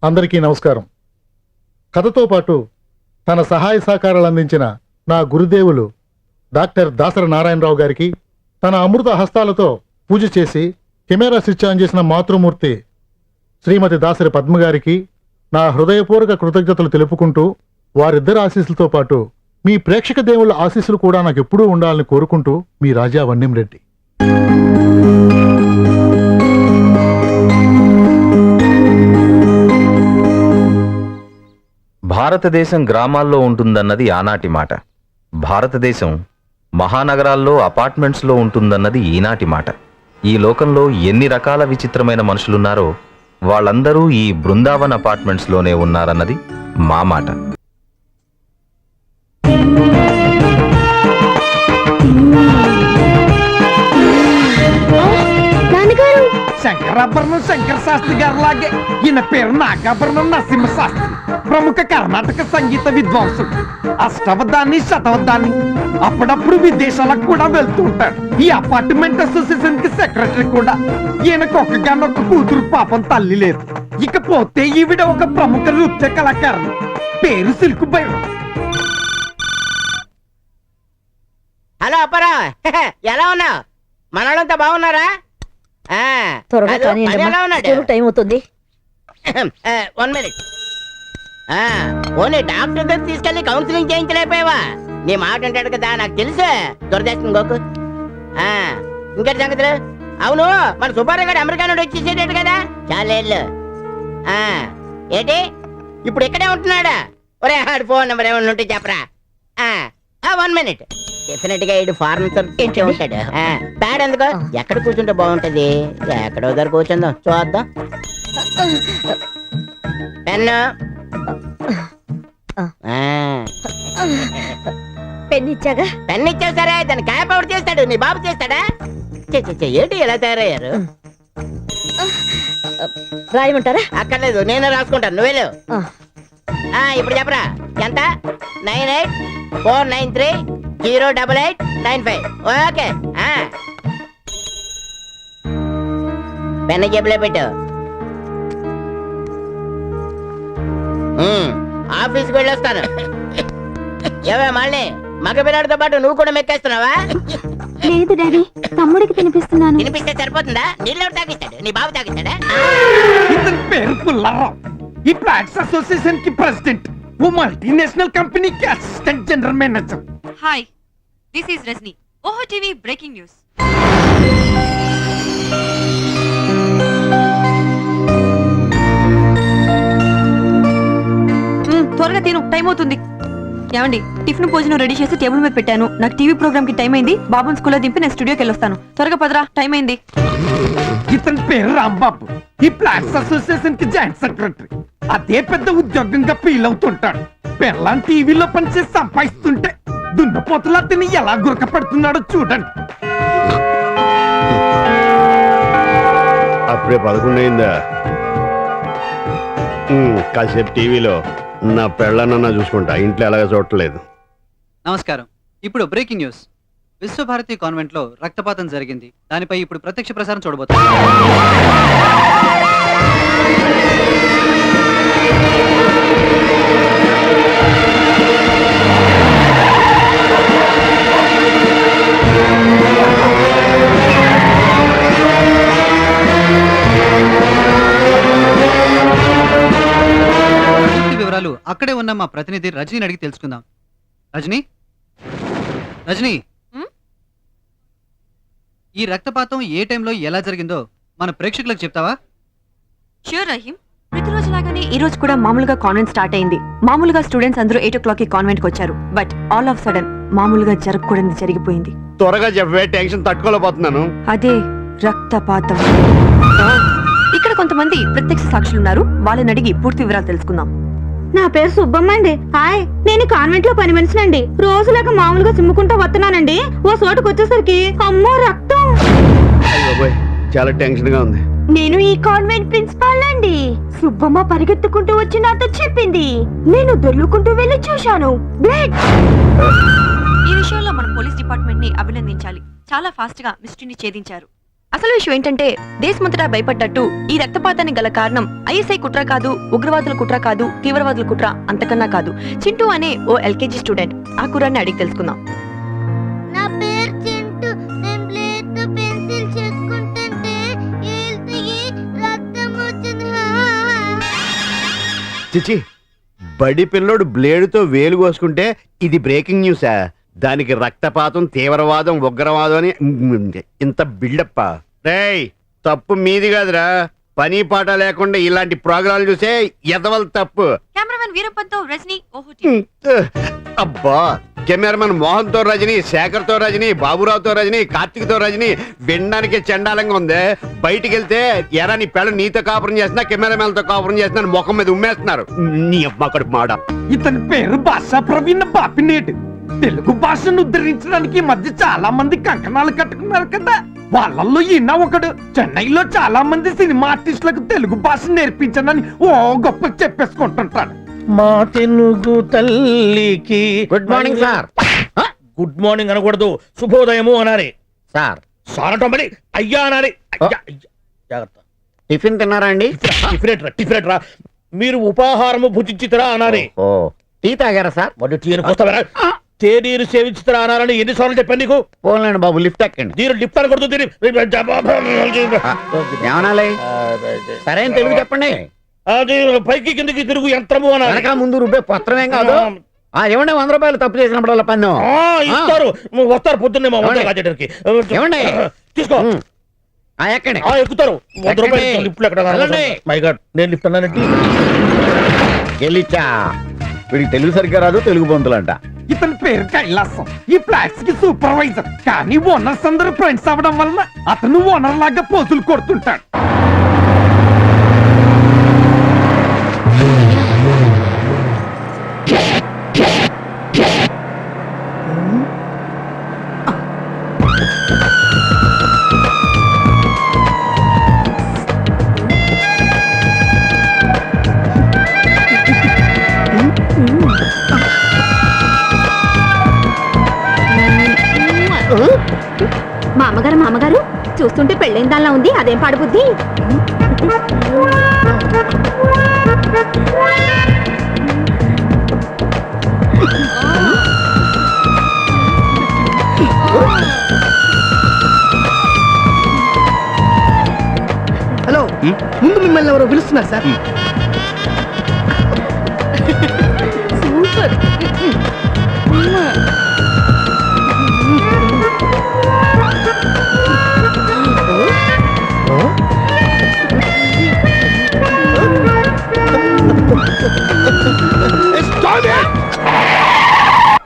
అందరికీ నమస్కారం. కథతో పాటు తన సహాయ సహకారాలు అందించిన నా గురుదేవులు డాక్టర్ దాసరి నారాయణరావు గారికి, తన అమృత హస్తాలతో పూజ చేసి కెమెరా స్విచ్ ఆన్ చేసిన మాతృమూర్తి శ్రీమతి దాసరి పద్మ గారికి నా హృదయపూర్వక కృతజ్ఞతలు తెలుపుకుంటూ, వారిద్దరి ఆశీస్సులతో పాటు మీ ప్రేక్షక దేవుళ్ళ ఆశీస్సులు కూడా నాకు ఎప్పుడూ ఉండాలని కోరుకుంటూ, మీ రాజా వన్నెంరెడ్డి. భారతదేశం గ్రామాల్లో ఉంటుందన్నది ఆనాటి మాట. భారతదేశం మహానగరాల్లో అపార్ట్మెంట్స్లో ఉంటుందన్నది ఈనాటి మాట. ఈ లోకంలో ఎన్ని రకాల విచిత్రమైన మనుషులున్నారో వాళ్ళందరూ ఈ బృందావన్ అపార్ట్మెంట్స్లోనే ఉన్నారన్నది మా మాట. శంకరాభరణం శంకర శాస్త్రి గారి లాగే ఈయన పేరు నాగాభరణం నరసింహ శాస్త్రి. ప్రముఖ కర్ణాటక సంగీత విద్వాంసుడు, అష్టవధాన్ని శతవధాన్ని. అప్పుడప్పుడు విదేశాలకు కూడా వెళ్తూ ఉంటాడు. ఈ అపార్ట్మెంట్ అసోసియేషన్ కి సెక్రటరీ కూడా. ఈయనకు ఒక్కగానొక్క కూతురు, పాపం తల్లి లేదు. ఇకపోతే ఈవిడ ఒక ప్రముఖ నృత్య కళాకారుడు, పేరు సిల్కు బైరం. హలో అప్పరా, ఎలా ఉన్నావు? మనోళ్ళంతా బాగున్నారా? త్వరగా కానీ టైం అవుతుంది. 1 minute. ఓన్లీ డాక్టర్ దగ్గర తీసుకెళ్లి కౌన్సిలింగ్ చేయించలేకపోయావా? నీ మాట అంటాడు కదా, నాకు తెలుసు. దొరదేశం గోకు. ఇంకటి సంగతులు? అవును, మన సుబ్బారావు గారు అమెరికా నుండి వచ్చేసేటట్టు కదా. చాలేళ్ళు. ఏంటి ఇప్పుడు ఇక్కడే ఉంటున్నాడా? ఒరే, ఆడు ఫోన్ నెంబర్ ఏమన్నా ఉంటే చెప్పరా. 1 minute. డెఫినెట్ గా ఇటు ఫారెన్ సర్టిఫికేట్ ఉంటాడు. ప్యాడ్ ఎందుకో? ఎక్కడ కూర్చుంటే బాగుంటది? ఎక్కడో దగ్గర కూర్చుందాం, చూద్దాం. పెన్ను. పెన్ ఇచ్చాగా? పెన్ ఇచ్చావు సరే, దాన్ని క్యాప్ అవుట్ చేస్తాడు. నీ బాబు చేస్తాడా? ఏంటి ఎలా తయారయ్యారు? రాయమంటారా? అక్కర్లేదు, నేనే రాసుకుంటాను, నువ్వేలు. ఇప్పుడు చెప్పరా. ఎంత? 9849308895. ఓకే. పెన్న జేబులో పెట్టు. ఆఫీస్కి వెళ్ళొస్తాను. ఏవే మళ్ళీ మగ పిల్లాడితో పాటు నువ్వు కూడా మెక్కేస్తున్నావా? లేదు డాడీ, తమ్ముడికి తినిపిస్తున్నాను. తినిపిస్తే సరిపోతుందా? నీళ్ళెవరు తాగిస్తాడు? నీ బాబు తాగిస్తాడా? ఇతని పేరు పుల్లారావు. ఈ ఫ్లాట్స్ అసోసియేషన్ కి ప్రెసిడెంట్, ఓ మల్టీనేషనల్ కంపెనీకి assistant general manager. Hi, this is Rajani. ఓహో టీవీ బ్రేకింగ్ న్యూస్. త్వరగా తిను, టైం అవుతుంది. ఏమండి, టిఫిన్ భోజనం రెడీ చేసి టేబుల్ మీద పెట్టాను. నాకు టీవీ ప్రోగ్రామ్ కి టైం అయింది. బాబుని స్కూల్లో దింపి నేను స్టూడియోకి వెళ్ళొస్తాను. త్వరగా పదరా, టైం అయింది. ఇతని పేరు రాంబాబు. ఈ ఫ్లాట్స్ అసోసియేషన్ కి జాయింట్ సెక్రటరీ. అదే పెద్ద ఉద్యోగంగా ఫీల్ అవుతుంటాడు. పెళ్ళాం టీవీలో పనిచేసి సంపాదిస్తుంటే దున్నపోతులా తిని ఎలా గురక పడుతున్నాడో చూడండి. అప్పుడే 11 అయిందా? కాసేపు టీవీలో నా పెళ్ళనన్నా చూసుకుంటా, ఇంట్లో ఎలాగ చూడట్లేదు. నమస్కారం. ఇప్పుడు బ్రేకింగ్ న్యూస్. విశ్వభారతి కాన్వెంట్ లో రక్తపాతం జరిగింది. దానిపై ఇప్పుడు ప్రత్యక్ష ప్రసారం చూడబోతున్నాం. వివరాలు అక్కడే ఉన్న మా ప్రతినిధి రజనీని అడిగి తెలుసుకుందాం. రజనీ, ఈ రక్తపాతం ఏ టైంలో ఎలా జరిగిందో మన ప్రేక్షకులకు చెప్తావా? ష్యూర్ రహీం. ప్రతిరోజు లాగానే ఈ రోజు కూడా మామూలుగా కాన్వెంట్ స్టార్ట్ అయింది. మామూలుగా స్టూడెంట్స్ అందరూ 8 o'clock కి కాన్వెంట్ కి వచ్చారు. బట్ ఆల్ ఆఫ్ సడన్ మామూలుగా జరగకూడదు జరిగిపోయింది. త్వరగా చెప్పే, టెన్షన్ తట్టుకోలేకపోతున్నాను. అదే రక్తపాతం. ఇక్కడ కొంతమంది ప్రత్యక్ష సాక్షులున్నారు. వాళ్ళని అడిగి పూర్తి వివరాలు తెలుసుకుందాం. నా పేరు సుబ్బమ్మ అండి. హాయ్, నేను కాన్వెంట్ లో పని మనిషినండి. రోజులాగా మామూలుగా సిమ్ముకుంటూ వస్తున్నానండి. ఓ చోటుకు వచ్చేసరికి అమ్మో రక్తం. చాలా టెన్షన్ గా ఉంది. నేను ఈ కాన్వెంట్ ప్రిన్సిపాల్ అండి. సుబ్బమ్మ పరిగెత్తుకుంటూ వచ్చి నాతో చెప్పింది. నేను దొర్లుకుంటూ వెళ్ళి చూశాను. బ్లడ్. ఈ విషయంలో మన పోలీస్ డిపార్ట్మెంట్ ని అభినందించాలి. చాలా ఫాస్ట్ గా మిస్టరీని ఛేదించారు. అసలు విషయం ఏంటంటే దేశమంతటా భయపడ్డట్టు ఈ రక్తపాతానికి గల కారణం ఐఎస్ఐ కుట్ర కాదు, ఉగ్రవాదుల కుట్ర కాదు, తీవ్రవాదుల కుట్ర అంతకన్నా కాదు. చింటూ అనే ఓ ఎల్కేజీ స్టూడెంట్. ఆ కుర్రాన్ని అడిగి తెలుసుకుందాం. నా పేరు చింటూ. నేను బ్లేడ్ తో పెన్సిల్ చెక్కుంటుంటే ఏలు తెగి రక్తం వచ్చింది. చిచి, బడి పిల్లోడు బ్లేడుతో వేలు కోసుకుంటే ఇది బ్రేకింగ్ న్యూసా? దానికి రక్తపాతం, తీవ్రవాదం, ఉగ్రవాదం అని ఇంత బిల్డప్ప. రేయ్, తప్పు మీది కాదురా. పని పాట లేకుండా ఇలాంటి ప్రోగ్రాంలు చూసే ఎదవల తప్పు. కెమెరామెన్ వీరప్పన్తో రజనీ అబ్బా, కెమెరామెన్ మోహన్ తో రజని, శేఖర్ తో రజని, బాబురావుతో రజని, కార్తిక్ తో రజని వినడానికి చండాలంగా ఉంది. బయటికి వెళ్తే ఎరా నీ పెళ్ళ నీతో కాపురం చేస్తున్నా, కెమెరామెన్ తో కాపురం చేస్తున్నా ముఖం మీద ఉమ్మేస్తున్నారు. నీ అమ్మ కడుపు మాడ. ఇతని పేరు భాషా ప్రవీణ్ బాపినేడు. తెలుగు భాషను ఉద్ధరించడానికి ఈ మధ్య చాలా మంది కంకణాలు కట్టుకున్నారు కదా. వాళ్ళల్లో ఈయన ఒకడు. చెన్నైలో చాలా మంది సినిమా ఆర్టిస్టులకు తెలుగు భాష నేర్పించనని ఓ గొప్ప చెప్పేసుకుంటుంటాడు. మా తెలుగు తల్లికి good morning sir. Good morning అనకూడదు, శుభోదయము అనాలి. సార్, సారటం మరి అయ్యా అనాలి. అయ్యా, అయ్యా. జాగ్రత్త. టిఫిన్ తిన్నారా అండి? టిఫినెట్ రా. మీరు ఉపాహారము భుజించితరా అనాలి. ఓ, టీ తాగారా సార్? మొదటి టీని పోస్తావరా? తేనీరు సేవించితరా అనాలని ఎన్నిసార్లు చెప్పాను నీకు? పోలేండి బాబు, లిఫ్ట్ ఎక్కండి. దీని లిఫ్ట్ అనకూడదు. ఏమనాలి? సరైన తెలుగు చెప్పండి. అది పైకి కిందకి తిరుగు యంత్రము అనాలి. వెనక ముందు రుబ్బే పత్రమేం కాదు. ఏమండి, 100 రూపాయలు తప్పు చేసినప్పుడు పన్ను ఇస్తారు. వస్తారు పొద్దున్నే మా వంట రాజేటరికి. ఏమండి? తీసుకో. ఎక్కండి. ఎక్కుతారు. 100 రూపాయలు లిఫ్ట్ ఎక్కడ? మై గాడ్, నేను లిఫ్ట్ అన్నానంటే గెలిచా. వీడికి తెలుగు సరిగ్గా రాదు, తెలుగు బొంతులంట. ఇతని పేరు కైలాసం. ఈ ఫ్లాట్స్ కి సూపర్వైజర్. కానీ ఓనర్స్ అందరూ ఫ్రెండ్స్ అవ్వడం వలన అతను ఓనర్ లాగా పోతులు కొడుతుంటాడు. మామగారు చూస్తుంటే పెళ్ళైన దానిలా ఉంది. అదేం పాడుబుద్ధి? హలో, ముందు మిమ్మల్ని ఎవరో పిలుస్తున్నారు సార్. సూపర్.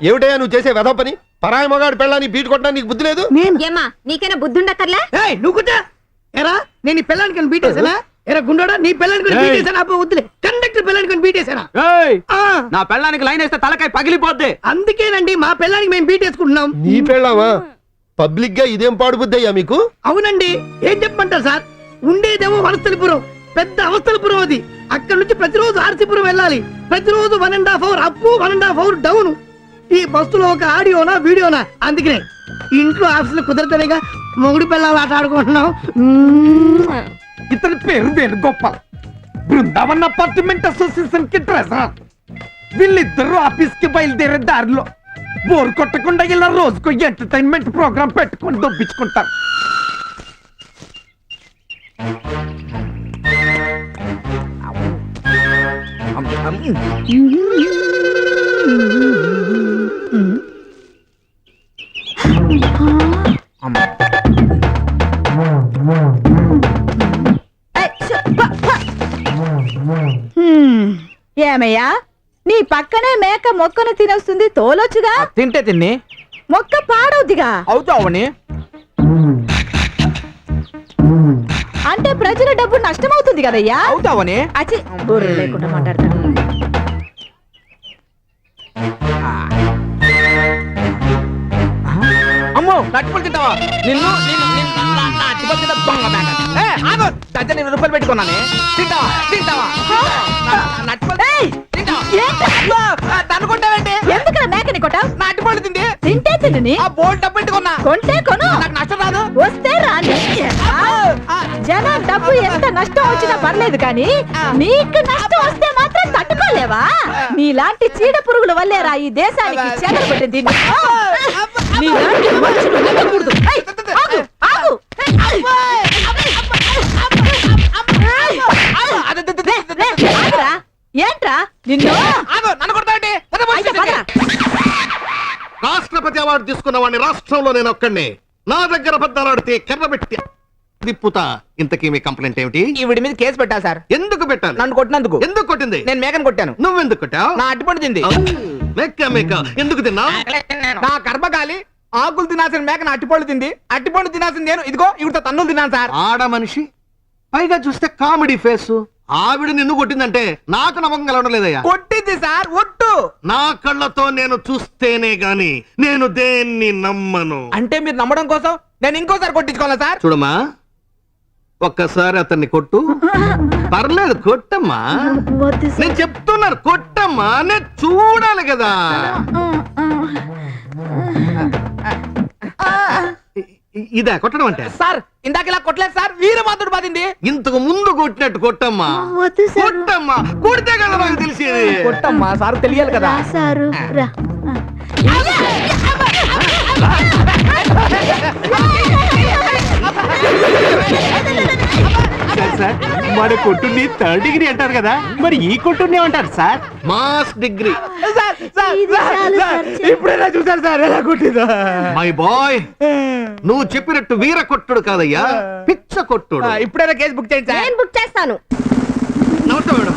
ఏమిటయ్యా నువ్వు చేసే వెధవ పని? పరాయి మగాడు పెళ్ళాన్ని బీట్ కొట్టడానికి నీకు బుద్ధి లేదు? ఏమ్మా, నీకైనా బుద్ధి ఉండక్కర్లే? నువ్వు కూర్చో. ఎరా, నేను ఈ పెళ్ళానికి బీటేసానా? ఎరా గుండోడా, నీ పెళ్ళానికి బీటేసానా? వద్దులే, కండక్టర్ పెళ్ళానికి బీటేసానా? నా పెళ్ళానికి లైన్ వేస్తే తలకాయ పగిలిపోద్ది. అందుకేనండి మా పెళ్ళానికి మేము బీటేసుకుంటున్నాం. నీ పెళ్ళావా? పబ్లిక్ గా ఇదేం పాడు బుద్ధి అయ్యా మీకు? అవునండి, ఏం చెప్పమంటారు సార్? ఉండేదేమో వనస్థలిపురం, పెద్ద అవస్థలపురం. అది అక్కడ నుంచి ప్రతిరోజు ఆర్సీపురం వెళ్ళాలి. ప్రతిరోజు 1.5 అవర్ అప్, 1.5 అవర్ డౌన్. ఈ బస్సులో ఒక ఆడియోనా వీడియోనా? అందుకనే ఇంట్లో ఆఫీసులో కుదరతనేగా మొగుడు పిల్లలు ఆట ఆడుకుంటున్నాం. ఇతని పేరు వేణుగోపాల్. బృందావన్ అపార్ట్మెంట్ అసోసియేషన్ కి ట్రెజరర్. వీళ్ళిద్దరూ ఆఫీస్ కి బయలుదేరే దారిలో బోర్ కొట్టకుండా ఇలా రోజుకో ఎంటర్టైన్మెంట్ ప్రోగ్రామ్ పెట్టుకొని దొబ్బించుకుంటారు. ఏమయ్యా, నీ పక్కనే మేక మొక్కను తినేస్తుంది, తోలొచ్చుగా. తింటే తిన్ని మొక్క పాడవుద్దిగా. అవుతావని. అంటే ప్రజల డబ్బు నష్టమవుతుంది కదయ్యా. అవుతావని. అచి బుర్ర లేకుండా మాట్లాడతాను. అమ్మో, నట్టుపడి తింటావా? నిన్ను నట్టుపడి తింటా దొంగ మేక. ఆగో, డజన్ 20 రూపాయలు పెట్టుకున్నానే. తింటావా? తింటావా? అనుకుంటావేంటి? ఎందుకు మేకని కొట్టావు? నట్టుపడి తింటే తింటే తిండి ఆ బోల్డ్ డబ్బు పెట్టుకున్నా. కొంటే కొను, నాకు నష్టం రాదు. వస్తే రాని. జనాన్ని జనం డబ్బు ఎంత నష్టం వచ్చినా పర్లేదు కానీ నీకు నష్టం వస్తే మాత్రం తట్టుకోలేవా? నీలాంటి చీడ పురుగుల వల్లేరా ఈ దేశానికి చెదరబట్టింది. నీలాంటి మనుషులు ఉండకూడదు. ఏయ్, ఆగు, ఆగు. ఆగురా. ఏంట్రా నిన్ను అయితే పదరా. రాష్ట్రపతి అవార్డు తీసుకున్న వాడిని రాష్ట్రంలో నేను ఒక్కడిని. నా దగ్గర బద్దలాడితే కర్రబెట్టి తిప్పుతా. ఇంతకీ మీ కంప్లైంట్ ఏమిటి? ఈవిడి మీద కేసు పెట్టాలి సార్. ఎందుకు పెట్టాలి? నన్ను కొట్టినందుకు. ఎందుకు కొట్టింది? నేను మేకను కొట్టాను. నువ్వెందుకు కొట్టావు? నా అట్టిపండు తింది. మేక మేక ఎందుకు తిన్నా? నా కర్మకాలి ఆకులు తినాల్సిన మేక నా అట్టిపండు తింది. అట్టిపండు తినాల్సింది నేను. ఇదిగో ఇవిడితో తన్నులు తిన్నాను సార్. ఆడ మనిషి పైగా చూస్తే కామెడీ ఫేస్. ఆవిడ నిన్ను కొట్టిందంటే నాకు నమ్మకం కలవడం లేదయ్యా. కొట్టింది సార్ ఒట్టు. నా కళ్ళతో నేను చూస్తేనే గాని నేను దేన్ని నమ్మను. అంటే మీరు నమ్మడం కోసం నేను ఇంకోసారి కొట్టించుకోవాలా సార్? చూడమ్మా, ఒక్కసారి అతన్ని కొట్టు. పర్లేదు కొట్టమ్మా. వద్దు సార్. నేను చెప్తున్నాను కొట్టమ్మా. నేను చూడాలి కదా. ఇదే కొట్టడం అంటే? సార్ ఇందాక ఇలా కొట్టలేదు సార్. వీరమాతుడు బాధింది. ఇంతకు ముందు కొట్టినట్టు కొట్టమ్మా. వద్దు సార్. కొట్టమ్మా. కొడితే కదా నాకు తెలిసేది. కొట్టమ్మా సార్, తెలియాలి కదా. రా సారు రా. సార్ మన కొట్టుని థర్డ్ డిగ్రీ అంటారు కదా, మరి ఈ కొట్టుని ఏమంటారు sir? Mass degree. Sir, sir, ఇది సార్, చాలు సార్, సార్. ఇప్పుడైనా చూసారు సార్ ఎలా కొట్టిందో. మై బాయ్, నువ్వు చెప్పినట్టు వీర కొట్టుడు కాదయ్యా, పిచ్చ కొట్టుడు. ఇప్పుడైనా కేసు బుక్ చేయండి సార్. నేను బుక్ చేస్తాను. నమస్తే మేడం.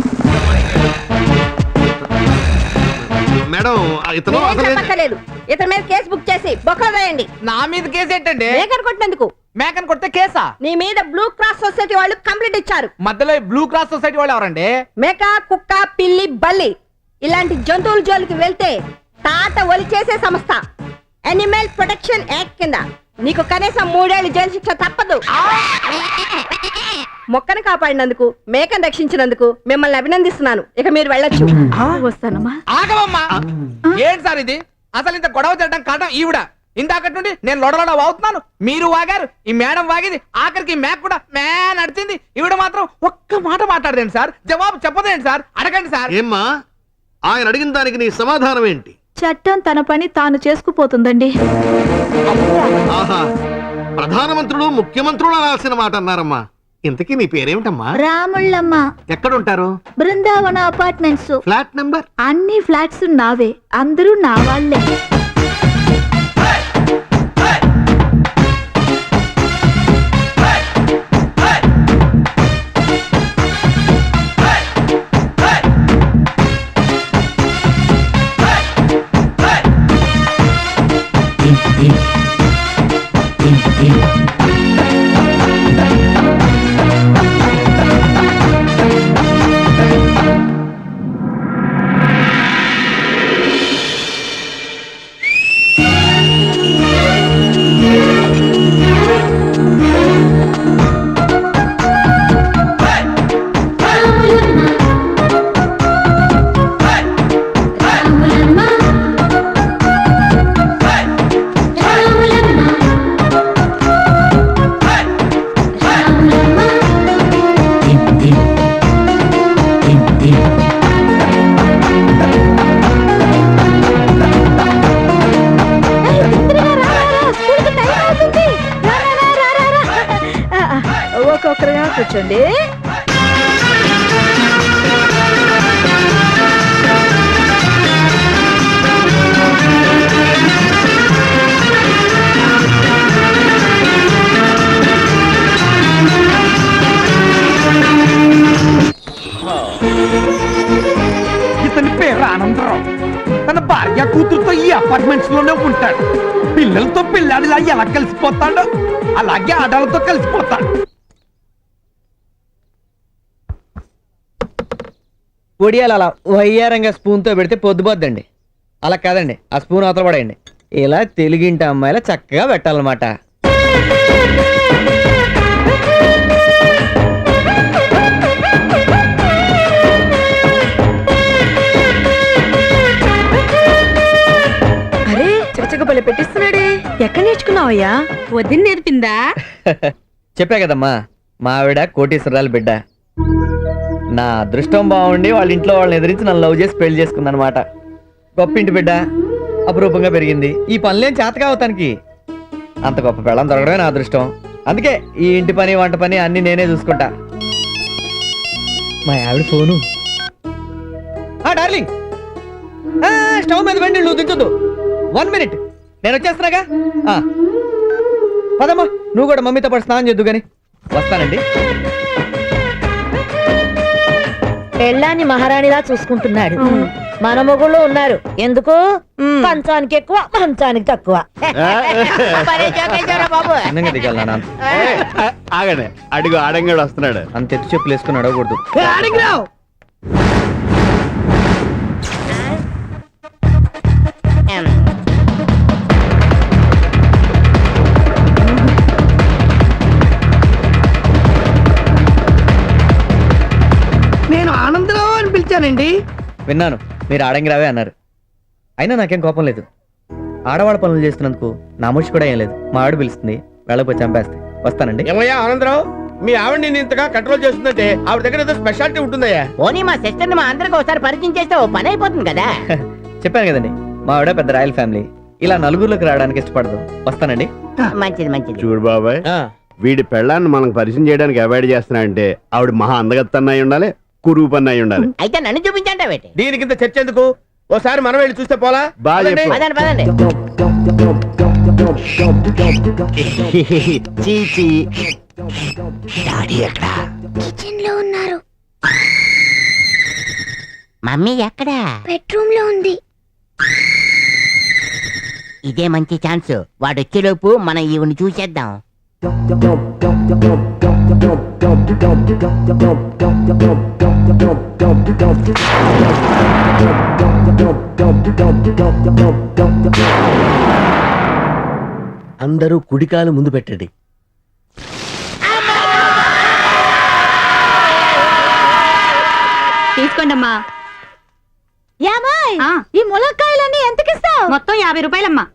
మేడం ఇతను మీరేం అసలే- చెప్పక్కర్లేదు. ఇతని మీద కేసు బుక్ చేసి బొక్కలు వేయండి. నా మీద కేసు ఏంటండి? మేకను కొట్టినందుకు. మేకను కొడితే కేసా? నీ మీద బ్లూ క్రాస్ సొసైటీ వాళ్ళు కంప్లైంట్ ఇచ్చారు. మధ్యలో ఈ బ్లూ క్రాస్ సొసైటీ వాళ్ళు ఎవరండి? మేక, కుక్క, పిల్లి, బల్లి ఇలాంటి జంతువుల జోలికి వెళ్తే తాట ఒలి చేసే సంస్థ యానిమల్ ప్రొటెక్షన్ యాక్ట్ కింద నీకు కనీసం 3 ఏళ్ల జైలు శిక్ష తప్పదు. మొక్కను కాపాడినందుకు, మేకను రక్షించినందుకు మిమ్మల్ని అభినందిస్తున్నాను. ఇక మీరు వెళ్ళొచ్చు. వస్తానమ్మా. ఆగమమ్మా. ఏంటి సార్ ఇది? అసలు ఇంత గొడవ చేయడం కారణం ఈవిడ. ఇందాకటి నుండి నేను లొడలొడ వాగుతున్నాను, మీరు వాగారు, ఈ మేడం వాగింది, ఆఖరికి మేక కూడా మే నడిచింది. ఈవిడ మాత్రం ఒక్క మాట మాట్లాడదేంటి సార్? జవాబు చెప్పదేంటి సార్? అడగండి సార్. ఏమ్మా, ఆయన అడిగిన దానికి నీ సమాధానం ఏంటి? చట్టం తన పని తాను చేసుకుపోతుందండి. ఆహా, ప్రధానమంత్రులు ముఖ్యమంత్రులు అనాల్సిన మాట అన్నారమ్మా. ఇంతకీ నీ పేరేమిటమ్మా? రాముళ్ళమ్మ. ఎక్కడుంటారు? బృందావన అపార్ట్మెంట్స్. Flat number? అన్ని ఫ్లాట్స్ నావే, అందరూ నా వాళ్ళే. ఒక్కొక్కరుగా కూర్చోండి. ఇతని పేరు ఆనందరావు. తన భార్య కూతురుతో ఈ అపార్ట్మెంట్స్ లోనే ఉంటాడు. పిల్లలతో పిల్లాడిలా ఎలా కలిసిపోతాడో అలాగే ఆడలతో కలిసిపోతాడు. ఒడియాలు అలా వయ్యారంగా స్పూన్తో పెడితే పొద్దుపోద్దండి. అలా కాదండి, ఆ స్పూన్ అవతల పడేయండి. ఇలా తెలుగింటి అమ్మాయిలా చక్కగా పెట్టాలన్నమాట. అరే చిరచగబలి పెట్టిస్తున్నాడే. ఎక్కడ నేర్చుకున్నావయ్యా? వదిన నేర్పిందా? చెప్పా కదమ్మా మా ఆవిడ కోటీశ్వరాలు బిడ్డ. నా అదృష్టం బాగుండి వాళ్ళ ఇంట్లో వాళ్ళని ఎదిరించి నన్ను లవ్ చేసి పెళ్లి చేసుకుందనమాట. గొప్ప ఇంటి బిడ్డ, అపురూపంగా పెరిగింది. ఈ పనులేం చేతగా అవుతానికి అంత గొప్ప పెళ్ళం దొరకడమే నా అదృష్టం. అందుకే ఈ ఇంటి పని వంట పని అన్ని నేనే చూసుకుంటా. మా ఆవిడ ఫోను. డార్లింగ్, స్టవ్ మీద వెండి నువ్వు దించొద్దు. 1 minute, నేను వచ్చేస్తున్నాగా. పదమ్మా, నువ్వు కూడా మమ్మీతో పాటు స్నానం చేద్దు గాని. వస్తానండి. పెళ్ళాన్ని మహారాణిలా చూసుకుంటున్నాడు. మన మొగుళ్ళు ఉన్నారు. ఎందుకు? కంచానికి ఎక్కువ, మంచానికి తక్కువ. భలే జోకేశావురా బాబు. చిన్నగా దిగాలి నాన్న. ఆగండి, అడుగు ఆడంగాడు వస్తున్నాడు. అంత ఎత్తు చెప్పులు వేసుకుని అడగకూడదు. నేను ఆనందరావు అని పిలిచానండి. విన్నాను, మీరు ఆడంగిరావే అన్నారు. అయినా నాకేం కోపం లేదు. ఆడవాళ్ళ పనులు చేస్తున్నందుకు నా ముషి కూడా ఏం లేదు. మా ఆవిడ పిలుస్తుంది, వెళ్ళకపోయి చంపేస్తే. వస్తానండి. ఏమయ్యా ఆనందరావు, మీ ఆవిడ నేను ఇంతగా కంట్రోల్ చేస్తుందంటే ఆవిడ దగ్గర ఏదో స్పెషాలిటీ ఉంటుందయ్యా. పోనీ మా సిస్టర్ ని మా అందరికి ఒకసారి పరిచయం చేస్తే ఓ పని అయిపోతుంది కదా. చెప్పాను కదండి, మా ఆవిడ పెద్ద రాయల్ ఫ్యామిలీ. ఇలా నలుగురులోకి రావడానికి ఇష్టపడదు. వస్తానండి. మంచిది మంచిది. చూడు బాబాయ్, వీడి పెళ్ళాన్ని మనం పరిచయం చేయడానికి అవాయిడ్ చేస్తున్నా అంటే ఆవిడ మహా అందగత్తన్న అయి ఉండాలి, కురువు పన్న అయి ఉండాలి. అయితే నన్ను చూపించండి. దీనికి ఇంత చర్చ ఎందుకు? ఓసారి మనం వెళ్ళి చూస్తే పోలా? బాగా చెప్పు. పదండి పదండి. చీచి డాడీ ఎక్కడా? కిచెన్ లో ఉన్నారు. మమ్మీ ఎక్కడా? బెడ్రూమ్ లో ఉంది. ఇదే మంచి ఛాన్స్. వాడు వచ్చేలోపు మనం ఈవిని చూసేద్దాం. అందరూ కుడికాలు ముందు పెట్టండి. తీసుకోండమ్మా. ఏమాయ్, ఈ ములక్కాయలన్నీ ఎంతకిస్తావు? మొత్తం 50 రూపాయలమ్మా.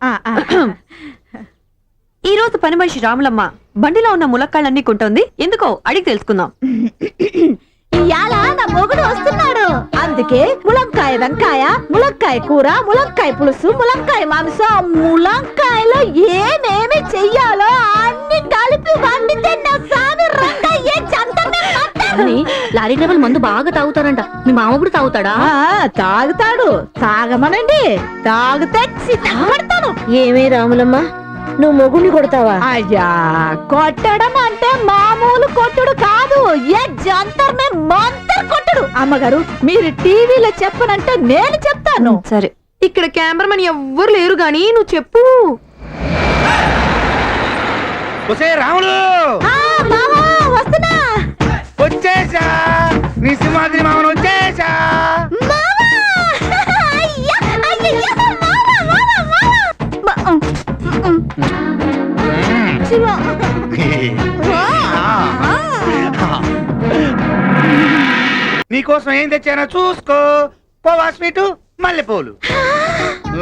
ఈ రోజు పని మనిషి రాములమ్మ బండిలో ఉన్న ములక్కాళ్ళన్నీ కొంటోంది. ఎందుకో అడిగి తెలుసుకుందాం. ఇయాల నా మొగుడు వస్తున్నాడు. అందుకే ములంకాయ వంకాయ, ములంకాయ కూర, ములంకాయ పులుసు, ములంకాయ మాంసం, ములంకాయలో ఏమేమి చెయ్యాలో అన్ని కలిపి వండితే నా సామి రంగయ్య లారీ డ్రైవర్ మందు బాగా తాగుతారంట. మీ మామ కూడా తాగుతాడా? తాగుతాడు. తాగమనండి, తాగితే సిద్ధపడతాను. ఏమే రాములమ్మ, నువ్వు మొగుడిని కొడతావా? అయ్యా, కొట్టడం అంటే మామూలు కొట్టుడు కాదు. ఏ జంతర్ మే మంతర్ కొట్టుడు. అమ్మగారు, మీరు టీవీలో చెప్పనంటే నేను చెప్తాను. సరే, ఇక్కడ కెమెరామెన్ ఎవ్వరు లేరు గాని నువ్వు చెప్పు. రాములు మామా, వస్తున్నా. వచ్చేసా, నీ సింహాద్రి మామను వచ్చేసా. మామా! అయ్యా, అయ్యయ్య, మామా, మామా, మామా. శివ. నీకోసం ఏం తెచ్చానో చూసుకో. పోవా స్వీటు, మల్లెపూలు,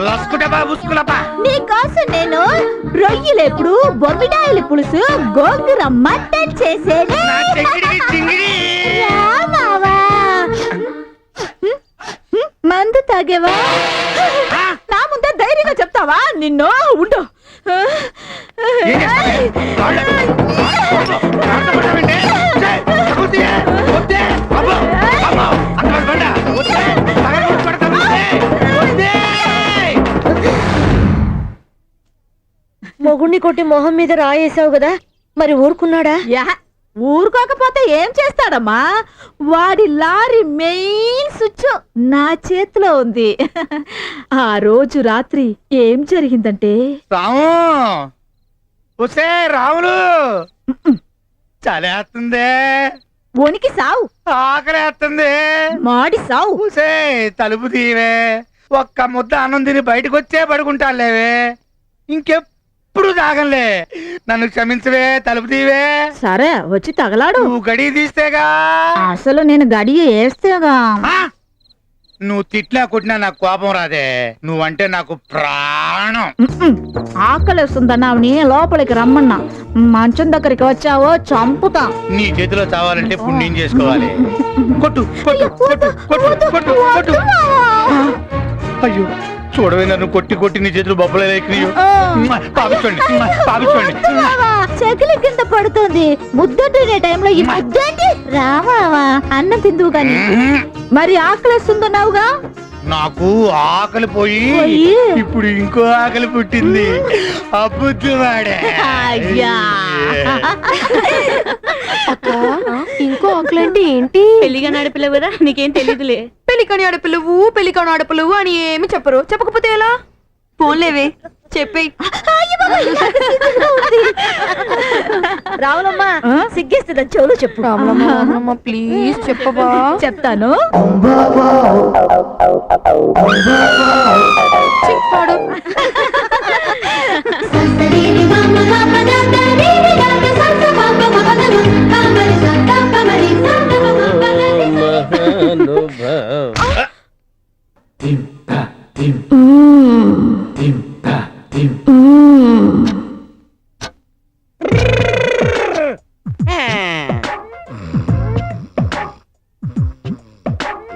లస్కుటబా బుస్కులపా. నీకోసం నేను రొయ్యలెప్పుడు, బొమ్మిడాయల పులుసు, గోంగూర మటన్ చేసేది. నా చెంగిడికి చింగిడి. మందు తాగేవా? నా ముందే ధైర్యంగా చెప్తావా? నిన్ను ఉండు. ఏం చేస్తావే? నాతో పడ్డావేంటి? ఛే, చకూర్తియే. వద్దే. అబ్బో, అబ్బో, అంతమంది బండ. వద్దే. తగలబడి కొడతాను. వద్దే. మొగుడిని కొట్టి మొహం మీద రాయేసావు కదా, మరి ఊరుకున్నాడా? ఊరుకోకపోతే ఏం చేస్తాడమ్మా? వాడి లారీ మెయిన్ స్విచ్ నా చేతిలో ఉంది. ఆ రోజు రాత్రి ఏం జరిగిందంటే, రాము, వస్తే రాములు, చలేస్తుంది, వణికి సావు, ఆకలేస్తుంది, మాడి సావు. ఊసే తలుపు తీవే. ఒక్క ముద్ద అన్నం తిని బయటకు వచ్చే పడుకుంటాలేవే. ఇంకెప్పుడు తాగలే. నన్ను క్షమించవే, తలుపు తీవే. సరే, వచ్చి తగలాడు. నువ్వు గడి తీస్తేగా. అసలు నేను గడియ వేస్తేగా. ఆ? నువ్వు తిట్లా కొట్టినా నాకు కోపం రాదే, నువ్వంటే నాకు ప్రాణం. ఆకలిస్తుందన్నావుని లోపలికి రమ్మన్నా, మంచం దగ్గరికి వచ్చావో చంపుతా. నీ చేతిలో చావాలంటే పుణ్యం చేసుకోవాలి. కొట్టు కొట్టు కొట్టు కొట్టు కొట్టు కొట్టు. అయ్యో చూడవే, నన్ను కొట్టి కొట్టి నీ చేతులు బొబ్బలే పాపించండి పాపించండి. చెకిలి కింద పడుతుంది, ముద్దొట్టినే టైంలో ఈ ముద్దేంటి? రావా అన్నం తిందువు గాని. మరి ఆకలిస్తుందన్నావుగా? నాకు ఆకలి పోయి పోయి? ఇప్పుడు ఇంకో ఆకలి పుట్టింది. అబుద్ధి వాడే. అయ్యా ఇంకో ఆకులు అంటే ఏంటి? పెళ్లిగా నడిపిలేవు కదా, నీకేం తెలీదులే. పెళ్లికని ఆడపిల్లవు పెళ్లికని ఆడపిల్లవు అని ఏమి చెప్పరు. చెప్పకపోతే ఎలా? ఫోన్లేవే చెప్పే. రావులమ్మా సిగ్గేస్తుంది, చెవులు చెప్పు. ప్లీజ్ చెప్పబా. చెప్తాను. చెప్పాడు.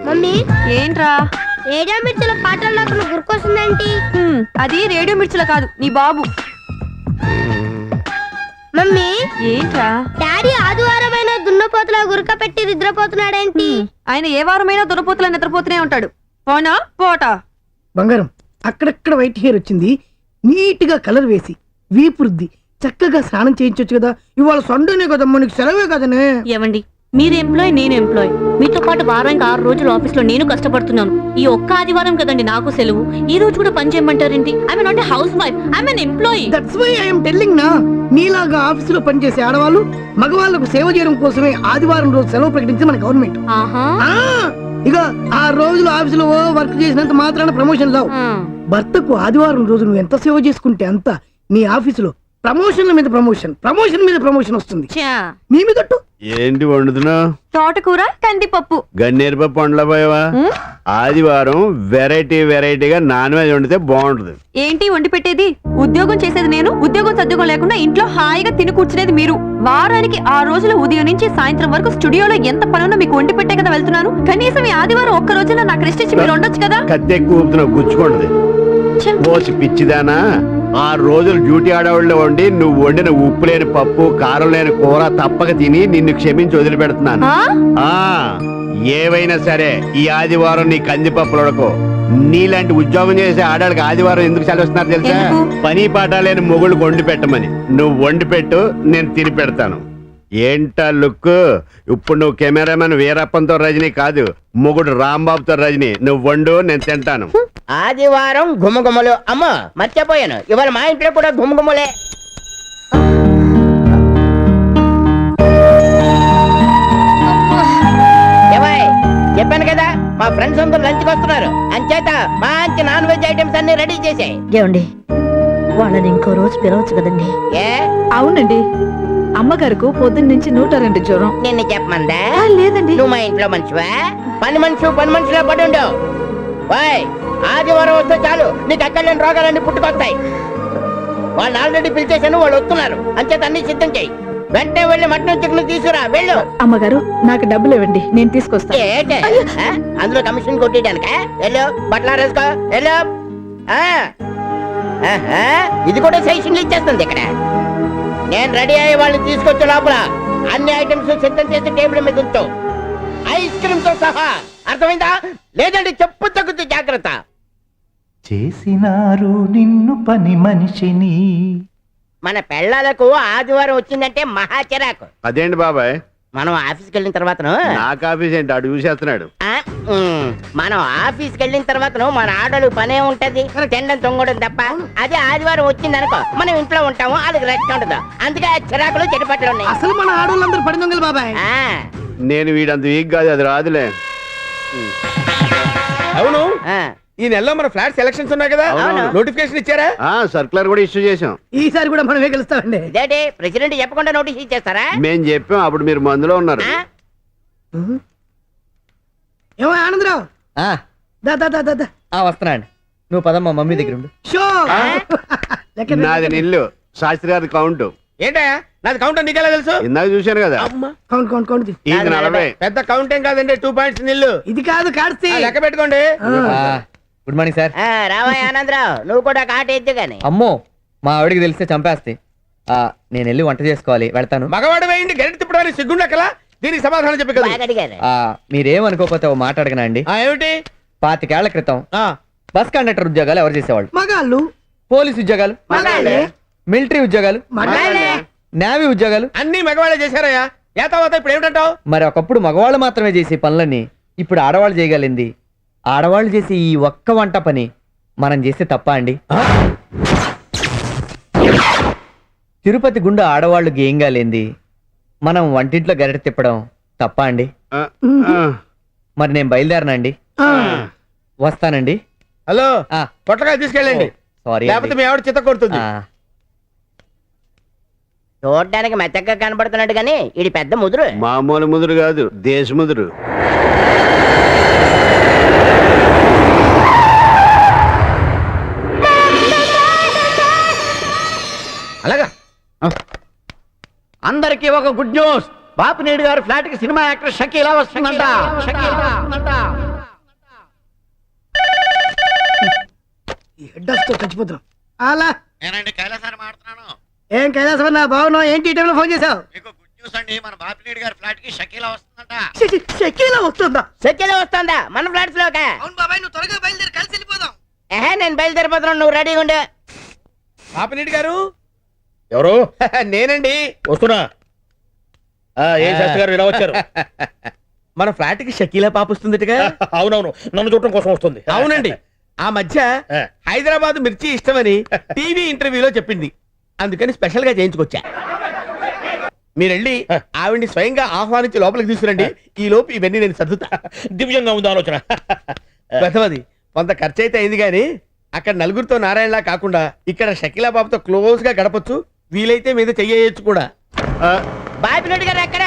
మమ్మీ ఏంట్రా? రేడియో మిర్చిల పాటలు నాకు గుర్కొస్తుందేంటి? అది రేడియో మిర్చిల కాదు, నీ బాబు. మమ్మీ ఏంట్రా? డాడీ ఆదివారమైన దున్నపోతులా గురక పెట్టి నిద్రపోతున్నాడేంటి? ఆయన ఏ వారమైనా దున్నపోతులా నిద్రపోతూనే ఉంటాడు. పోనా పోటా? బంగారం, అక్కడక్కడ వైట్ హెయిర్ వచ్చింది, నీట్ గా కలర్ వేసి వీపురుద్ది చక్కగా స్నానం చేయించొచ్చు కదా. ఇవాళ సండేనే కదమ్మా, నీకు సెలవే కదనే. ఏమండి, మీరు ఎంప్లాయ్ నేను ఎంప్లాయ్, మీతో పాటు వారానికి 6 రోజులు ఆఫీస్ లో నేను కష్టపడుతున్నాను. ఈ ఒక్క ఆదివారం కదండి నాకు సెలవు, ఈ రోజు కూడా పని చేయమంటారేంటి? I mean not a housewife, I mean employee. That's why I am telling నా. నీలాగా ఆఫీసులో పనిచేసే ఆడవాళ్ళు మగవాళ్ళకు సేవ చేయడం కోసమే ఆదివారం రోజు సెలవు ప్రకటించింది మన గవర్నమెంట్. ఆహా, ఇక 6 రోజులు ఆఫీసులో వర్క్ చేసినంత మాత్రాన ప్రమోషన్ రావు. భర్తకు ఆదివారం రోజు నువ్వు ఎంత సేవ చేసుకుంటే అంత నీ ఆఫీసులో ప్రమోషన్ల మీద ప్రమోషన్, ప్రమోషన్ మీద ప్రమోషన్ వస్తుంది. నీ మీదట్టు ఏంటి వండుతున్నావు? తోటకూర కందిపప్పు. గన్నేరు పప్పు వండలేపోయావా? ఆదివారం వెరైటీ వెరైటీగా నాన్ వెజ్ వండితే బాగుంటుంది. ఏంటి వండి పెట్టేది? ఉద్యోగం చేసేది నేను, ఉద్యోగం సద్యోగం లేకుండా ఇంట్లో హాయిగా తిని కూర్చునేది మీరు. వారానికి 6 రోజులు ఉదయం నుంచి సాయంత్రం వరకు స్టూడియోలో ఎంత పనున్నా మీకు వండి పెట్టే కదా వెళ్తున్నాను. కనీసం ఈ ఆదివారం ఒక్క రోజున నాకు రెస్ట్ ఇచ్చి మీరు ఉండొచ్చు కదా. కత్తి ఎక్కువ ఊపుతున్నావు, గుచ్చుకోండి. పోసి పిచ్చిదానా, 6 రోజులు డ్యూటీ ఆడవాళ్ళు వండి నువ్వు వండిన ఉప్పు లేని పప్పు కారం లేని కూర తప్పక తిని నిన్ను క్షమించి వదిలిపెడుతున్నాను. ఏవైనా సరే ఈ ఆదివారం నీ కందిపప్పులు ఉడకో. నీలాంటి ఉద్యోగం చేసే ఆడవాళ్ళకి ఆదివారం ఎందుకు సెలవుస్తున్నారు తెలుసా? పని పాట లేని మొగుళ్ళు వండి పెట్టమని. నువ్వు వండి పెట్టు, నేను తిని పెడతాను. ఏంటా లుక్? ఇప్పుడు నువ్వు కెమెరామెన్ వీరప్పంతో రజనీ కాదు, మొగుడు రాంబాబుతో రజనీ. నువ్వు వండు, నేను తింటాను. ఆదివారం గుమగుమలు. అమ్మో మర్చిపోయాను, ఇవాళ మా ఇంట్లో కూడా గుమగుమలే. చెప్పాను కదా, మా ఫ్రెండ్స్ అందరూ లంచ్కి వస్తున్నారు. అంచేత మంచి నాన్ వెజ్ ఐటమ్స్ అన్ని రెడీ చేసాయి. ఏమండి, వాళ్ళని ఇంకో రోజు పిలవచ్చు కదండి? ఏ అవునండి, అమ్మగారికి పొద్దున్న నుంచి 102 జ్వరం. నిన్ను చెప్పమందా? లేదండి. నువ్వు మా ఇంట్లో మనిషివా? పని మనిషిలో పడి ఉండవు. ఆదివారం వస్తే చాలు, నీకు ఎక్కడ లేని రోగాలన్నీ పుట్టుకొస్తాయి. వాళ్ళు ఆల్రెడీ పిలిచేసాను, వాళ్ళు వస్తున్నారు. అంచేత అన్ని సిద్ధం చేయి. వెంటనే వెళ్ళి మటన్ చికెన్ తీసుకురా, వెళ్ళు. అమ్మగారు నాకు డబ్బులు ఇవ్వండి, నేను తీసుకొస్తాను. ఏంటే అందులో కమిషన్ కొట్టేయడానిక? వెళ్ళు, బట్టలు వేసుకో, వెళ్ళు. ఇది కూడా సైషన్లు ఇచ్చేస్తుంది ఇక్కడ. నేను రెడీ అయ్యి వాళ్ళని తీసుకొచ్చే లోపల అన్ని ఐటమ్స్ సిద్ధం చేసి టేబుల్ మీద ఉంచు, ఐస్ క్రీమ్ తో సహా. అర్థమైందా? లేదంటే చెప్పు తగ్గుతూ జాగ్రత్త. చేసినారు నిన్ను పని మనిషిని. మన పెళ్ళాలకు ఆదివారం వచ్చిందంటే మహా చిరాకు. అదేంటి బాబాయ్? మనం ఆఫీస్కి వెళ్ళిన తర్వాత నాకు ఆఫీస్ ఏంటి, అడు చూసేస్తున్నాడు. మనం ఆఫీస్కి వెళ్ళిన తర్వాత మన ఆడలు పనే ఉంటది, తినడం తొంగడం తప్ప. అదే ఆదివారం వచ్చింది అనుకో, మనం ఇంట్లో ఉంటాము, వాళ్ళకి రెస్ట్ ఉండదు. అందుకే ఆ చిరాకులు చెడుపట్లు ఉన్నాయి. అసలు మన ఆడవాళ్ళందరూ పడి దొంగలు బాబాయ్. నేను వీడంత వీక్ కాదు, అది రాదులే. అవును, ఈ నెలలో మన ఫ్లాట్ సెలక్షన్స్ ఉన్నాయి కదా, నోటిఫికేషన్ ఇచ్చారా? సర్కులర్ కూడా ఇష్యూ చేసాం. ఈసారి కూడా మనమే గెలుస్తామండి. ఇదేంటి ప్రెసిడెంట్ చెప్పకుండా నోటీస్ ఇచ్చేస్తారా? మేం చెప్పాం, అప్పుడు మీరు మందులో ఉన్నారు. ఏమో ఆనందరావు, దా దా దా దా దా. వస్తున్నా అండి. నువ్వు పదమ్మా మమ్మీ దగ్గర ఉండు. షో లెక్క నాది నిల్లు శాస్త్రి గారి కౌంట్ ఏంటయ్యా నాది కౌంట్ నీకెలా తెలుసు? ఇందాక చూశాను కదా. కౌంట్ కౌంట్ కౌంట్ తీ. ఇది 40. పెద్ద కౌంట్ ఏం కాదండి, 2 పాయింట్స్ నిల్లు. ఇది కాదు కాడ్సి. లెక్క పెట్టుకోండి. Good morning sir. రావా ఆనందరావు, నువ్వు కూడా కాట ఎద్దు గాని. అమ్మో మా ఆవిడికి తెలిస్తే చంపేస్తే. నేను వెళ్ళి వంట చేసుకోవాలి, వెళ్తాను. మగవాడు వేయండి గరిట తిప్పడానికి సిగ్గుండక్కలా. దీనికి సమాధానం చెప్పి కదా. బాగా అడిగారు. మీరేమనుకోకపోతే ఓ మాట అడగనా అండి? ఏమిటి? 25 ఏళ్ల క్రితం బస్ కండక్టర్ ఉద్యోగాలు ఎవరు చేసేవాళ్ళు? మగాళ్ళు. పోలీస్ ఉద్యోగాలు, మగాళ్ళే. మిలిటరీ ఉద్యోగాలు, మగాళ్ళే. నేవీ ఉద్యోగాలు అన్ని మగవాళ్ళే చేశారయ్యా. ఏ తర్వాత ఇప్పుడు ఏమిటంటావు? మరి ఒకప్పుడు మగవాళ్ళు మాత్రమే చేసే పనులని ఇప్పుడు ఆడవాళ్ళు చేయగలింది. ఆడవాళ్ళు చేసే ఈ ఒక్క వంట పని మనం చేస్తే తప్ప అండి? తిరుపతి గుండా ఆడవాళ్ళు గేయంగా లేంది మనం వంటింట్లో గరిట తిప్పడం తప్ప అండి? మరి నేను బయలుదేరనండి, వస్తానండి. హలో, పొట్లకాయ తీసుకెళ్ళండి. సారీ, లేకపోతే మీ ఆవిడ చిత్త కొడుతుంది. చూడడానికి మెత్తగా కనబడుతున్నాడు గానీ ఇది పెద్ద ముదురు. మామూలు ముదురు కాదు, దేశ ముదురు. అలాగా అందరికీ ఒక గుడ్ న్యూస్. బాపినేడు గారి ఫ్లాట్ కి సినిమా యాక్టర్ షకీలా వస్తుందంట. హెడ్డస్తో చచ్చిపోతున్నాం. అలా నేనండి కైలాసాన్ని మాట్లాడుతున్నాను. ఏం కైలాసం నా బాగున్నావు? ఏంటి ఈ టైంలో ఫోన్ చేసావు? మీకు గుడ్ న్యూస్ అండి, మన బాపినేడు గారి ఫ్లాట్ కి షకీలా వస్తుందంట. షకీలా వస్తుందా? షకీలా వస్తుందా మన ఫ్లాట్స్ లోకే? అవును బాబాయ్, నువ్వు త్వరగా బయలుదేరి కలిసి వెళ్ళిపోదాం. నేను బయలుదేరిపోతున్నాను, నువ్వు రెడీగా ఉండు. పాపినేడు గారు ఎవరు? నేనండి, వస్తున్నా. ఏం శాస్త్రి గారు ఇలా వచ్చారు? మన ఫ్లాట్ కి షకీలా పాప వస్తుందిగా. అవునవును, నన్ను చూడటం కోసం వస్తుంది. అవునండి, ఆ మధ్య హైదరాబాద్ మిర్చి ఇష్టమని టీవీ ఇంటర్వ్యూలో చెప్పింది. అందుకని స్పెషల్ గా చేయించుకొచ్చా. మీరెళ్ళి ఆవిడ్ని స్వయంగా ఆహ్వానించి లోపలికి తీసుకురండి. ఈ లోపు ఇవన్నీ నేను సర్దుతా. దివ్యంగా ఉంది ఆలోచన. ప్రథమది కొంత ఖర్చు అయితే అయింది కానీ అక్కడ నలుగురితో నారాయణలా కాకుండా ఇక్కడ షకీలా బాబుతో క్లోజ్ గా గడపొచ్చు. వీలైతే మీద చెయ్యొచ్చు కూడా. బాపినేడు గారు ఎక్కడ?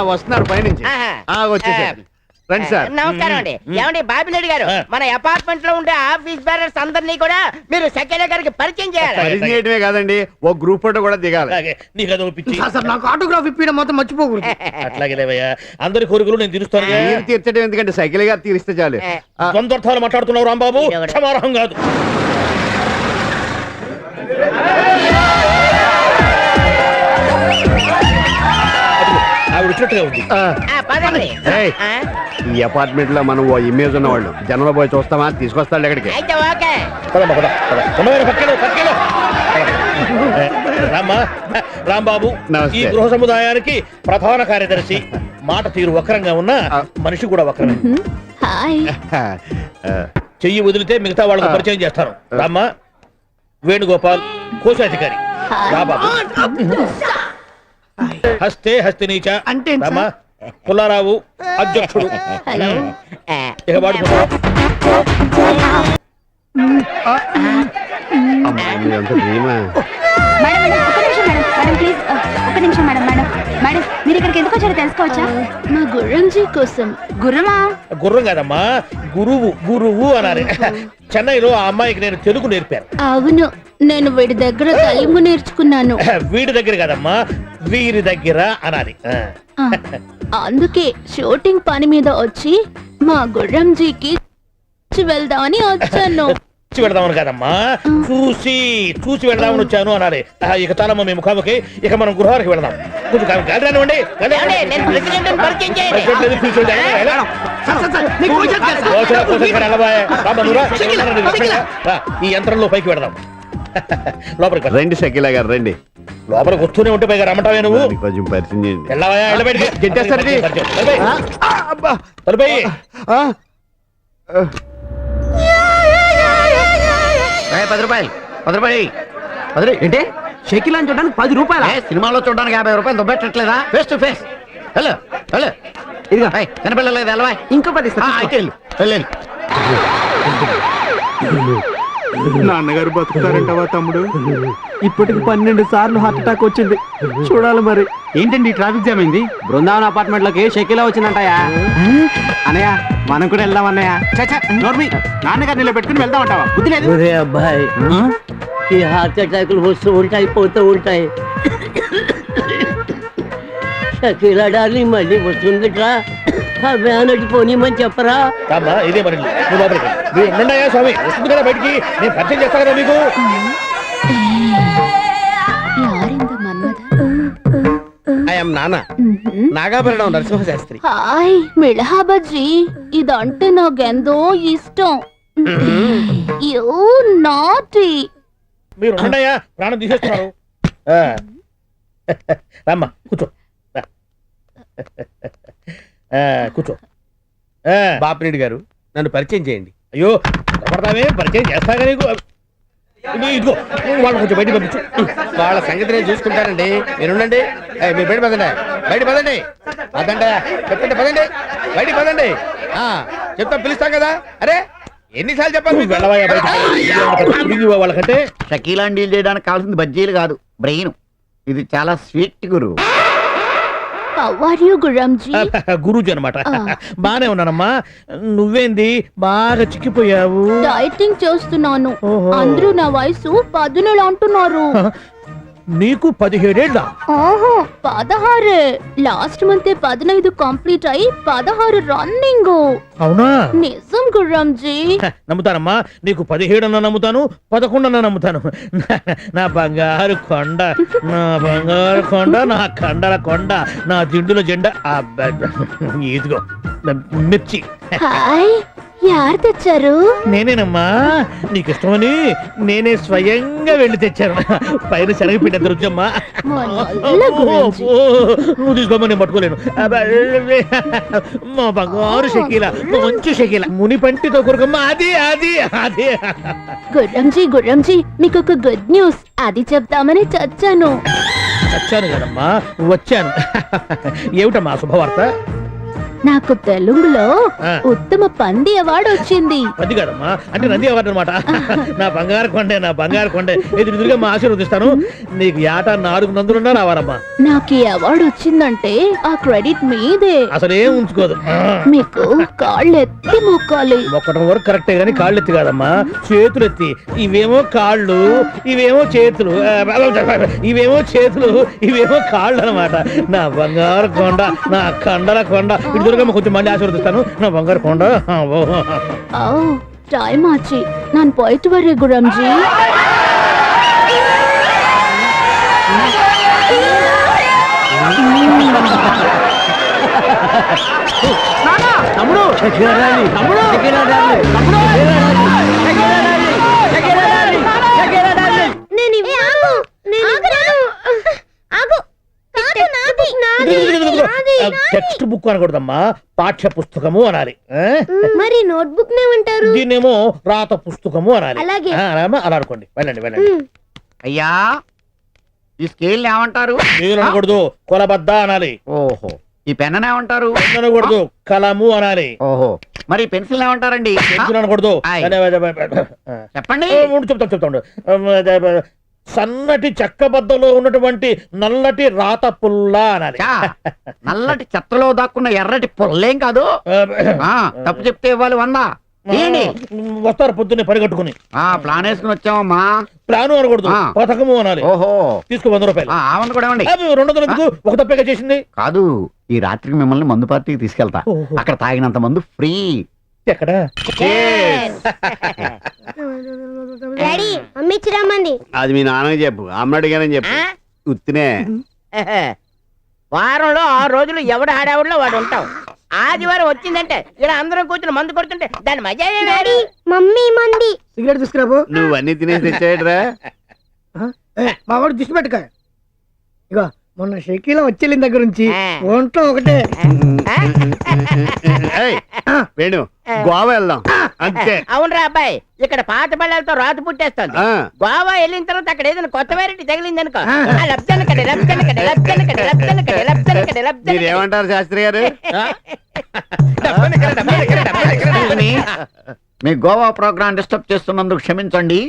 వస్తున్నారు పైనుంచి. వచ్చేసారు. రండి సార్. నమస్కారం అండి. ఏమండి బాపినేడు గారు, మన అపార్ట్మెంట్ లో ఉండే ఆఫీస్ బేరర్స్ అందరినీ కూడా మీరు షకీలా గారికి పరిచయం చేయాలి. పరిచయం చేయడమే కాదండి, ఓ గ్రూప్ ఫోటో కూడా దిగాలి. నీకు అది పిచ్చి. సార్ నాకు ఆటోగ్రాఫ్ ఇప్పించడం మాత్రం మర్చిపోకూడదు. అట్లాగే లేవయ్యా, అందరి కోరికలు నేను తీరుస్తాను. మీరు తీర్చడం ఎందుకంటే సైకిల్ గారు తీరిస్తే చాలు. ద్వంద్వర్థాలు మాట్లాడుతున్నావు రాంబాబు, క్షమార్హం కాదు. ఆవిడ వచ్చినట్టుగా ఉంది. పదండి. ఈ అపార్ట్మెంట్ లో మనం ఓ ఇమేజ్ ఉన్నవాళ్ళు జనంలో పోయి చూస్తామా, తీసుకొస్తాడు ఎక్కడికి. అయితే ఓకే. రాంబాబు ఈ గృహ సముదాయానికి ప్రధాన కార్యదర్శి. మాట తీరు వక్రంగా ఉన్న మనిషి కూడా వక్రమే. చెయ్యి వదిలితే మిగతా వాళ్ళకు పరిచయం చేస్తాను. రామ్మా, వేణుగోపాల్ కోశాధికారి. రాబాబు హస్తే హస్తినీచ. అంటే రామ్మా, పుల్లారావు అధ్యక్షుడు. ఇక వాడుకుంటా. మీరు ఇక్కడికి ఎందుకు వచ్చారో తెలుసుకోవచ్చా? మా గుర్రంజీ కోసం. గుర్రమా? గుర్రం కాదమ్మా, గురువు. గురువు అనాలి. చెన్నైలో ఆ అమ్మాయికి నేను తెలుగు నేర్పాను. అవును, నేను వీడి దగ్గర తెలుగు నేర్చుకున్నాను. వీడి దగ్గర కాదమ్మా, వీరి దగ్గర అనాలి. అందుకే షూటింగ్ పని మీద వచ్చి మా గుర్రంజీకి వెళ్దామని వచ్చాను. చూసి వెళ్దామని కాదమ్మా, చూసి వెళ్దామని వచ్చాను అనాలి. ఇక చాలమ్మా మీ ముఖాముఖి, ఇక మనం గృహానికి వెళ్దాం. కొంచెం కాదు రానివ్వండి. ఈ యంత్రంలో పైకి వెళ్దాం. లోపలికి రండి షకీలా గారు, రండి. లోపలికి వస్తూనే ఉంటే పైగా రమ్మంటావే నువ్వు. కొంచెం పరిచయం చేయండి. తలపై 10 రూపాయలు. 10 రూపాయలు. 10 ఏంటి? షకీలా చూడడానికి 10 రూపాయలు. సినిమాలో చూడడానికి 50 రూపాయలు దొబ్బెట్టట్లేదా? Face to face. Hello hello, ఇదిగో కనపడలేదు. వెళ్ళవా, ఇంకో 10 ఇస్తా. అయితే వెళ్ళండి. నాన్నగారు బతుకుతారంటవా తమ్ముడు? ఇప్పటికి 12 సార్లు హార్ట్ అటాక్ వచ్చింది. చూడాలి మరి. ఏంటండి ట్రాఫిక్ జామ్ అయింది? బృందావన్ అపార్ట్మెంట్ లోకి షకీలా వచ్చిందంటయా. అనయ్య, మనం కూడా వెళ్దాం అన్నయ్య. నోర్మి నాన్నగారు నిలబెట్టుకుని వెళ్దాం అంటావా? బుద్ధి లేదు. ఒరే అబ్బాయి ఈ హార్ట్ అటాకులు వస్తూ ఉంటాయి పోతూ ఉంటాయి. షకీలా డార్లింగ్ మళ్ళీ వస్తుందిట్రా. ఆ వ్యాన్ అటు పోనీమని చెప్పరా. ఇదే మరి స్వామి వస్తుంది కదా బయటికి, నేను పరిచయం చేస్తా కదా మీకు. నాన్న నాగాభరణం నరసింహ శాస్త్రి. హాయ్ మిళహా బజ్జీ, ఇదంటే నాకెంతో ఇష్టం. You naughty. మీరు ఉన్నాయా, ప్రాణం తీసేస్తున్నారు. రమ్మా కూర్చో. కూర్చో. బాపిరెడ్డి గారు నన్ను పరిచయం చేయండి. అయ్యో పడతామే, పరిచయం చేస్తాగా నీకు. ఇదిగో వాళ్ళు కొంచెం బయట పంపించు. వాళ్ళ సంగతి నేను చూసుకుంటానండి, మీరు ఉండండి. మీరు బయట పదండి, బయట పదండి, పదండి చెప్పండి, పదండి బయట పదండి. చెప్తాం, పిలుస్తాం కదా. అరే ఎన్నిసార్లు చెప్పాలి వాళ్ళకంటే. షకీలాని డీల్ చేయడానికి కావాల్సింది బజ్జీలు కాదు, బ్రెయిన్. ఇది చాలా స్వీట్ గురు. గురూజీ అనమాట. బానే ఉన్నానమ్మా, నువ్వేంది బాగా చిక్కిపోయావు? డైటింగ్ చేస్తున్నాను. అందరూ నా వయసు 10 నెలలు అంటున్నారు. నీకు 17 ఏళ్ళ? 16. లాస్ట్ మంత్ 15 కంప్లీట్ అయి 16 రన్నింగ్. అవునా? నిజం గుర్రంజీ. నమ్ముతానమ్మా, నీకు 17 అన్నా నమ్ముతాను, 11 అన్నా నమ్ముతాను. నా బంగారు కొండ, నా బంగారు కొండ, నా కండల కొండ, నా జిండుల జెండా. ఇదిగో మిర్చి. హాయ్, యారు తెచ్చారు? నేనేనమ్మా, నీకు ఇష్టమని నేనే స్వయంగా వెళ్ళి తెచ్చాను. పైన శనగపిండి ఎంత రుచమ్మా. నువ్వు తీసుకోమని నేను పట్టుకోలేను. మా బంగారు షకీల, మంచి షకీల, ముని పంటితో కొరకమ్మా. అది అది అది. గుర్రంజీ మీకు ఒక గుడ్ న్యూస్, అది చెప్తామని చచ్చాను కదమ్మా, వచ్చాను. ఏమిటమ్మా శుభవార్త? నాకు తెలుగులో ఉత్తమ పంది అవార్డు వచ్చింది. పంది కదమ్మా, అంటే నంది అవార్డు అనమాట. నా బంగారు కొండే, నా బంగారు కొండే. ఎదురుగా మా ఆశీర్వదిస్తాను. నీకు ఏట 4 నందులున్నా రావాలమ్మా. నాకు ఈ అవార్డు వచ్చిందంటే ఆ క్రెడిట్ మీదే. అసలేం ఉంచుకోదు. మీకు కాళ్ళెత్తి మొక్కాలి. మొక్కడం వరకు కరెక్టే గానీ కాళ్ళెత్తి కాదమ్మా, చేతులెత్తి. ఇవేమో కాళ్ళు, ఇవేమో చేతులు, ఇవేమో చేతులు, ఇవేమో కాళ్ళు అనమాట. నా బంగారు కొండ, నా కండల కొండ. కొంచెం మళ్ళీ ఆశీర్వదిస్తాను, నా బంగారు కొండ. టైం ఆచి, ನಾನು పోయిట్ వరే గురంజీ. తమ్ముడు టెక్స్ట్ బుక్ అనకూడదమ్మా, పాఠ్య పుస్తకము అనాలి. మరి నోట్ బుక్ ఏమంటారు? దీన్నేమో రాత పుస్తకము అనాలి. అలాగే. అలా అనుకోండి. వెళ్ళండి వెళ్ళండి. అయ్యా, ఈ స్కేల్ ఏమంటారు? మీరు అనకూడదు, కొలబద్ద అనాలి. ఓహో, ఈ పెన్ ఏమంటారు? అనకూడదు, కలము అనాలి. ఓహో, మరి పెన్సిల్ ఏమంటారండి? పెన్సిల్ అనకూడదు. చెప్పండి. చెప్తాను. సన్నటి చెక్కబద్దలో ఉన్నటువంటి నల్లటి రాత పుల్ల అనాలి. నల్లటి చెత్తలో దాక్కున్న ఎర్రటి పుల్లేం కాదు. తప్పు చెప్తే ఇవ్వాలి 100. వస్తారు పొద్దున్నే పరిగెట్టుకుని. ప్లాన్ వేసుకుని వచ్చామమ్మా. ప్లాను అనకూడదు, పథకము అనాలి. ఓహో, తీసుకో 100 రూపాయలు. ఆమెను కూడా ఇవ్వండి. 200 ఎందుకు? ఒక తప్పేగా చేసింది. కాదు, ఈ రాత్రికి మిమ్మల్ని మందు పార్టీకి తీసుకెళ్తా. అక్కడ తాగినంత మందు ఫ్రీ. ఎక్కడ? అది మీ నాన్నకి చెప్పు, అమ్మ అడిగానని చెప్పు. ఉత్తినే. వారంలో 6 రోజులు ఎవడు హడావుడిలో వాడు ఉంటాం. ఆదివారం వచ్చిందంటే ఇక్కడ అందరం కూర్చుని మందు కొడుతుంటే దాని మజా వేరు. మమ్మీ మంది సిగరెట్ తీసుకురాబో. నువ్వు అన్ని తినేసి తెచ్చాడురా. మా వాడు దిష్టి పెట్టుక. ఇగో మొన్న షకీలా వచ్చేళ్ళిన దగ్గర నుంచి ఒంట్లో ఒకటే. వేణు, గోవా వెళ్దాం అంతే. అవునరా అబ్బాయి, ఇక్కడ పాత బళ్ళతో రాత పుట్టేస్తుంది. గోవా వెళ్ళిన తర్వాత అక్కడ ఏదైనా కొత్త వెరైటీ తగిలింది అనుకో, మీరేమంటారు శాస్త్రి గారు? మీ గోవా ప్రోగ్రాం డిస్టర్బ్ చేస్తున్నందుకు క్షమించండి.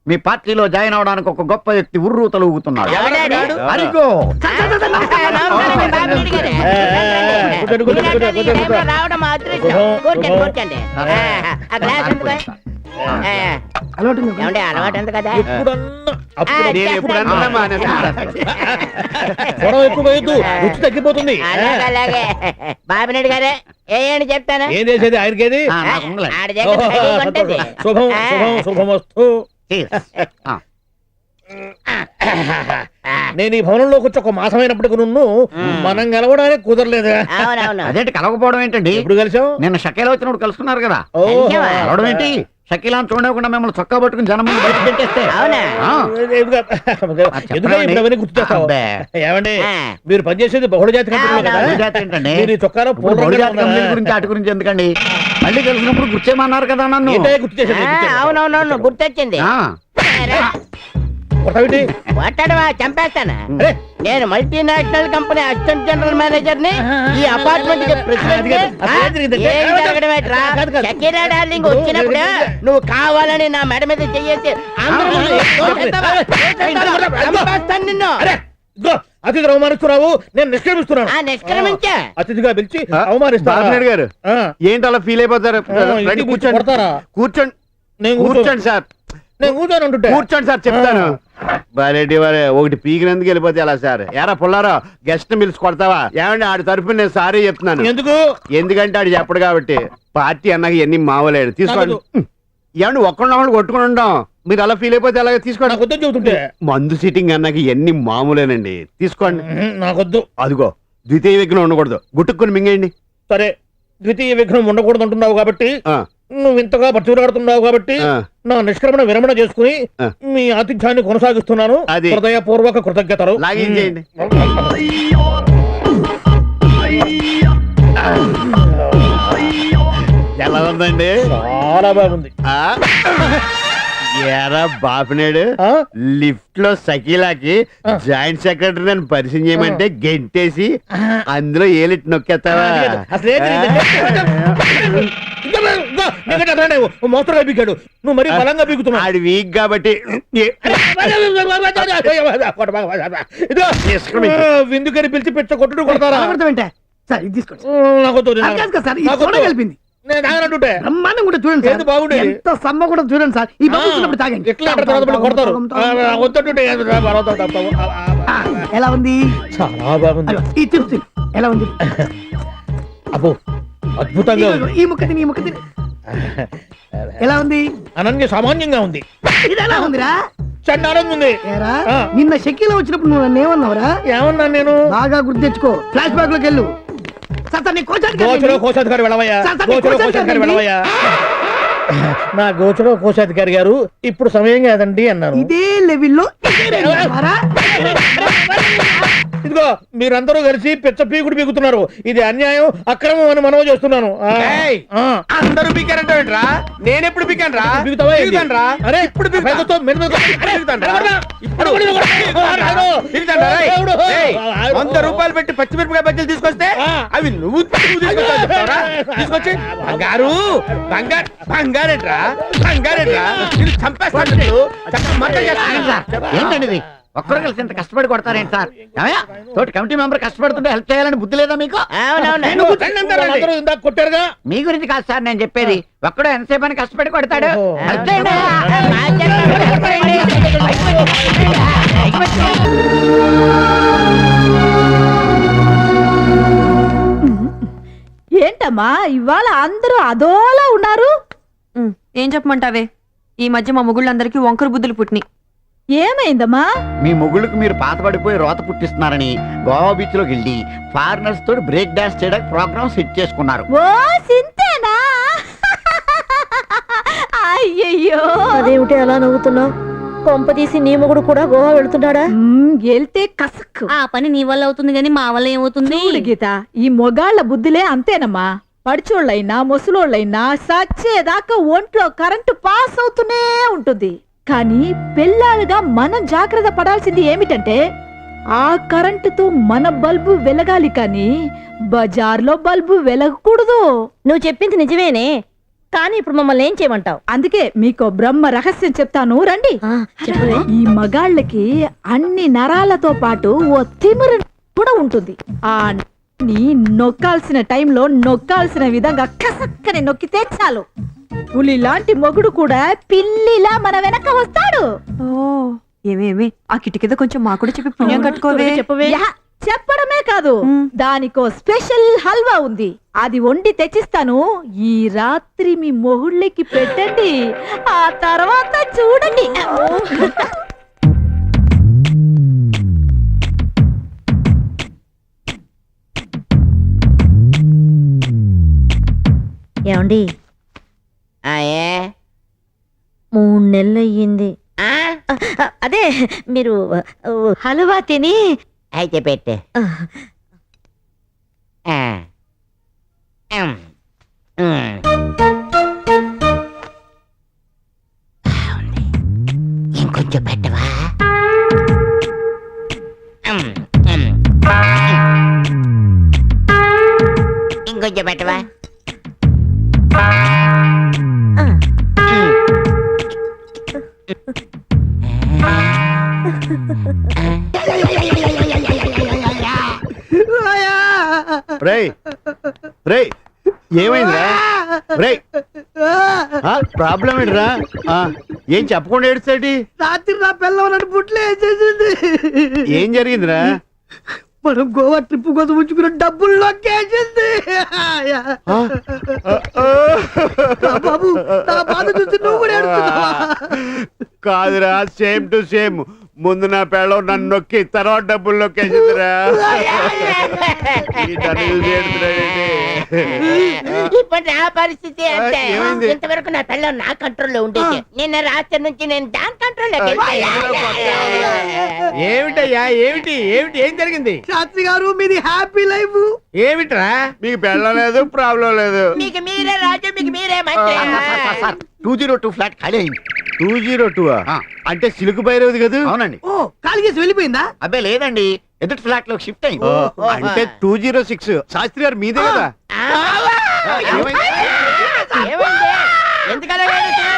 మీ పార్టీలో జాయిన్ అవడానికి ఒక గొప్ప వ్యక్తి ఉర్రు తలుగుతున్నాడు. ఎవడాడు? అరిగో నమస్కారం, బాబురెడ్డి గారు. ఈ టైంలో రావడం మా అదృష్టం. కూర్చోండి, కూర్చోండి. ఆ గ్లాస్ ఎందుకు? అలవాటు ఉంది. ఏమండి, అలవాటు ఉంది కదా. నేను ఎప్పుడన్నా రుచి తగ్గిపోతుంది. అలాగే, అలాగే. బాబురెడ్డి గారే ఏంటి చెప్తాను. ఏం చేసేది ఆయనకేది? ఆడి దగ్గర రెడీగా ఉంటది. శుభం శుభం శుభమస్తు. నేను ఈ భవనంలోకి వచ్చి ఒక మాసమైనప్పటికి నువ్వు మనం కలవడానికి కుదరలేదు. అవునవును. అదేంటి కలవకపోవడం ఏంటండి? ఎప్పుడు కలిసావు? నిన్న షకీలా వచ్చినప్పుడు కలుసుకున్నారు కదా. కలిసావా? కలవడం ఏంటి? షకీలాని చూడకుండా మిమ్మల్ని చొక్కా పట్టుకుని జనం ముందు బయటకు పెట్టేస్తే. అవునా? ఎందుకంటే ఇప్పుడు అవన్నీ గుర్తు చేస్తావు? అబ్బే. ఏమండి ఆ. మీరు పనిచేసేది బహుళజాతి కంపెనీలో కదా? బహుళ జాతి ఏంటండి? మీరు ఈ చొక్కాలో ఇప్పుడు బహుళ జాతి కంపెనీల గురించి అటు గురించి ఎందుకండి? మళ్ళీ కలిసినప్పుడు గుర్చేమన్నారు కదా నన్ను. ఏంటయ్యా గుర్తు చేసేది? అవునవునవును, గుర్తొచ్చింది. ఆ. కొట్టవిటి? కొట్టడమా, చంపేస్తాను. అరే, నేను multinational company assistant general manager ని, ఈ అపార్ట్మెంట్ కి ప్రెసిడెంట్ ని. అసలు ఏం జరిగిందంటే? ఏం జరగడం ఏంట్రా? కాదు, కాదు. షకీలా డార్లింగ్ వచ్చినప్పుడు నువ్వు కావాలని నా మెడ మీద చెయ్యేసి అందరూ ముందు చేస్తావా? చంపేస్తాను నిన్ను. అరే, ఇదిగో, అతిథిని అవమానిస్తున్నావు, నేను నిష్క్రమిస్తున్నాను. ఆ, నిష్క్రమించా. అతిథిగా పిలిచి అవమానిస్తాను బాబునాయుడు గారు ఏంటి అలా ఫీల్ అయిపోతారు? రండి, కూర్చోండి. కొడతారా? కూర్చోండి, నేను కూర్చోండి సార్. నేను కూర్చొని ఉంటుంటే కూర్చోండి సార్, చెప్తాను. బాలేటి వారే ఒకటి పీకినందుకు వెళ్ళిపోతే ఎలా సార్? ఎరా పుల్లారో, గెస్ట్ పిలిచి కొడతావా? ఏమండి, ఆడి తరఫున నేను సారీ చెప్తున్నాను. ఎందుకు? ఎందుకంటే ఆడు చెప్పడు కాబట్టి. పార్టీ అన్నాక ఎన్ని మావలేడు. తీసుకోండి. ఏమండి, ఒక్కళ్ళు కొట్టుకుని ఉంటాం, మీరు అలా ఫీల్ అయిపోతే అలాగే తీసుకోండి. నాకు వద్దని చెబుతుంటే. మందు సిట్టింగ్ అన్నాక ఎన్ని మామూలేనండి. తీసుకోండి. నాకొద్దు. అదిగో ద్వితీయ విఘ్నం ఉండకూడదు, గుట్టుకుని మింగేయండి. సరే, ద్వితీయ విఘ్నం ఉండకూడదు అంటున్నావు కాబట్టి, ఆ, నువ్వు ఇంతగా పట్టుకురాడుతున్నావు కాబట్టి ఆ. నా నిష్క్రమణ విరమణ చేసుకుని ఆ. మీ ఆతిథ్యాన్ని కొనసాగిస్తున్నాను. అది. హృదయపూర్వక కృతజ్ఞతలు. లాగించేయండి. ఎలా ఉందండి? చాలా బాగుంది. ఆ? ఎరా బాపినాడు, ఆ? లిఫ్ట్ లో సకీలాకి జాయింట్ సెక్రటరీ నన్ను పరిచయం చేయమంటే గెంటేసి అందులో ఏలిట్ నొక్కేస్తావా? అసలు ఏంటి ఇది? మోస్తరుగా బీగాడు, నువ్వు మరీ బలంగా బీగుతున్నావు. ఆడి వీక్ కాబట్టి విందుకని పిలిచి పెచ్చ కొట్టుడు కొడతారా? అర్థమేంటే సార్, ఇది తీసుకోండి. నాకు వద్దు, అది కాదు కదా సార్, ఈ సోడా కలిపింది. నేను తాగనంటుంటే బ్రహ్మాండం కూడా చూడండి సార్. ఏది బాగుండేది? ఎంత సమ్మ కూడా చూడండి సార్. ఈ బబుల్స్ ఉన్నప్పుడు తాగండి. ఎట్లా అంటే తర్వాత మళ్ళీ కొడతారు. వద్దంటుంటే ఆ, ఎలా ఉంది? చాలా బాగుంది. అదిగో, ఈ తిరుపతి ఎలా ఉంది? అబ్బో, అద్భుతంగా ఇదిగో, ఉంది. ఈ ముక్క తిని, ఈ ముక్క తిని. ఎలా ఉంది? అనన్య సామాన్యంగా ఉంది. ఇది ఎలా ఉందిరా? చండాలంగా ఉంది. ఏరా, ఆ. నిన్న షకీలా వచ్చినప్పుడు నువ్వు నన్ను ఏమన్నావురా? ఏమన్నాను నేను? బాగా గుర్తు తెచ్చుకో. ఫ్లాష్ బ్యాక్ లోకి వెళ్ళు. సార్, సార్, నీ కోశాధికారి గోచరో ఏంటి? కోశాధికారి వెళ్ళవయ్యా. సార్, సార్, గోచరో కోశాధికారి కోశాధికారి ఏంటి? వెళ్ళవయ్యా. నా గోచరో కోశాధికారి గారు ఇప్పుడు సమయం కాదండి అన్నారు. ఇదే లెవెల్లో ఇదే రేంజ్ ఉన్నారా? ఇదిగో మీరందరూ కలిసి పెద్ద పీకుడు పీకుతున్నారు. ఇది అన్యాయం, అక్రమం అని మనవి చేస్తున్నాను. అందరూ పీకారంటావేంట్రా? నేనెప్పుడు పీకానురా? పీకుతావా ఏంటి? పీకుతానురా? అరే, ఇప్పుడు పీకుతా. పైకొస్తూ, మీద మీద కొట్టు. పీకుతానురా? ఇప్పుడు పీకుతానురా? పీకుతానురా? రేయ్, దేవుడు. రేయ్, 100 రూపాయలు పెట్టి పచ్చిమిరపకాయ బజ్జీలు తీసుకొస్తే అవి నువ్వు తీసుకొస్తావా చెప్తావరా? తీసుకొచ్చి బంగారు బంగారేట్రా ఇది చంపేస్తాను నిన్ను. చక్కగా మర్డర్ చేస్తాను. ఏంటండి ఇది? ఒక్కరు కలిసి ఇంత కష్టపడి కొడతారేంటి సార్? ఏమయ్య? తోటి కమిటీ మెంబర్ కష్టపడుతుంటే హెల్ప్ చేయాలని బుద్ధి లేదా మీకు? అవునవును. అందరూ ఇందాక కొట్టారుగా. మీ గురించి కాదు సార్ నేను చెప్పేది. ఒక్కడు ఎంతసేపు అని కష్టపడి కొడతాడు. హెల్ప్ చేయండి. ఏంటమ్మా ఇవాళ అందరూ అదోలా ఉన్నారు? ఏం చెప్పమంటావే, ఈ మధ్య మా మొగుళ్ళందరికీ వంకర బుద్ధులు పుట్టినాయి. ఏమైందమ్మా? మీ మొగుళ్ళకి మీరు పాతపడిపోయి రోత పుట్టిస్తున్నారని గోవా బీచ్ లోకి వెళ్ళి ఫారినర్స్ తోటి బ్రేక్ డాన్స్ చేయడానికి ప్రోగ్రామ్ సెట్ చేసుకున్నారు. ఓ సింతేనా? అయ్యయ్యో, అదేమిటి అలా నవ్వుతున్నావు? కొంప తీసి నీ మొగుడు కూడా గోవా వెళ్తున్నాడా? వెళ్తే కసక్కు. ఆ పని నీ వల్ల అవుతుంది కానీ మా వల్ల ఏమవుతుంది? చూడు గీత, ఈ మొగాళ్ళ బుద్ధులే అంతేనమ్మా. పడిచోళ్ళైనా ముసలోళ్ళైనా సచ్చేదాకా ఒంట్లో కరెంటు పాస్ అవుతూనే ఉంటుంది. కానీ పెళ్ళాలుగా మనం జాగ్రత్త పడాల్సింది ఏమిటంటే ఆ కరెంటుతో మన బల్బు వెలగాలి, కానీ బజార్లో బల్బు వెలగకూడదు. నువ్వు చెప్పింది నిజమేనే, కానీ ఇప్పుడు మమ్మల్ని ఏం చేయమంటావు? అందుకే మీకు బ్రహ్మ రహస్యం చెప్తాను, రండి. చెప్పవే. ఈ మగాళ్ళకి అన్ని నరాలతో పాటు ఓ తిమిర కూడా ఉంటుంది. ఆ ని నొక్కాల్సిన టైంలో నొక్కాల్సిన విధంగా కసక్కని నొక్కితే చాలు, పులి లాంటి మొగుడు కూడా పిల్లిలా మన వెనక వస్తాడు. ఏమేమి ఆ కిటికీతో కొంచెం మా కూడా చెప్పి పుణ్యం కట్టుకోవే. చెప్పవే. యా, చెప్పడమే కాదు, దానికో స్పెషల్ హల్వా ఉంది, అది వండి తెచ్చిస్తాను. ఈ రాత్రి మీ మొగుళ్ళకి పెట్టండి, ఆ తర్వాత చూడండి. ఏమండి, ఏ 3 నెలలు అయ్యింది. ఆ? అదే మీరు హల్వా తిని. అయితే పెట్టే. ఇంకొంచెం పెట్టవా? ఇంకొంచెం పెట్టవా? రేయ్ రేయ్ ఏమైందిరా? రేయ్ ప్రాబ్లం ఏంట్రా? ఏం చెప్పకుండా ఏడుస్తాటి? రాత్రి నా పిల్లలు నన్ను బుట్లు వేసేసింది. ఏం జరిగిందిరా? మనం గోవా ట్రిప్ కోసం ఉంచుకున్న డబ్బులు నొక్కేసింది. బాబు, నా బాధ చూసి నువ్వు కూడా ఏడుస్తున్నావా? కాదురా, సేమ్ టు సేమ్. ముందు నా పెళ్ళం నన్ను నొక్కి తర్వాత డబ్బులు నొక్కేసిందిరా. ఇప్పుడు నా పరిస్థితి అంతే. ఏమైంది? ఇంతవరకు నా పిల్లలు నా కంట్రోల్లో ఉండేది, నిన్న రాత్రి నుంచి నేను దాని కంట్రోల్లో. ఏమిటయ్యా? ఏమిటి ఏమిటి ఏం జరిగింది? శాస్త్రి గారు, మీది హ్యాపీ లైఫ్. ఏమిట్రా? మీకు పెళ్ళం లేదు, ప్రాబ్లం లేదు. మీకు మీరే రాజు, మీకు మీరే మంత్రి. 202 ఫ్లాట్ ఖాళీ అయింది. 202 అంటే సిలుకు బైరవది కదా? అవునండి. ఓ, ఖాళీ చేసి వెళ్ళిపోయిందా? అబ్బే లేదండి, ఎదుటి ఫ్లాట్ లో షిఫ్ట్ అయింది. అంటే 206. శాస్త్రి గారు మీదే కదా? ఏమైంది? ఏమైంది? ఎందుకలా ఏడుస్తున్నారు?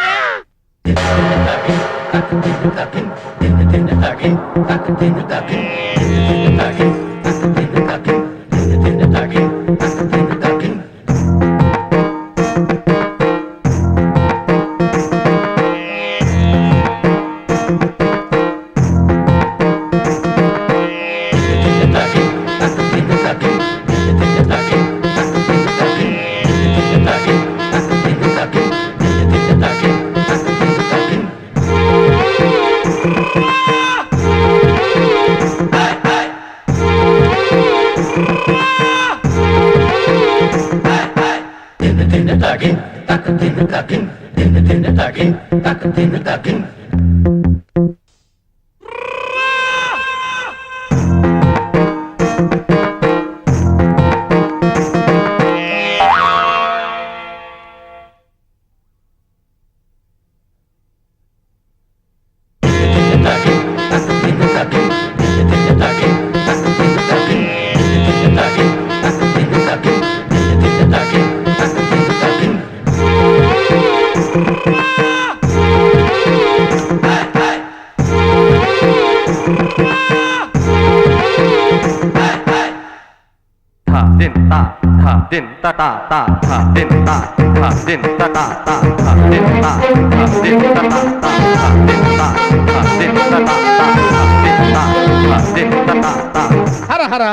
హర హర,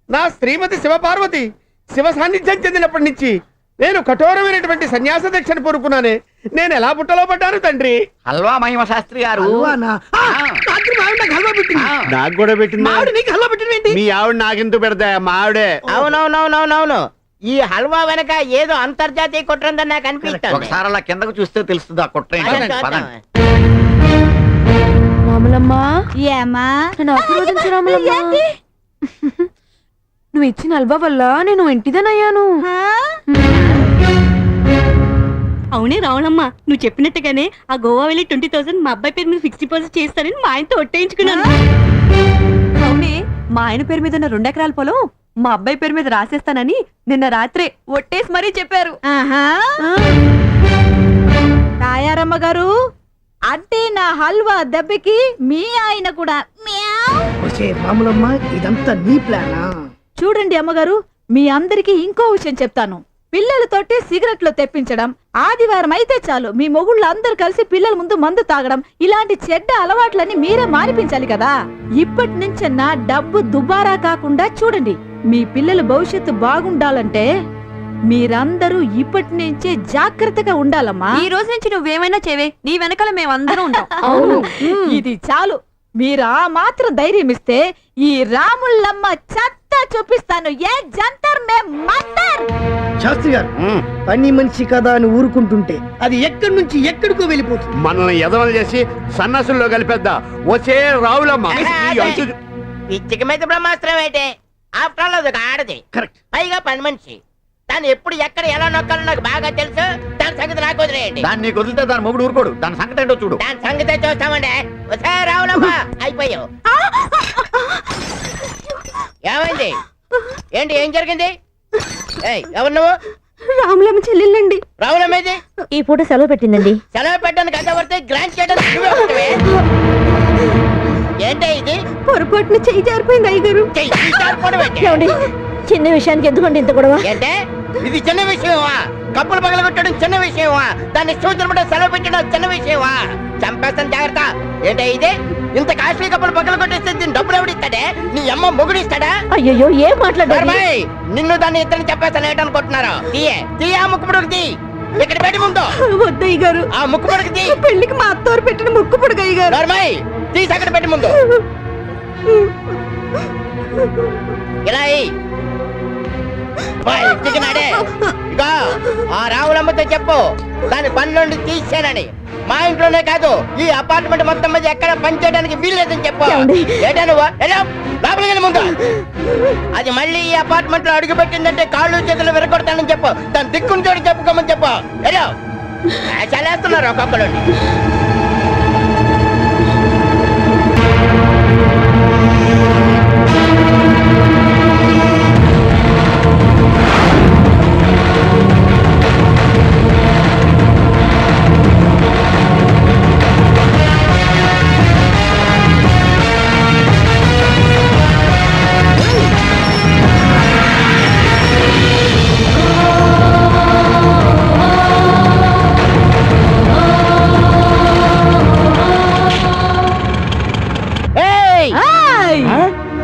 నా శ్రీమతి శివపార్వతి శివ సాన్నిధ్యం చెందినప్పటి నుంచి నేను కఠోరమైనటువంటి సన్యాస దీక్షను కోరుకున్నానే. నేను ఎలా బుట్టలో పడ్డాను తండ్రి? హల్వా మహిమ శాస్త్రి గారు. హల్వానా? రాత్రి మా ఆవిడ నాకు హల్వా పెట్టింది. నాకు కూడా పెట్టింది. మా ఆవిడ నీకు హల్వా పెట్టింది ఏంటి? మీ ఆవిడ నాకెందుకు పెడతా? మా ఆవిడే. అవునవునవునవునవును, ఈ హల్వా వెనక ఏదో అంతర్జాతీయ కుట్రందని నాకు అనిపిస్తుంది. ఒకసారి అలా కిందకు చూస్తే తెలుస్తుంది ఆ కుట్ర ఏంటో. పదండి, పదండి. రాములమ్మా, ఏమా నన్ను ఆశీర్వదించు రాములమ్మా. నువ్వు ఇచ్చిన హల్వా వల్ల నేను ఇంటిదనయ్యాను. అవునే రావణమ్మ, నువ్వు చెప్పినట్టుగానే ఆ గోవా వెళ్ళి 20,000 మా అబ్బాయి పేరు మీద ఫిక్స్ డిపాజిట్ చేస్తానని మా ఆయనతో ఒట్టేయించుకున్నాను. అవునే, మా ఆయన పేరు మీద ఉన్న 2 ఎకరాల పొలం మా అబ్బాయి పేరు మీద రాసేస్తానని నిన్న రాత్రే ఒట్టేసి మరీ చెప్పారు. ఆహా తాయారమ్మ గారు, అంటే నా హల్వా దెబ్బకి మీ ఆయన కూడా మ్యావ్. వచ్చే రాములమ్మ, ఇదంతా నీ ప్లానా? చూడండి అమ్మగారు, మీ అందరికీ ఇంకో విషయం చెప్తాను. పిల్లలతోటి సిగరెట్లు తెప్పించడం, ఆదివారం అయితే చాలు మీ మొగుళ్ళు అందరు కలిసి పిల్లల ముందు మందు తాగడం, ఇలాంటి చెడ్డ అలవాట్లన్నీ మీరే మానిపించాలి కదా. ఇప్పటి నుంచన్నా డబ్బు దుబారా కాకుండా చూడండి. మీ పిల్లల భవిష్యత్తు బాగుండాలంటే మీరందరూ ఇప్పటి నుంచే జాగ్రత్తగా ఉండాలమ్మా. ఈ రోజు నుంచి నువ్వేమైనా చేవే, నీ వెనకాల మేమందరం ఉంటాం. అవును, ఇది చాలు. మీరు ఆ మాత్రం ధైర్యం ఇస్తే ఈ రాముళ్ళమ్మ చెత్త చూపిస్తాను. ఏ జంతర్ మే మంతర్. శాస్త్రి గారు, పని మనిషి కదా అని ఊరుకుంటుంటే అది ఎక్కడి నుంచి ఎక్కడికో వెళ్ళిపోతుంది. మనల్ని ఎదవలు చేసి సన్నాసుల్లో కలిపేద్దా. వచ్చే రావులమ్మ. పిచ్చిక మీద బ్రహ్మాస్త్రం ఏంటి? ఆఫ్టర్ ఆల్ అది ఒక ఆడది, కరెక్ట్. పైగా పని మనిషి. దాన్ని ఎప్పుడు ఎక్కడ ఎలా నొక్కాలో నాకు బాగా తెలుసు. దాని సంగతి నాకు వదిలేయండి. దాన్ని నీకు వదిలితే దాని మొగుడు ఊరుకోడు. దాని సంగతి ఏంటో చూడు. దాని సంగతి చూస్తామండి. వచ్చే రావులమ్మ, అయిపోయావు. ఏమైంది? ఏంటి, ఏం జరిగింది? ఎవరు నువ్వు? రాములమ్మ చెల్లెళ్ళండి. రావులమ్మ ఏది? ఈ పూట సెలవు పెట్టిందండి. సెలవు పెట్టడానికి అంత పడితే గ్రాంట్ చేయడానికి నువ్వే ఉంటావే. ఏంటి ఇది? పొరపాటున చెయ్యి జారిపోయింది అయ్యగారు. చెయ్యి జారిపోవడం ఏంటి? ఏమండి, చిన్న విషయానికి ఎందుకంటే ఇంత గొడవ? ఏంటే ఇది చిన్న విషయమా? కప్పులు పగలగొట్టడం చిన్న విషయమా? దాన్ని సూచన సెలవు పెట్టడం చిన్న విషయమా? చంపేస్తాను, జాగ్రత్త. ఏంటే ఇది? ఇంత కాస్ట్లీ కప్పులు పగలగొట్టేస్తే దీని డబ్బులు ఎవడిస్తాడే? నీ అమ్మ మొగుడు ఇస్తాడా? అయ్యో, ఏం మాట్లాడారు? నిన్ను దాన్ని ఇద్దరిని చెప్పేస్తాను ఏంటనుకుంటున్నారు? తీయే ఆ ముక్కు పొడుగు తీ. ఇక్కడ పెట్టి ముందు. వద్దయ్య గారు, ఆ ముక్కు పొడుగు తీ. పెళ్లికి మా అత్తవారు పెట్టిన ముక్కు పొడుగయ్య గారు. నర్మయ్, తీసి అక్కడ పెట్టి ముందు. ఇలా ఇగో ఆ రావులమ్మతో చెప్పు, దాని పనులు తీసేనని. మా ఇంట్లోనే కాదు, ఈ అపార్ట్మెంట్ మొత్తం మీద ఎక్కడ పని చేయడానికి వీల్లేదని చెప్పు. ఏటా నువ్వు లోపలికి ముందు. అది మళ్ళీ ఈ అపార్ట్మెంట్ లో అడుగు పెట్టిందంటే కాళ్ళు చేతులు విరగొడతానని చెప్పు. దాని దిక్కుని చోటు చెప్పుకోమని చెప్పు. ఎలా చలేస్తున్నారు ఒక్కొక్కడు.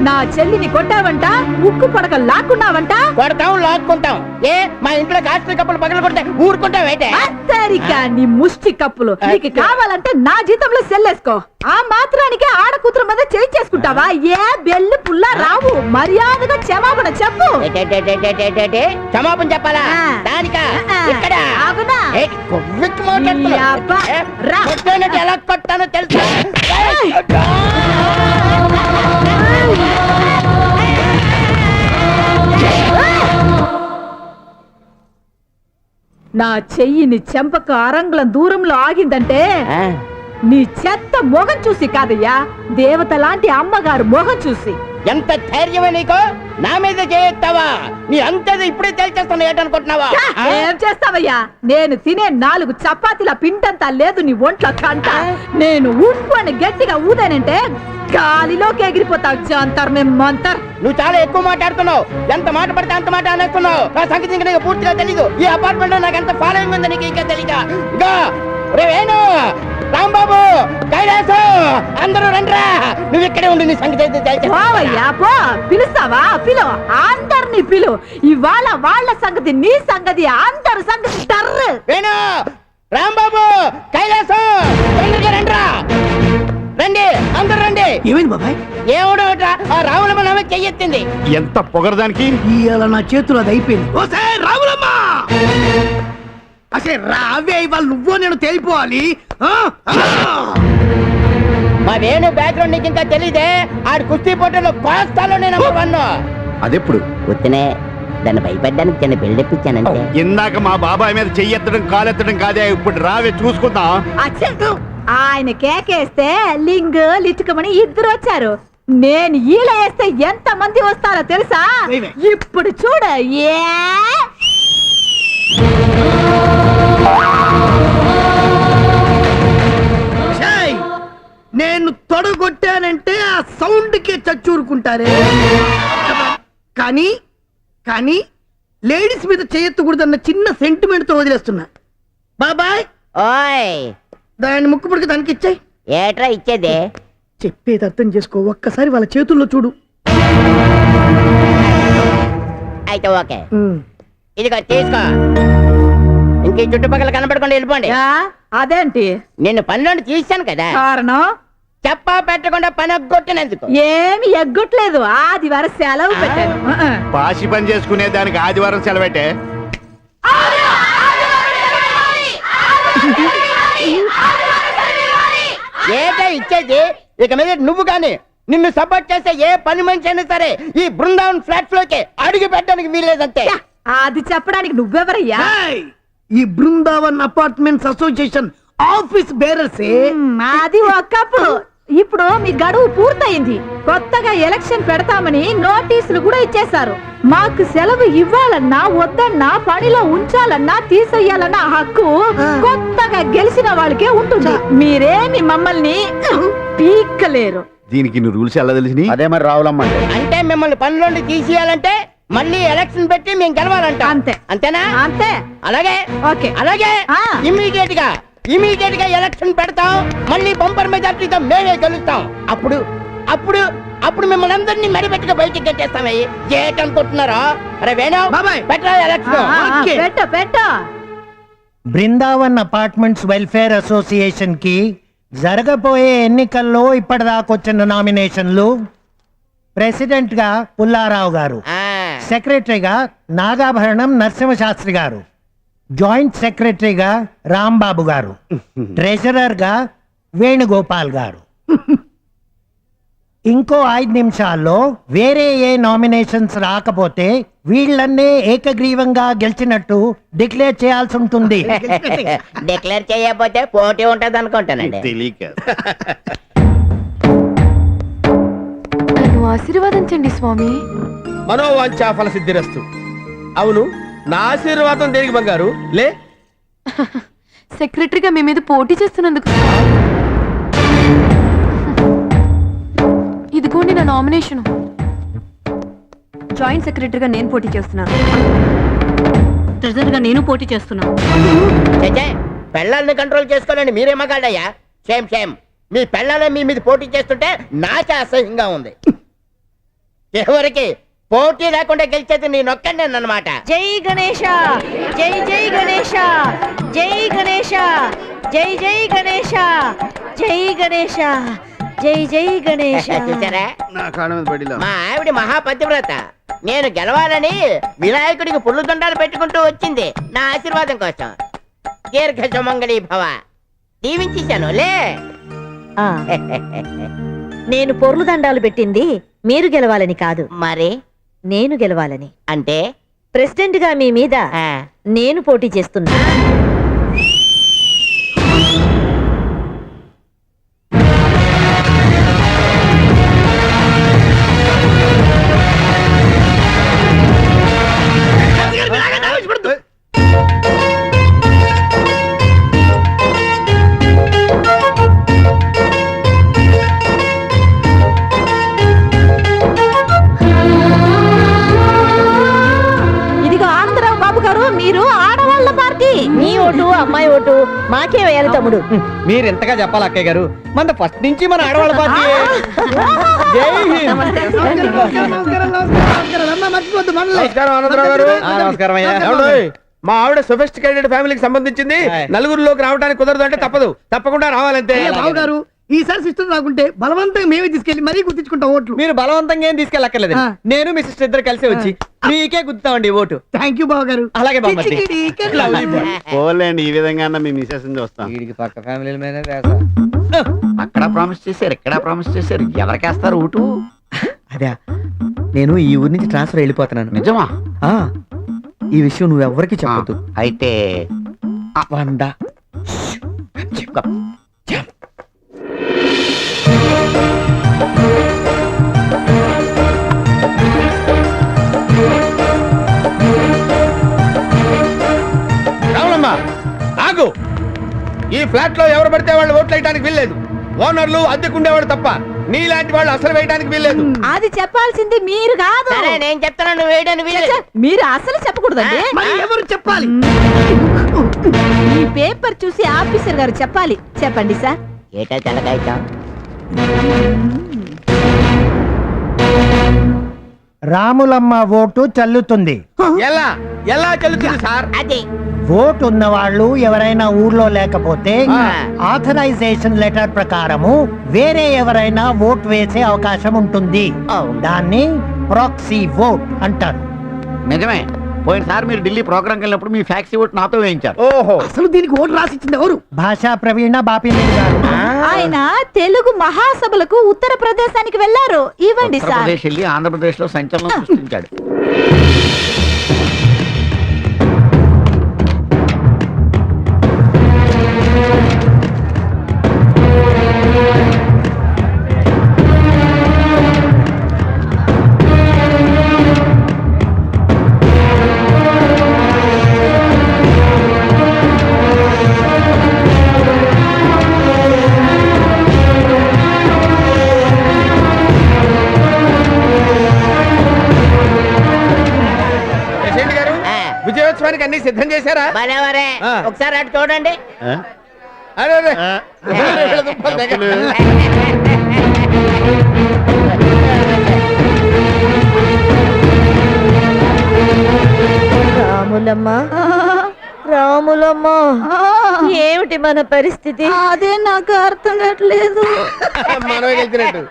నా చెల్లిని కొట్టావంట, ఉక్కు పడక లాక్కున్నావంట. కొడతాం, లాక్కుంటాం. ఏ మా ఇంట్లో కాస్ట్లీ కప్పులు పగల కొడితే ఊరుకుంటాం ఏంటే? సరిగా నీ ముష్టి కప్పులు నీకు కావాలంటే నా జీతంలో సెల్లేసుకో. ఆ మాత్రానికి ఆడ కూతురు మీద చేయి చేసుకుంటావా? ఏ బెల్లు పుల్ల రావు. మర్యాదగా క్షమాపణ చెప్పు. క్షమాపణ చెప్పాలా? దానికా? ఇక్కడ ఎలా కొట్టానో తెలుసా? నా చెయ్యిని చెంపక అరంగుళం దూరంలో ఆగిందంటే నీ చెత్త మొగం చూసి కాదయ్యా, దేవత లాంటి అమ్మగారు మొగం చూసి. ఎంత ధైర్యమే నీకు? నా మీద చేయెత్తావా? నీ అంతది ఇప్పుడే తేల్చేస్తాను ఏంటనుకుంటున్నావా? ఏం చేస్తావయ్యా? నేను తినే 4 చపాతీల పిండంతా లేదు నీ ఒంట్లో కంట. నేను ఉప్పు అని గట్టిగా ఊదానంటే గాలిలోకి ఎగిరిపోతావు. జంతర్ మే మంతర్. నువ్వు చాలా ఎక్కువ మాట్లాడుతున్నావు. ఎంత మాట పడితే అంత మాట అనేస్తున్నావు. నా సంగతి ఇంకా నీకు పూర్తిగా తెలీదు. ఈ అపార్ట్మెంట్ లో నాకు ఎంత ఫాలోయింగ్ ఉంది నీకు ఇంకా తెలీదా? ఇగో వేణు, రాంబాబు, కైలాసం, అందరూ రండ్రా. నువ్వు ఇక్కడే ఉండి నీ సంగతి పో. పిలుస్తావా? పిలు, అందరినీ పిలు. ఇవాళ వాళ్ళ సంగతి, నీ సంగతి, అందరి సంగతి టర్రు. వేణు, రాంబాబు, కైలాసం, తొందరగా రండ్రా. రండి, అందరూ రండి. ఏమైంది బాబాయ్? ఏమోడో ఆ రావులమ్మ నామే చెయ్యెత్తింది. ఎంత పొగరదానికి. ఇవాళ నా చేతులు అది అయిపోయింది. ఓసే రావులమ్మ, అసే రావే, ఇవాళ నువ్వో నేను తేలిపోవాలి. మా వేణు బ్యాక్గ్రౌండ్ నీకు ఇంకా తెలీదే. ఆడు కుస్తీ పోటీలో కోస్తాలో నేను నంబర్ 1. అదెప్పుడు? వద్దునే, దాన్ని భయపడ్డానికి చిన్న బిల్డప్ ఇచ్చానంటే. ఇందాక మా బాబాయ్ మీద చెయ్యెత్తడం కాలెత్తడం కాదే, ఇప్పుడు రావే చూసుకుందాం. ఆయన కేకేస్తే లింగ్ లిచ్చుకమని ఇద్దరు వచ్చారు. నేను ఈల వేస్తే ఎంత మంది వస్తారో తెలుసా? ఇప్పుడు చూడ ఏ ఛాయ్! నేను తొడగొట్టానంటే ఆ సౌండ్ కి చచ్చూరుకుంటారే. కానీ కానీ లేడీస్ మీద చేయెత్తకూడదన్న చిన్న సెంటిమెంట్ తో వదిలేస్తున్నా. బాబాయ్, ఓయ్ దాన్ని ముక్కు పుడికి దానికి ఇచ్చాయి. ఏట్రా ఇచ్చేది? చెప్పేది అర్థం చేసుకో, ఒక్కసారి వాళ్ళ చేతుల్లో చూడు. అయితే ఓకే, ఇదిగో తీసుకో. ఇంక ఈ చుట్టుపక్కల కనపడకుండా వెళ్ళిపోండి. అదేంటి? నిన్ను పనిలోని తీసాను కదా, కారణం చెప్పా పెట్టకుండా పని కొట్టినందుకు. ఏమి ఎగ్గొట్లేదు, ఆదివారం సెలవు పెట్టాను. పాసి పని చేసుకునే దానికి ఆదివారం సెలవెట్టే. ఏటా ఇచ్చేది? ఇక మీద నువ్వు కానీ నిన్ను సపోర్ట్ చేసే ఏ పని మనిషి అయినా సరే ఈ బృందావన్ ఫ్లాట్ లోకి అడుగు పెట్టడానికి వీల్లేదంతే. అది చెప్పడానికి నువ్వెవరయ్యా? ఛాయ్! ఈ బృందావన్ అపార్ట్మెంట్స్ అసోసియేషన్ ఆఫీస్ బేరర్సే. అది ఒకప్పుడు. ఇప్పుడు మీ గడువు పూర్తయింది. కొత్తగా ఎలక్షన్ పెడతామని నోటీసులు కూడా ఇచ్చేశారు. మాకు సెలవు ఇవ్వాలన్నా వద్దన్నా, పనిలో ఉంచాలన్నా తీసేయాలన్నా హక్కు కొత్తగా గెలిచిన వాళ్ళకే ఉంటుంది. మీరేమి మమ్మల్ని పీక్కలేరు. దీనికి ఇన్ని రూల్స్ ఎలా తెలిసి? అదే మరి రావులమ్మ అంటే మిమ్మల్ని పనిలోండి తీసేయాలంటే మళ్ళీ ఎలక్షన్ పెట్టి మేము గెలవాలంట. అంతే. అంతేనా? అంతే. అలాగే ఓకే. అలాగే ఇమీడియట్ గా ఎలక్షన్ పెడతాం. మళ్ళీ బంపర్ మెజార్టీతో మేమే గెలుస్తాం. అప్పుడు అప్పుడు అప్పుడు మిమ్మల్ని అందరినీ మెడబెట్టుగా బయటికి కట్టేస్తామే. ఏటనుకుంటున్నారా? అరే వేణు, పెట్టరా ఎలక్షన్. పెట్టు. బృందావన్ అపార్ట్మెంట్స్ వెల్ఫేర్ అసోసియేషన్ కి జరగబోయే ఎన్నికల్లో ఇప్పటిదాకొచ్చిన నామినేషన్లు: ప్రెసిడెంట్ గా పుల్లారావు గారు, సెక్రటరీగా నాగాభరణం నరసింహశాస్త్రి గారు, జాయింట్ సెక్రటరీగా రాంబాబు గారు, ట్రెజరర్ గా వేణుగోపాల్ గారు. ఇంకో 5 నిమిషాల్లో వేరే ఏ నామినేషన్స్ రాకపోతే వీళ్ళన్నే ఏకగ్రీవంగా గెలిచినట్టు డిక్లేర్ చేయాల్సి ఉంటుంది. డిక్లేర్ చేయకపోతే పోటీ ఉంటది అనుకుంటానండి. తెలియక ఆశీర్వాదించండి స్వామి. మనోవాంఛాఫల సిద్ధిరస్తు. అవును, నా ఆశీర్వాదం దేనికి బంగారు? లే, సెక్రటరీగా మీ మీద పోటీ చేస్తున్నందుకు. ఇదిగోండి నా నామినేషన్. జాయింట్ సెక్రటరీగా నేను పోటీ చేస్తున్నాను. ట్రెజరర్గా నేను పోటీ చేస్తున్నాను. పెళ్ళాలని కంట్రోల్ చేసుకోవాలని మీరే మగాడయ్యా. సేమ్ మీ పెళ్ళాలే మీ మీద పోటీ చేస్తుంటే నాకే అసహ్యంగా ఉంది. ఎవరికి పోటీ లేకుండా గెలిచేది నేనొక్కనే అన్నమాట. జై గణేష, జై జై గణేష, జై గణేష, జై జై గణేష, జై గణేష, జై జై గణేష. చూసారా, నా కాళ్ళ మీద పడిలా. మా ఆవిడ మహాపతివ్రత. నేను గెలవాలని వినాయకుడికి పుల్లు దండాలు పెట్టుకుంటూ వచ్చింది నా ఆశీర్వాదం కోసం. దీర్ఘ సుమంగళీ భవ దీవించేశాను. లే, నేను పొర్లు దండాలు పెట్టింది మీరు గెలవాలని కాదు, మరి నేను గెలవాలని. అంటే ప్రెసిడెంట్ గా మీ మీద నేను పోటీ చేస్తున్నా. మీరు ఆడవాళ్ళ పార్టీ. నీ ఓటు అమ్మాయి ఓటు మాకే వేయాలి తమ్ముడు. మీరు ఎంతగా చెప్పాలి అక్కయ్య గారు, మన ఫస్ట్ నుంచి మన ఆడవాళ్ళ పార్టీ. జై హింద్. నమస్కారం అయ్యా. మా ఆవిడ సొఫిస్టికేటెడ్ ఫ్యామిలీకి సంబంధించింది. నలుగురిలోకి రావడానికి కుదరదు అంటే తప్పకుండా రావాలంతే. బాబు గారు, ఈసారి సిస్టర్ రాకుంటే బలవంతంగా మేమే తీసుకెళ్లి మరీ గుర్తించుకుంటాం ఓట్లు. మీరు బలవంతంగా ఏం తీసుకెళ్ళక్కర్లేదు. నేను మీ సిస్టర్ ఇద్దరు కలిసి వచ్చి మీకే గుర్తామండి ఓటు. థ్యాంక్ యూ బాబు గారు. అలాగే పోలేండి, ఈ విధంగా మీ మిసెస్ చూస్తాం. వీడికి పక్క ఫ్యామిలీ మీద అక్కడ ప్రామిస్ చేశారు, ఇక్కడ ప్రామిస్ చేశారు. ఎవరికేస్తారు ఓటు? అదే, నేను ఈ ఊరి నుంచి ట్రాన్స్ఫర్ వెళ్ళిపోతున్నాను. నిజమా? ఈ విషయం నువ్వు ఎవరికి చెప్పొద్దు. అయితే 100 చెప్పుకో. ఈ ఫ్లాట్ లో ఎవరు పడితే వాళ్ళు ఓట్లు వేయడానికి వీల్లేదు. ఓనర్లు అద్దెకుండేవాడు తప్ప నీలాంటి వాళ్ళు అసలు వేయడానికి వీల్లేదు. అది చెప్పాల్సింది మీరు కాదు. సరే నేను చెప్తాను, నువ్వు వేయడానికి వీలు. మీరు అసలు చెప్పకూడదండి. మరి ఎవరు చెప్పాలి? ఈ పేపర్ చూసి ఆఫీసర్ గారు చెప్పాలి. చెప్పండి సార్. ఏటా తెల్లకాయ రాములమ్మ ఓటు చల్లుతుంది. ఎలా ఎలా చెల్లుతుంది సార్? అది ఓటు ఉన్న వాళ్ళు ఎవరైనా ఊర్లో లేకపోతే ఆథరైజేషన్ లెటర్ ప్రకారము వేరే ఎవరైనా ఓట్ వేసే అవకాశం ఉంటుంది. దాన్ని ప్రాక్సీ ఓట్ అంటారు. నిజమే, పోయినసారి మీరు ఢిల్లీ ప్రోగ్రామ్ వెళ్ళినప్పుడు మీ ఫ్యాక్సీ ఓటు నాతో వేయించారు. ఓహో, అసలు దీనికి ఓటు రాసిచ్చింది ఎవరు? భాషా ప్రవీణ బాపినేని గారు. ఆయన తెలుగు మహాసభలకు ఉత్తరప్రదేశానికి వెళ్లారు. ఇవ్వండి సార్. ఉత్తరప్రదేశ్ వెళ్ళి ఆంధ్రప్రదేశ్ లో సంచలనం సృష్టించాడు. ప్రెసిడెంట్ గారు విజయోత్సవానికి అన్ని సిద్ధం చేశారా? భలేవరే, ఒకసారి అటు చూడండి. అరే అరే. దుంపలు దగ్గర. రాములమ్మ, రాములమ్మ, ఏమిటి మన పరిస్థితి? అదే నాకు అర్థం కావట్లేదు. మనమే గెలిచినట్టు.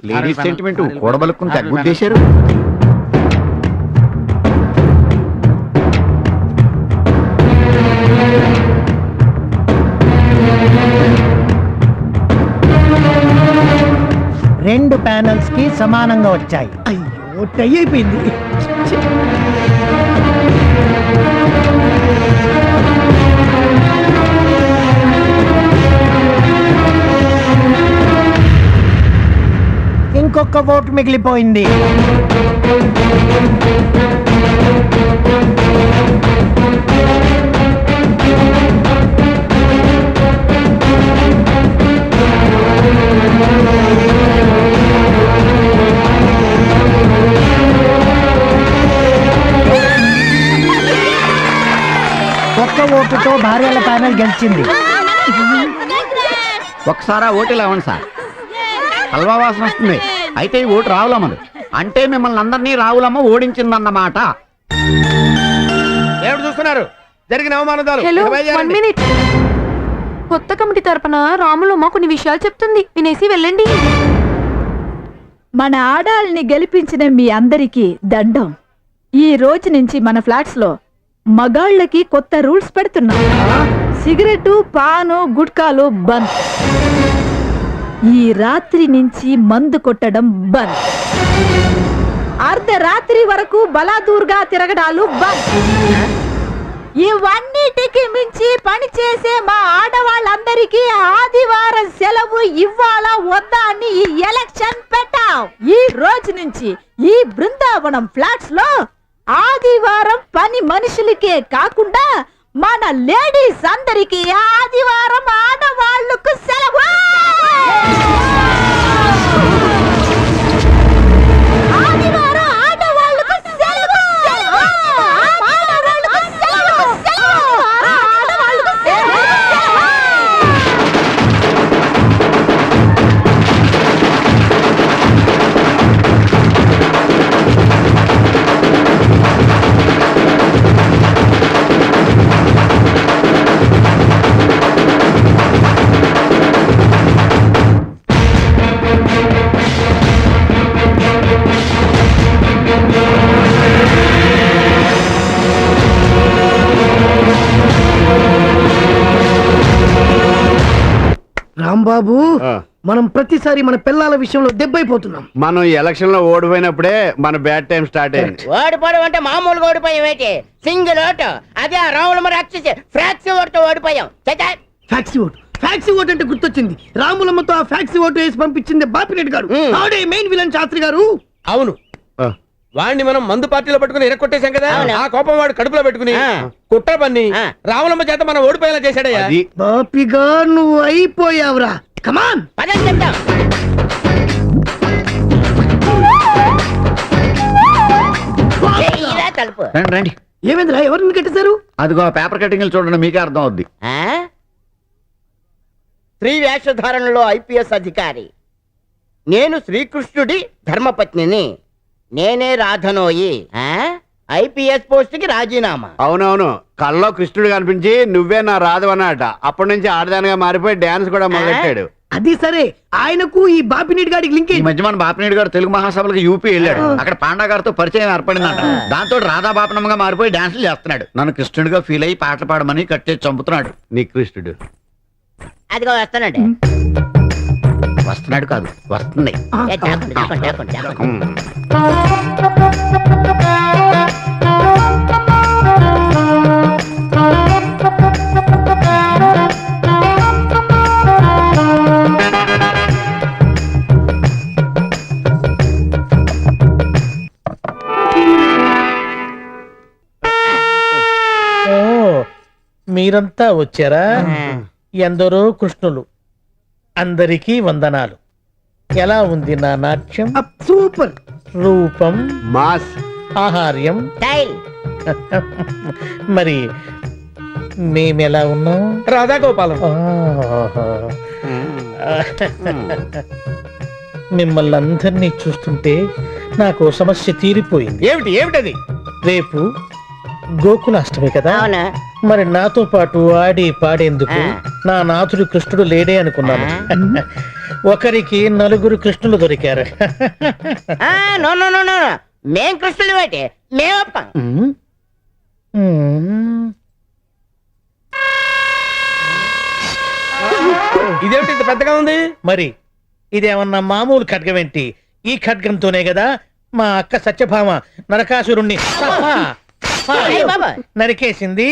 లేడీస్ సెంటిమెంట్ కూడబలుక్కుని తగ్గుద్దేశారు. రెండు ప్యానల్స్ కి సమానంగా వచ్చాయి. అయ్యో, టై అయిపోయింది. ఇంకొక ఓటు మిగిలిపోయింది. ఒక్క ఓటుతో భార్యల ప్యానెల్ గెలిచింది. ఒకసారి ఆ ఓటు ఇలా ఇవ్వండి సార్. హల్వా వాసన వస్తుంది. అయితే ఈ ఓటు రావులమ్మది. అంటే మిమ్మల్ని అందరినీ రావులమ్మ ఓడించిందన్నమాట. ఏమిటి చూస్తున్నారు? జరిగిన అవమానాలు హలో, 1 minute. కొత్త కమిటీ తరపున రాములమ్మ కొన్ని విషయాలు చెప్తుంది, వినేసి వెళ్ళండి. మన ఆడాల్ని గెలిపించిన మీ అందరికీ దండం. ఈ రోజు నుంచి మన ఫ్లాట్స్ లో మగాళ్ళకి కొత్త రూల్స్ పెడుతున్నాం. సిగరెట్, పాను, గుట్కాలు బంద్. ఈ రాత్రి నుంచి మందు కొట్టడం బంద్. అర్ధరాత్రి వరకు బలాదూర్గా తిరగడాలు బంద్. ఇవన్నిటికి మించి పని చేసే మా ఆడవాళ్ళందరికీ ఆదివారం సెలవు ఇవ్వాలా వద్దా అని ఈ ఎలక్షన్ పెట్టాం. ఈ రోజు నుంచి ఈ బృందావనం ఫ్లాట్స్ లో ఆదివారం పని మనుషులకే కాకుండా మన లేడీస్ అందరికీ ఆదివారం ఆడవాళ్లకు సెలవు. ఆదివారం ఆడవాళ్లకు సెలవు. ఆడవాళ్లకు సెలవు. ఆడవాళ్లకు సెలవు. రాంబాబు, మనం ప్రతిసారి మన పిల్లల విషయంలో దెబ్బైపోతున్నాం. మనం ఎలక్షన్ లో ఓడిపోయినప్పుడే మన బ్యాడ్ టైం స్టార్ట్ అయింది. ఓడిపోవడం అంటే మామూలుగా ఓడిపోయాం ఏంటి? సింగిల్ ఓటు, అదే ఆ రాములమ్మ రాక్షసి ఫ్రాక్సీ ఓటుతో ఓడిపోయాం. ఫ్యాక్సీ ఓటు, ఫ్యాక్సీ ఓటు అంటే గుర్తొచ్చింది. రాములమ్మతో ఆ ఫ్యాక్సీ ఓటు వేసి పంపించింది బాపిరెడ్డి గారు. ఆడే మెయిన్ విలన్ శాస్త్రి గారు. అవును, వాడిని మనం మందు పార్టీలో పట్టుకుని ఎరక్కొట్టేశాం కదా, అవును. ఆ కోపం వాడు కడుపులో పెట్టుకుని ఆ. కుట్ర పన్ని ఆ. రావణమ్మ చేత మనం ఓడిపోయేలా చేశాడయ్యా. అది బాపిగా నువ్వు అయిపోయావురా. కమాన్. పదండి చెప్తాం. ఇలా తలుపు. రండి రండి. ఏమైందిరా? ఎవరిని కట్టేశారు? అదిగో పేపర్ కటింగ్లు చూడండి, మీకే అర్థం అవుద్ది. ఆ? స్త్రీ వేషధారణలో ఐపీఎస్ అధికారి. నేను శ్రీకృష్ణుడి ధర్మపత్నిని. నేనే రాధనోయి. ఐపీఎస్ పోస్ట్ కి రాజీనామా. అవునవును, కల్లో కృష్ణుడు కనిపించి నువ్వే నా రాధవన్నట. అప్పటి నుంచి ఆడదానిగా మారిపోయి డాన్స్ కూడా మొదలెట్టాడు. అది సరే, ఆయనకు ఈ బాపినీటి గాడికి లింక్ ఈ ఏంటి? మధ్య మన బాపినేడు గారు తెలుగు మహాసభలకు యూపీ వెళ్ళాడు. అక్కడ పాండా గారితో పరిచయం ఏర్పడిందంట. దాంతో రాధా బాపనమ్మగా మారిపోయి డాన్సులు చేస్తున్నాడు. నన్ను కృష్ణుడిగా ఫీల్ అయ్యి పాటలు పాడమని కట్టేసి చంపుతున్నాడు. నీ కృష్ణుడు అదిగో వస్తానండి. వస్తున్నాడు కాదు, వస్తుంది. ఏ, దాక్కోండి, దాక్కోండి, దాక్కోండి, దాక్కోండి. మీరంతా వచ్చారా? ఎందరో కృష్ణులు, అందరికీ వందనాలు. ఎలా ఉంది నా నాట్యం? సూపర్. రూపం, మాస్, ఆహార్యం. స్టైల్. మరి మేమెలా ఉన్నాం? రాధా గోపాలం. ఆహా. మిమ్మల్ని అందరినీ చూస్తుంటే నాకు సమస్య తీరిపోయింది. ఏమిటి ఏమిటది? రేపు గోకులాష్టమి కదా, అవునా? మరి నాతో పాటు ఆడి పాడేందుకు ఆ. నా నాథుడు కృష్ణుడు లేడే అనుకున్నాను. ఒకరికి నలుగురు కృష్ణులు దొరికారు. నో నో నో నో, మేం కృష్ణులు ఏంటి? మేము ఒప్పుకోం. ఇదేమిటి ఇంత పెద్దగా ఉంది? మరి ఇదేమన్నా మామూలు ఖడ్గమేంటి? ఈ ఖడ్గంతోనే కదా మా అక్క సత్యభామ నరకాసురుణ్ణి అయ్య బాబా. నరికేసింది.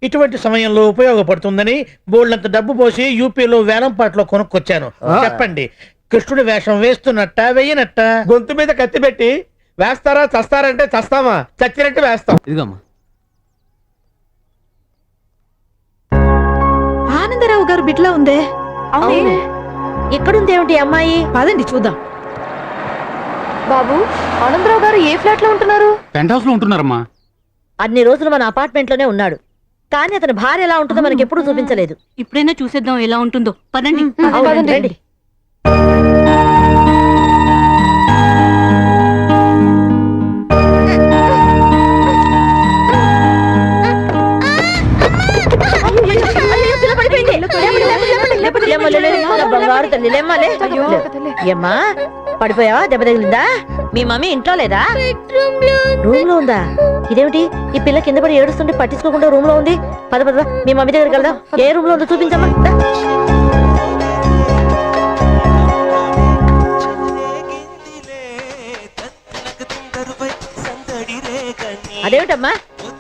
ఇటువంటి సమయంలో ఉపయోగపడుతుందని బోల్డంత డబ్బు పోసి యూపీలో వేలంపాట్లో కొనుక్కొచ్చాను. చెప్పండి, కృష్ణుడి వేషం వేస్తున్నట్ట వెయ్యనట్ట? గొంతు మీద కత్తి పెట్టి వేస్తారా చస్తారంటే చస్తామా, చచ్చినట్టు వేస్తాం. ఇదిగోమ్మా. ఆనందరావు గారు బిడ్లా ఉందే. అవును. ఎక్కడుంది ఏమిటి అమ్మాయి? పదండి చూద్దాం. బాబు, ఆనందరావు గారు ఏ ఫ్లాట్ లో ఉంటున్నారు? పెంట్ హౌస్ లో ఉంటున్నారమ్మా. అన్ని రోజులు మన అపార్ట్మెంట్ లోనే ఉన్నాడు, కానీ అతని భార్య ఎలా ఉంటుందో మనకి ఎప్పుడు చూపించలేదు. ఇప్పుడైనా చూసేద్దాం ఎలా ఉంటుందో. పదండి. అవునండి, రండి. అయ్యో, పిల్ల పడిపోయింది. బంగారు తల్లి, లేమ్మలే. ఏమ్మా, పడిపోయావా? దెబ్బ తగిలిందా? మీ మమ్మీ ఇంట్లో లేదా? రూమ్ లో ఉందా? ఇదేమిటి, ఈ పిల్ల కింద పడి ఏడుస్తుంటే పట్టించుకోకుండా రూమ్ లో ఉంది. పద పద, మీ మమ్మీ దగ్గరికి వెళ్దాం. ఏ రూమ్ లో ఉందో చూపించమ్మా. దా. అదేమిటమ్మా,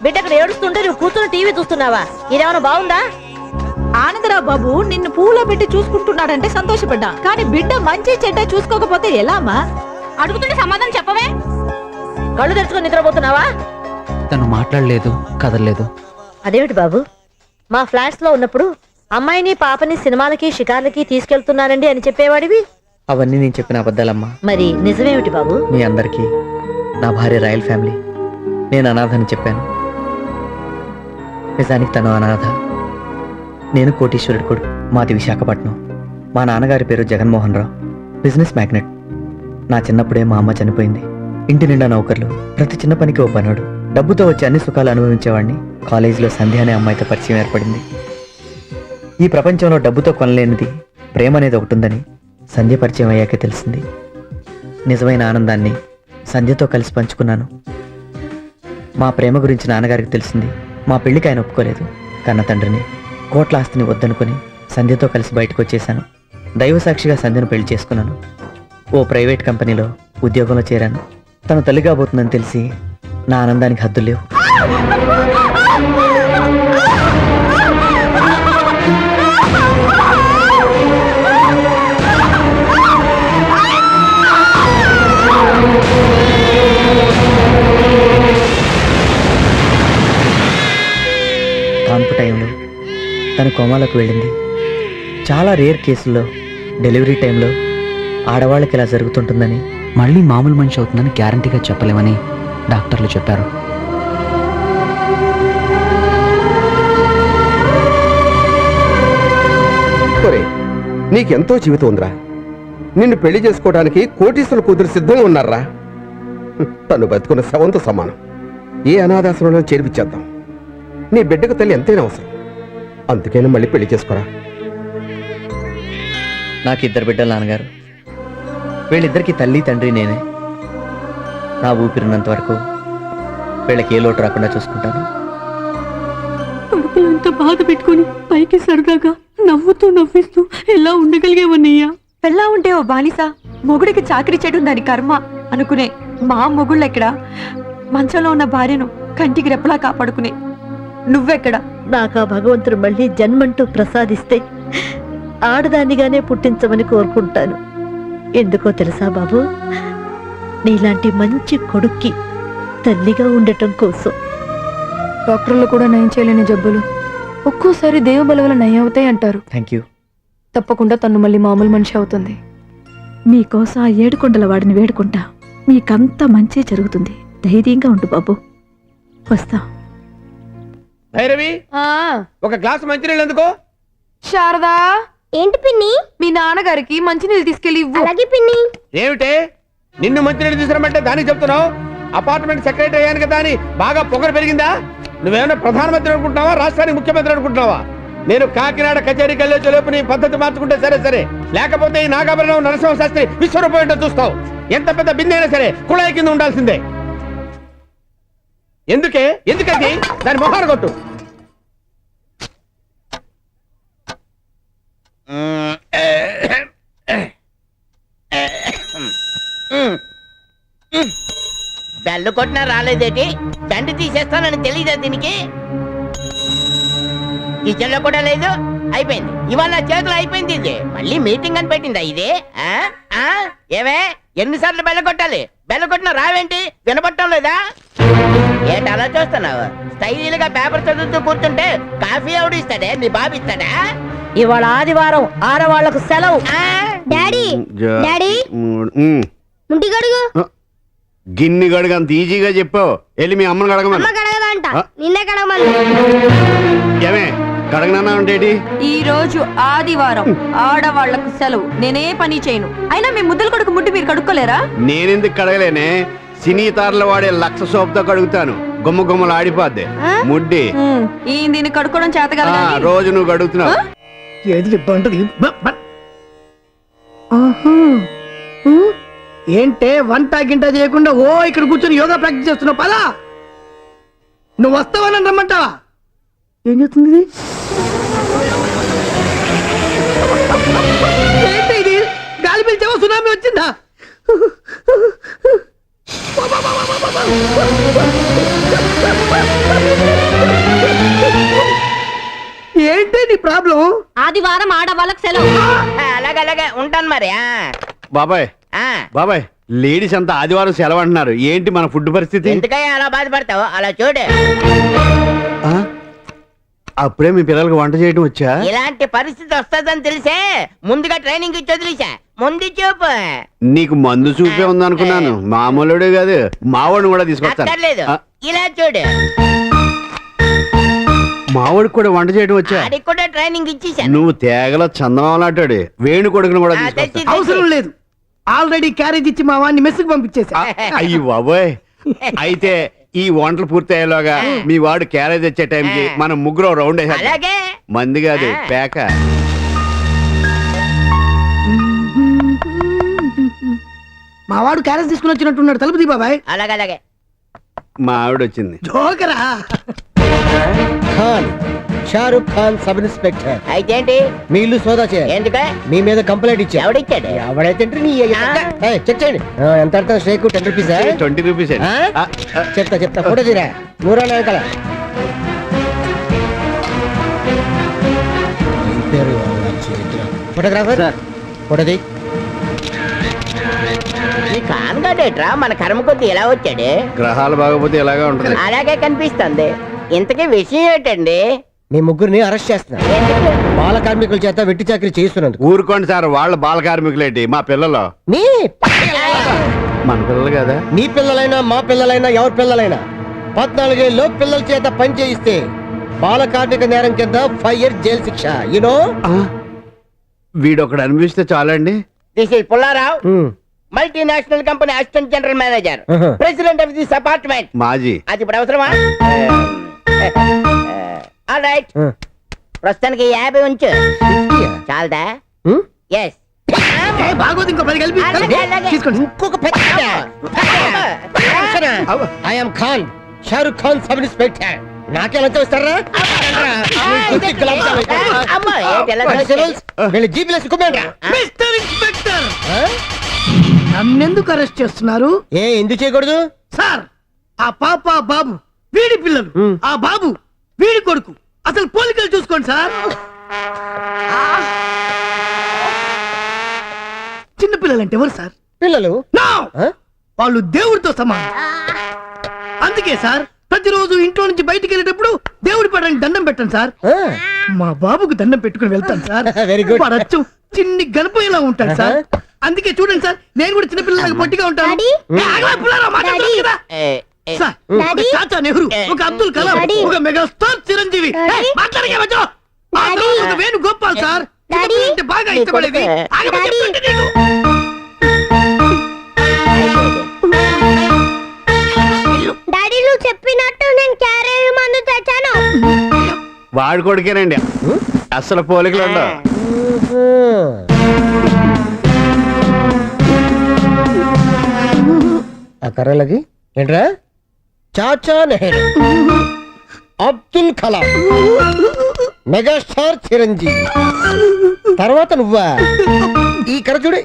బిడ్డ అక్కడ ఏడుస్తుంటే నువ్వు కూర్చొని టీవీ చూస్తున్నావా? ఇదేమన్నా బాగుందా? ఆనందరావు బాబు నిన్ను పూలో పెట్టి చూసుకుంటున్నాడంటే సంతోషపడ్డా, కానీ బిడ్డ మంచి చెడ్డ చూసుకోకపోతే ఎలా అమ్మా? అడుగుతుంటే సమాధానం చెప్పవే. కళ్ళు తెరుచుకొని నిద్రపోతున్నావా? తను మాట్లాడలేదు, కదలలేదు. అదేమిటి బాబు, మా ఫ్లాట్స్ లో ఉన్నప్పుడు అమ్మాయిని పాపని సినిమాలకి షికార్లకి తీసుకెళ్తున్నానండి అని చెప్పేవాడివి. అవన్నీ నేను చెప్పిన అబద్ధాలమ్మా. మరి నిజమేమిటి బాబు? మీ అందరికీ నా భార్య రాయల్ ఫ్యామిలీ, నేను అనాథని చెప్పాను. నిజానికి తను అనాథ. నేను కోటీశ్వరుడి కొడుకు. మాది విశాఖపట్నం. మా నాన్నగారి పేరు జగన్మోహన్ రావు, బిజినెస్ మ్యాగ్నెట్. నా చిన్నప్పుడే మా అమ్మ చనిపోయింది. ఇంటి నిండా నౌకర్లు, ప్రతి చిన్న పనికి ఓ పనుడు. డబ్బుతో వచ్చి అన్ని సుఖాలు అనుభవించేవాడిని. కాలేజీలో సంధ్య అనే అమ్మాయితో పరిచయం ఏర్పడింది. ఈ ప్రపంచంలో డబ్బుతో కొనలేనిది ప్రేమ అనేది ఒకటి ఉందని సంధ్య పరిచయం అయ్యాకే తెలిసింది. నిజమైన ఆనందాన్ని సంధ్యతో కలిసి పంచుకున్నాను. మా ప్రేమ గురించి నాన్నగారికి తెలిసింది. మా పెళ్లికి ఆయన ఒప్పుకోలేదు. కన్న తండ్రిని, కోట్ల ఆస్తిని వద్దనుకుని సంధ్యతో కలిసి బయటకు వచ్చేశాను. దైవసాక్షిగా సంధ్యను పెళ్లి చేసుకున్నాను. ఓ ప్రైవేట్ కంపెనీలో ఉద్యోగంలో చేరాను. తను తల్లి కాబోతుందని తెలిసి నా ఆనందానికి హద్దులు లేవు. తను కోమాలోకి వెళ్ళింది. చాలా రేర్ కేసుల్లో డెలివరీ టైంలో ఆడవాళ్ళకి ఇలా జరుగుతుంటుందని, మళ్ళీ మామూలు మనిషి అవుతుందని గ్యారంటీగా చెప్పలేమని డాక్టర్లు చెప్పారు. నీకెంతో జీవితం ఉందిరా. నిన్ను పెళ్లి చేసుకోవడానికి కోటీశ్వరుల కూతురు సిద్ధంగా ఉన్నారా? తను బతుకున్న శవంతో సమానం. ఏ అనాథాశ్రమంలో చేర్పించేద్దాం. నీ బిడ్డకు తల్లి ఎంతైనా అవసరం. అందుకైనా మళ్ళీ పెళ్లి చేసుకోరా. నాకు 2 బిడ్డలు నాన్నగారు. వీళ్ళిద్దరికి తల్లి తండ్రి నేనే. నా ఊపిరినంత వరకు వీళ్ళకి ఏ లోటు రాకుండా చూసుకుంటాను. కడుపులంతా బాధ పెట్టుకుని పైకి సరదాగా నవ్వుతూ నవ్విస్తూ ఎలా ఉండగలిగేవన్నయ్యా? ఎలా ఉంటే ఓ బానిస మొగుడికి చాకరీ చేయడం దాని కర్మ అనుకునే మా మొగుళ్ళెక్కడ? మంచంలో ఉన్న భార్యను కంటికి రెప్పలా కాపాడుకునే నువ్వెక్కడ? నాకు ఆ భగవంతుడు మళ్ళీ జన్మంటూ ప్రసాదిస్తే ఆడదానిగానే పుట్టించమని కోరుకుంటాను. ఎందుకో తెలుసా బాబు, నీలాంటి మంచి కొడుక్కి తల్లిగా ఉండటం కోసం. డాక్టర్లు కూడా నయం చేయలేని జబ్బులు ఒక్కోసారి దేవబల వల్ల నయం అవుతాయి అంటారు. Thank you. తప్పకుండా తను మళ్ళీ మామూలు మనిషి అవుతుంది. మీకోసం ఆ 7 కొండల వాడిని వేడుకుంటా. మీకంతా మంచి జరుగుతుంది. ధైర్యంగా ఉండు బాబు. వస్తా. భైరవి, ఒక గ్లాస్ మంచినీళ్ళు ఎందుకో? శారదా, ఏంటి పిన్ని? మీ నాన్నగారికి మంచినీళ్ళు తీసుకెళ్ళి ఇవ్వు. అలాగే పిన్ని. ఏమిటే నిన్ను మంచినీళ్ళు తీసుకురమ్మంటే దానికి చెప్తున్నావు? అపార్ట్మెంట్ సెక్రటరీ అయ్యాను కదా అని బాగా పొగరు పెరిగిందా? నువ్వేమైనా ప్రధానమంత్రి అనుకుంటున్నావా, రాష్ట్రానికి ముఖ్యమంత్రి అనుకుంటున్నావా? నేను కాకినాడ కచేరీకి వెళ్ళే చెలోపు నీ పద్ధతి మార్చుకుంటే సరే, లేకపోతే ఈ నాగాభరణం నరసింహ శాస్త్రి విశ్వరూపం ఏంటో చూస్తావు. ఎంత పెద్ద బిందె అయినా సరే కుళాయి కింద ఉండాల్సిందే. ఎందుకది దాని మొహాన్ని కొట్టు. బెల్లు కొట్టినా రాలేదేటి? దండి తీసేస్తానని తెలియదా దీనికి? కిచెన్ లో కూడా లేదు. అయిపోయింది, ఇవాళ నా చేతులు అయిపోయింది. ఇది మళ్ళీ మీటింగ్ అని పెట్టిందా ఇది? ఏవే, ఎన్నిసార్లు బెల్ల కొట్టాలి? బెల్ల కొట్టినా రావేంటి? వినపట్టం లేదా? ఏంటి అలా చూస్తున్నావు? స్టైల్ గా పేపర్ చదువుతూ కూర్చుంటే కాఫీ ఎవడు ఇస్తాడే? నీ బాబు ఇస్తాడా? ఇవాళ ఆదివారం, ఆడవాళ్లకు సెలవు. డాడీ డాడీ ముంటి గడుగు. గిన్ని గడుగు అంత ఈజీగా చెప్పావు. వెళ్ళి మీ అమ్మని కడగమని. గడగదంట, నిన్నే గడగమని. ఏమే కడగనన్నా ఉండేటి? ఈ రోజు ఆదివారం, ఆడవాళ్లకు సెలవు. నేనే పని చేయను. అయినా మీ ముద్దలు కొడుకు ముట్టి మీరు కడుక్కోలేరా? నేనెందుకు కడగలేనే? సినీ తారలు వాడే లక్ష సోపుతో కడుగుతాను. గుమ్మ గుమ్మలు ఆడిపోద్ది ముడ్డి. ఈ దీన్ని కడుక్కోవడం చేత కదా. రోజు నువ్వు కడుగుతున్నావు. ఏది ఇబ్బంది? ఏంటే వంట గింట చేయకుండా ఇక్కడ కూర్చొని యోగా ప్రాక్టీస్ చేస్తున్నావు? పదా, నువ్వు వస్తావని రమ్మంటావా? ఏం చేస్తుంది? ఏంటి ఇది? గాలి పిలిచావా? సునామీ వచ్చిందా? ఏంటి నీ ప్రాబ్లం? ఆదివారం ఆడవాళ్ళకు సెలవు. అలాగే ఉంటాను మరి. బాబాయ్ బాబాయ్, లేడీస్ అంతా ఆదివారం సెలవు అంటున్నారు. ఏంటి మన ఫుడ్ పరిస్థితి? ఎందుకయ్యా అలా బాధపడతావు? అలా చూడు. అప్పుడే మీ పిల్లలకు వంట చేయడం వచ్చా? ఇలాంటి పరిస్థితి వస్తుందని తెలిసే ముందుగా ట్రైనింగ్ ఇచ్చి వదిలేసా. ముందు చూపు. నీకు మందు చూపే ఉందనుకున్నాను. మామూలుడే కాదు, మావాడిని కూడా తీసుకొస్తాను. అక్కర్లేదు, ఇలా చూడు. మావాడికి కూడా వంట చేయడం వచ్చా? ఆడికి కూడా ట్రైనింగ్ ఇచ్చేసా. నువ్వు తేగల చందమాలాటాడు. వేణు కొడుకును కూడా తీసుకొస్తా. అవసరం లేదు, ఆల్రెడీ క్యారేజ్ ఇచ్చి మా వాడిని మెస్సుకు పంపించేసా. అయ్యి బాబోయ్. అయితే ఈ వంటలు పూర్తి అయ్యేలాగా మీ వాడు క్యారేజ్ వచ్చే టైంకి మనం ముగ్గురు రౌండ్ వేసాం. అలాగే. మంది కాదు, పేక. మా వాడు క్యారేజ్ తీసుకుని వచ్చినట్టున్నాడు. తలుపు తీ బాబాయ్. అలాగే. మా ఆవిడ వచ్చింది. జోకరా. Khan, Shahrukh Khan sub inspector. అయితే ఏంటి? మీ ఇల్లు సోదా చేయాలి. ఎందుకే? మీ మీద కంప్లైంట్ ఇచ్చా. ఎవడిచ్చాడు? ఎవడైతే చెక్ చేయండి. ఎంత పడుతుంది షేక్? 10 రూపీస్. 20 రూపీస్. చెప్తా ఫోటో తీరా. 3 వెనకాల ఫోటోగ్రాఫర్ ఫోటో తీ. ఈ కాన్గాడేట్రా మన కర్మ కొద్ది ఎలా వచ్చాడు? గ్రహాలు బాగపోతే ఎలాగా ఉంటది. అలాగే కనిపిస్తుంది. ఇంతకీ విషయం ఏంటండి? మీ ముగ్గురిని అరెస్ట్ చేస్తున్నారు బాల కార్మికుల చేత వెట్టి చాకరీ చేస్తున్నందుకు. ఊరుకోండి సార్, వాళ్ళ బాల కార్మికులేంటి, మా పిల్లలు. మీ మన పిల్లలు కదా. మీ పిల్లలైనా మా పిల్లలైనా ఎవరి పిల్లలైనా 14 ఏళ్ళు పిల్లల చేత పని చేయిస్తే బాల కార్మిక నేరం కింద 5 years జైలు శిక్ష. యూనో వీడొకడు అనిపిస్తే చాలండి. This is Pullarao, multinational company assistant general manager, president of this apartment. మాజీ. అది ఇప్పుడు అవసరమా? ఆల్ రైట్, ప్రస్తుతానికి 50 ఉంచు. చాలదా? ఎస్. బాగోదు, ఇంకో 10 కలిపి తీసుకోండి. ఇంకొక I'm Khan, Shahrukh Khan sub inspector. నాకెలా చూస్తారా? మిస్టర్ ఇన్స్పెక్టర్, నన్నెందుకు అరెస్ట్ చేస్తున్నారు? ఎందుకు చేయకూడదు సార్? ఆ పాప ఆ బాబు వీడి పిల్లలు, ఆ బాబు వీడి కొడుకు. అసలు పోలికలు చూసుకోండి సార్. చిన్న పిల్లలంటే ఎవరు సార్? పిల్లలు వాళ్ళు దేవుడితో సమానం. అందుకే సార్ ప్రతిరోజు ఇంట్లో నుంచి బయటికి వెళ్ళేటప్పుడు దేవుడి పడానికి దండం పెట్టండి సార్. మా బాబుకు దండం పెట్టుకుని వెళ్తాను సార్. Very good. పడచ్చు చిన్ని గణపయ్యలా ఉంటాడు సార్. అందుకే చూడండి సార్, నేను కూడా చిన్నపిల్లలకు పొట్టిగా ఉంటాను. సార్, ఒక చాచా నెహ్రూ, ఒక అబ్దుల్ కలాం, ఒక మెగాస్టార్ చిరంజీవి, ఒక వేణుగోపాల్ సార్. చిన్నపిల్లలంటే బాగా ఇష్టపడేది. డాడీ నువ్వు చెప్పినట్టు నేను క్యారేజ్ మందు తెచ్చాను. వాడు కొడుకేనండి, అసలు పోలికలు ఉండవు. ఆ కర్రలకి ఏంట్రా? చాచా నెహ్రూ, అబ్దుల్ కలాం, మెగాస్టార్ చిరంజీవి, తర్వాత నువ్వా? ఈ కర్ర చూడు.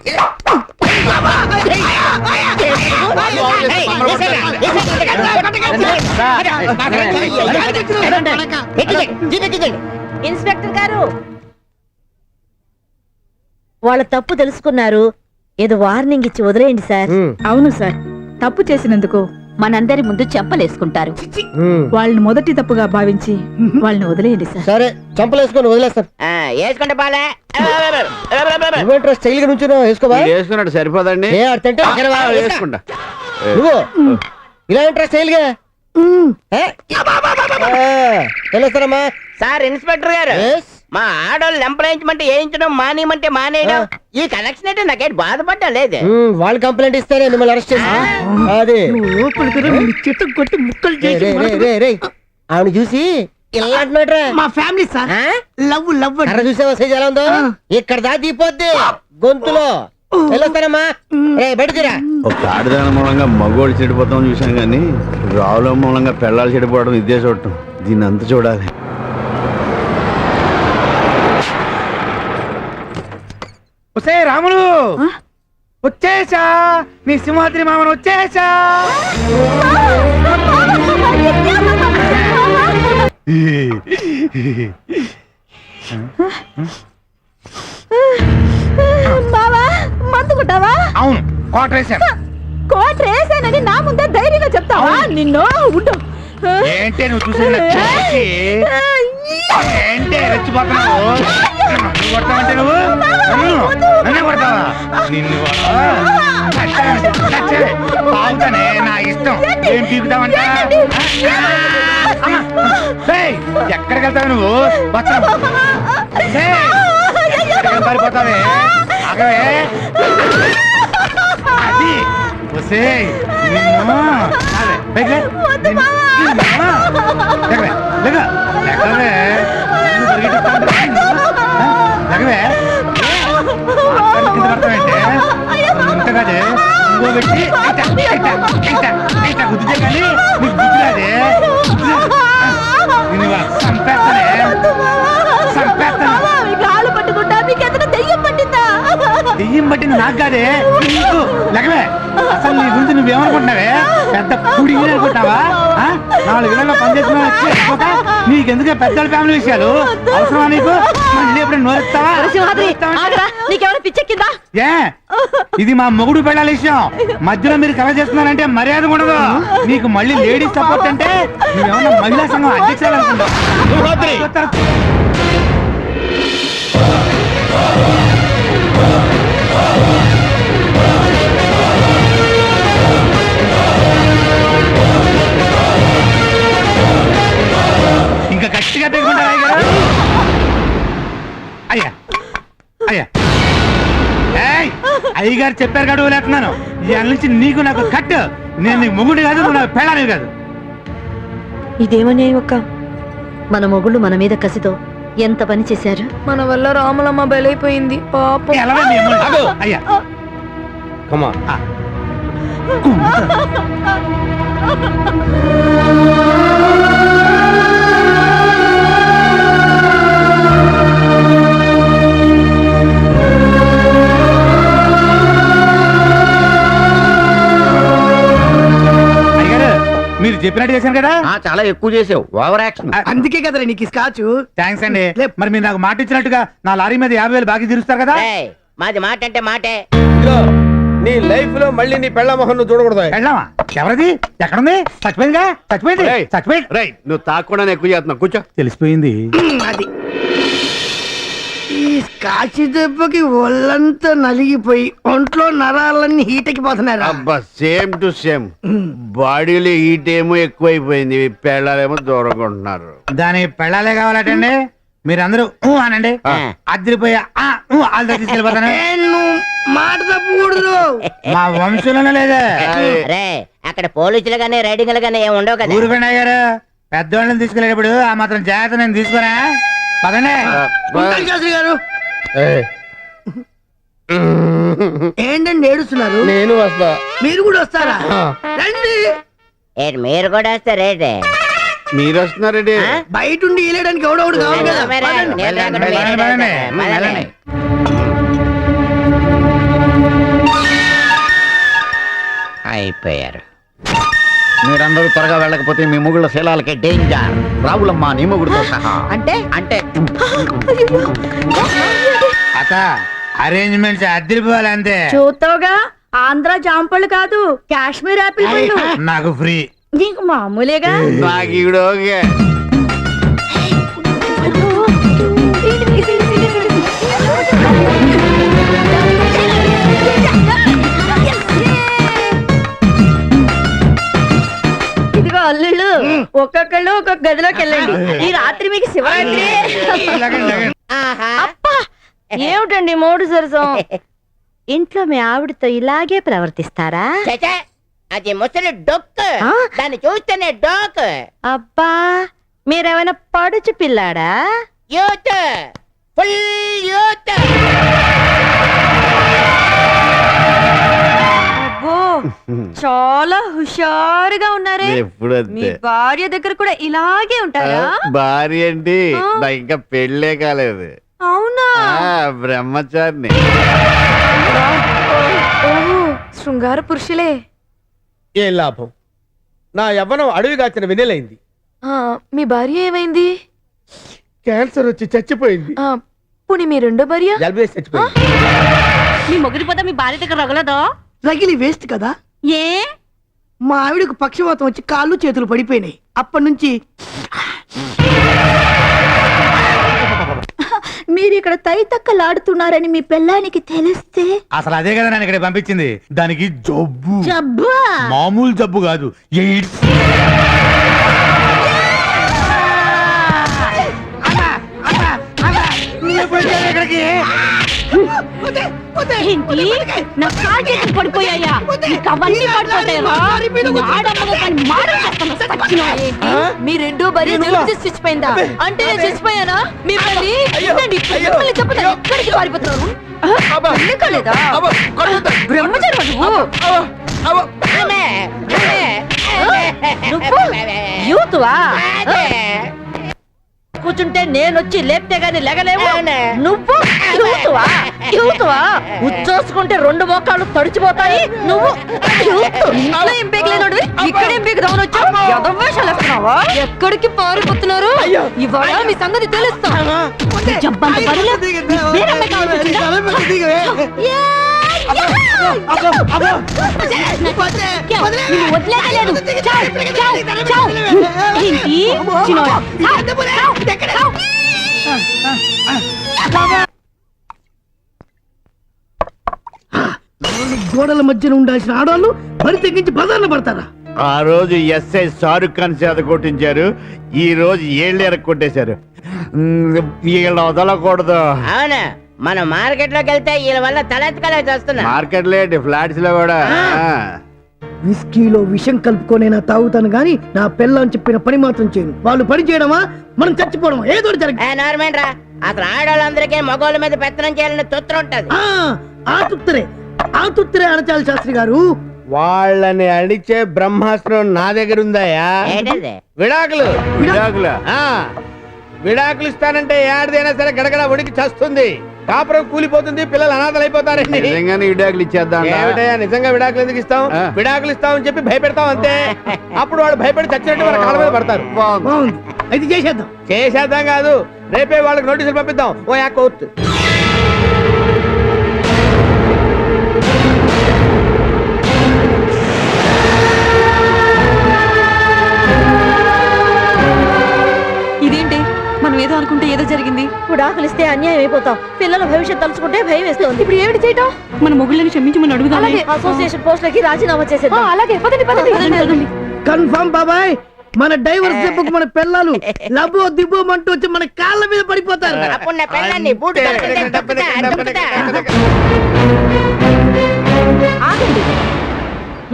ఇన్స్పెక్టర్ గారు, వాళ్ళ తప్పు తెలుసుకున్నారు, ఏదో వార్నింగ్ ఇచ్చి వదిలేయండి సార్. అవును సార్, తప్పు చేసినందుకు మనందరి ముందు చెప్పలేసుకుంటారు. వాళ్ళని మొదటి తప్పుగా భావించి వాళ్ళని వదిలేయండి సార్. సరే, చంపలేసుకొని వదిలేస్తారు. వేసుకుంటే బాలే. స్టైల్ గా నుంచి వేసుకోవా? వేసుకున్నాడు సరిపోదండి. వేసుకుంటా. నువ్వు ఇలా ఏంట్రా స్టైల్ గా? తెలుస్తారమ్మా సార్ ఇన్స్పెక్టర్ గారు, మా ఆడోళ్ళు ఎంప్లాయించమంటే వేయించడం, మానేయమంటే మానేయడం, ఈ కనెక్షన్ అంటే నాకేంటి బాధపడ్డా లేదు. వాళ్ళు కంప్లైంట్ ఇస్తారే మిమ్మల్ని అరెస్ట్ చేసి. అదే చెట్టు కొట్టి ముక్కలు చేసి ఆవిడ చూసి ఇలా అంటున్నాడ్రా. మా ఫ్యామిలీ సార్, లవ్ లవ్. అక్కడ చూసావా సైజ్ ఎలా ఉందో? ఇక్కడ దా దీపోద్ది గొంతులో. వెళ్ళొస్తారమ్మా, రే బయటకురా. ఒక ఆడదాని మూలంగా మగోడు చెడిపోతాం చూసాం కానీ రావుల మూలంగా పెళ్ళాలు చెడిపోవడం ఇదే చూడటం. దీన్ని అంత చూడాలి. ఒసే రాములు, వచ్చేసా నీ సింహాద్రి మామను వచ్చేసా. బావా, మందుకుంటావా? అవును, కోటరేశాను. కోట్రేసానని నా ముందే ధైర్యంగా చెప్తావా? నిన్ను ఉండు. ఏంటే నువ్వు చూసిన ఏంటే రెచ్చిపోతున్నావు? కొడతావంటే నువ్వు నన్నే కొడతావా? నిన్ను బాగుతానే, నా ఇష్టం. ఏం పీకుతావంట? ఎక్కడికి వెళ్తావు నువ్వు? పారిపోతావే, ఆగవే. అది వసే నిన్ను ఇంతకాదే ఇంకో పెట్టి గుద్దితే కానీ నీకు గుర్తురాదే. సంపేస్తానే, సంపేస్తాను. దెయ్యం పట్టింది నాకు కాదే, నీకు. లగవే, అసలు నీ గురించి నువ్వేమనుకుంటున్నావే? పెద్ద పుడి అనుకుంటున్నావా? 4 ఏళ్ళలో పనిచేసిన నీకెందుకే పెద్దల ఫ్యామిలీ విషయాలు అవసరమా నీకు? మళ్ళీ ఎప్పుడు నోరెత్తావా? నీకెవరు పిచ్చెక్కిందా? ఏ ఇది మా మొగుడు పెళ్ళాల విషయం మధ్యలో మీరు కలర్ చేస్తున్నారంటే మర్యాద ఉండదు. నీకు మళ్ళీ లేడీస్ సపోర్ట్ అంటే నువ్వేమన్నా మహిళా సంఘం అధ్యక్షులు అనుకుంటావు. ఇంకా గట్టిగా తెగుంటారా అయ్యా అయ్యా ఏయ్, అయ్యగారు చెప్పారు కాదు లేకున్నాను ఇవాళ నుంచి నీకు నాకు కట్. నేను నీకు మొగుడు కాదు, నువ్వు నాకు పెళ్ళాలి కాదు. ఇదేమన్యాయం అక్క? మన మొగుళ్ళు మన మీద కసితో ఎంత పని చేశారు. మన వల్ల రాములమ్మ బలైపోయింది పాపం. ఎలా మీ అమ్మ? ఆగు, అయ్యా కమా మీరు చెప్పినట్టు చేశాను కదా. చాలా ఎక్కువ చేసావు, ఓవర్ యాక్షన్. అందుకే కదరా నీకు స్కాచ్. థ్యాంక్స్ అండి. మరి మీరు నాకు మాట ఇచ్చినట్టుగా నా లారీ మీద 50,000 బాకీ తీరుస్తారు కదా. ఏయ్, మాది మాట అంటే మాటే. ఇదిగో, నీ లైఫ్ లో మళ్ళీ నీ పెళ్ళ మొహం నువ్వు చూడకూడదు. వెళ్ళామా? ఎవరిది? ఎక్కడుంది? చచ్చిపోయిందిగా. చచ్చిపోయింది. చచ్చిపోయింది. రైట్, నువ్వు తాకుండా ఎక్కువ చేస్తున్నావు. కూర్చో. తెలిసిపోయింది. అది ఈ స్కాచ్ దెబ్బకి ఒళ్ళంతా నలిగిపోయి ఒంట్లో నరాలన్నీ హీటెక్కి పోతున్నారా? అబ్బా, సేమ్ టు సేమ్. బాడీలో హీట్ ఏమో ఎక్కువైపోయింది, పెళ్ళాలేమో దూరంగా ఉంటున్నారు. దాని పెళ్ళాలే కావాలటండి. మీరందరూ అనండి. అదిరిపోయా తీసుకెళ్ళిపోతాను. నువ్వు మాట తప్పకూడదు. మా వంశంలోనే లేదా? రే, అక్కడ పోలీసులు గానీ రైడింగ్లు గానీ ఏమి ఉండవు కదా. ఊరుకుండా గారు పెద్దవాళ్ళని తీసుకెళ్ళేటప్పుడు ఆ మాత్రం జాగ్రత్త నేను తీసుకురా. పదండి. ఉంటాను శాస్త్రి గారు. ఏంటండి ఏడుస్తున్నారు? నేను వస్తా. మీరు కూడా వస్తారా? రండి. ఏంటి మీరు కూడా వస్తారేంటి? మీరు వస్తున్నారండి. బయట ఉండి వెళ్ళడానికి ఎవడోడు కావాలి కదా. పదండి. అయిపోయారు. మీరందరూ త్వరగా వెళ్ళకపోతే మీ మొగుళ్ళ శీలాలకే డేంజర్. రావులమ్మ నీ మొగుడుతో సహా. అంటే అంటే అత అరేంజ్మెంట్స్ అదిరిపోవాలి అంతే. చూస్తావుగా, ఆంధ్ర జాంపళ్ళు కాదు, కాశ్మీర్ యాపిల్ పళ్ళు. నాకు ఫ్రీ. నీకు మామూలేగా. నాకు ఈవిడ ఓకే. ఇదిగో అల్లుళ్ళు, ఒక్కొక్కళ్ళు ఒక్కొక్క గదిలోకి వెళ్ళండి. ఈ రాత్రి మీకు శివరాత్రి. అప్పా, ఏమిటండి మూడు సరసం? ఇంట్లో మీ ఆవిడతో ఇలాగే ప్రవర్తిస్తారా? చచ్చా, అది ముసలి డొక్కు. దాన్ని చూస్తేనే డోక్. అబ్బా, మీరేమైనా పడుచు పిల్లాడా? Youth, full youth. అబ్బో, చాలా హుషారుగా ఉన్నారే. ఎప్పుడు మీ భార్య దగ్గర కూడా ఇలాగే ఉంటారా? భార్య అండి, నాకు ఇంకా పెళ్ళే కాలేదు. అవునా? బ్రహ్మచారిని. శృంగార పురుషులే. ఏం లాభం, నా యవ్వనం అడవి కాచిన వెన్నెలైంది. మీ భార్య ఏమైంది? క్యాన్సర్ వచ్చి చచ్చిపోయింది. పుని మీ రెండో భార్య? జలుబు చేసి చచ్చిపోయింది. మీ మొగుడిపోతే మీ భార్య దగ్గర రగలదో? రగిలి వేస్ట్ కదా. ఏ? మా ఆవిడకు పక్షవాతం వచ్చి కాళ్ళు చేతులు పడిపోయినాయి. అప్పటి నుంచి మీరు ఇక్కడ తైతక్కలాడుతున్నారని మీ పెళ్ళానికి తెలిస్తే? అసలు అదే కదా నన్ను ఇక్కడ పంపించింది. దానికి జబ్బు. జబ్బా? మామూలు జబ్బు కాదు, ఎయిడ్స్. ఏంటి? నా కాళ్ళకి పడిపోయాయా? నీకు అవన్నీ పడిపోతాయా? ఆడమ్మగా కానీ మారం చేస్తున్నా సచ్చినోడే. మీ రెండో భార్య చచ్చిపోయిందా? అంటే నేను చచ్చిపోయానా? మిమ్మల్ని మిమ్మల్ని చెప్పదా ఎక్కడికి పారిపోతున్నారు? లేదా బ్రహ్మచారి యూతువా? కూర్చుంటే నేనొచ్చి లేపితే గాని లెగలేవు. నువ్వు యూతువా? ఉచ్చోసుకుంటే 2 మోకాళ్ళు తడిచిపోతాయి. నువ్వు ఇంట్లో ఏం పీకలేనోడు ఇక్కడ ఏం పీకుదామని వచ్చావు? పారిపోతున్నావా? ఎక్కడికి పారిపోతున్నారు? ఇవాళ మీ సంగతి తెలుస్తా. జబ్బంత బరువులు. వేరమ్మాయి కావాల్సి వచ్చిందా? నిన్ను వదిలేదే లేదు. చావ్, చావ్, చావ్. ఏంటి? చిన్నోడా. గోడల మధ్యన ఉండాల్సిన ఆడవాళ్ళు బరి తెగించి బజార్లో పడతారా? ఆ రోజు ఎస్ఐ షారుఖ్ ఖాన్ చేత కొట్టించారు, ఈ రోజు ఏళ్ళేర కొట్టేశారు. వీళ్ళ వదలకూడదు. అవునా, మన మార్కెట్ లోకి వెళ్తే వీళ్ళ వల్ల తలెత్తుకలేసి వస్తున్నా. మార్కెట్ లేట్ ఫ్లాట్స్ లో కూడా. విస్కీలో విషం కలుపుకొని తాగుతాను గాని నా పిల్లని చెప్పిన పని మాత్రం చేయను. వాళ్ళు పని చేయడమా మనం చచ్చిపోవడమా ఏదో జరగదు. నార్మల్ రా, అసలు ఆడవాళ్ళందరికీ మగవాళ్ళ మీద పెత్తనం చేయాలని తొత్తర ఉంటది. ఆ తుత్తరే అణచాలి శాస్త్రి గారు. వాళ్ళని అడిచే బ్రహ్మాస్త్రం నా దగ్గర ఉందాయా? విడాకులు. విడాకుల విడాకులు ఇస్తానంటే ఏడాదైనా సరే గడగడ ఉడికి చస్తుంది, కాపురం కూలిపోతుంది, పిల్లలు అనాథలైపోతారండి. నిజంగానే విడాకులు ఇచ్చేద్దాం. ఏమిటయ్యా నిజంగా విడాకులు ఎందుకు ఇస్తాం? విడాకులు ఇస్తామని చెప్పి భయపెడతాం అంతే. అప్పుడు వాళ్ళు భయపడి చచ్చినట్టు వాళ్ళ కాళ్ళ మీద పడతారు. అయితే చేసేద్దాం. చేసేద్దాం కాదు, రేపే వాళ్ళకి నోటీసులు పంపిద్దాం. ఓ యా కోర్టు. ఇదేంటి, మనం ఏదో అనుకుంటే ఏదో జరిగింది. ఇప్పుడు ఆకలిస్తే అన్యాయం అయిపోతాం. పిల్లల భవిష్యత్తు తలుచుకుంటే భయం వేస్తుంది. ఇప్పుడు ఏమిటి చేయటం? మన మొగుళ్ళని క్షమించమని అడుగుదాం. అసోసియేషన్ పోస్టులకి రాజీనామా చేసేద్దాం. అలాగే పదండి పదండి. కన్ఫర్మ్ బాబాయ్, మన డైవర్స్ దెబ్బకు మన పిల్లలు లబ్బో దిబ్బో అంటూ వచ్చి మన కాళ్ళ మీద పడిపోతారు. అప్పుడు నా పిల్లల్ని బూటు ఆగండి.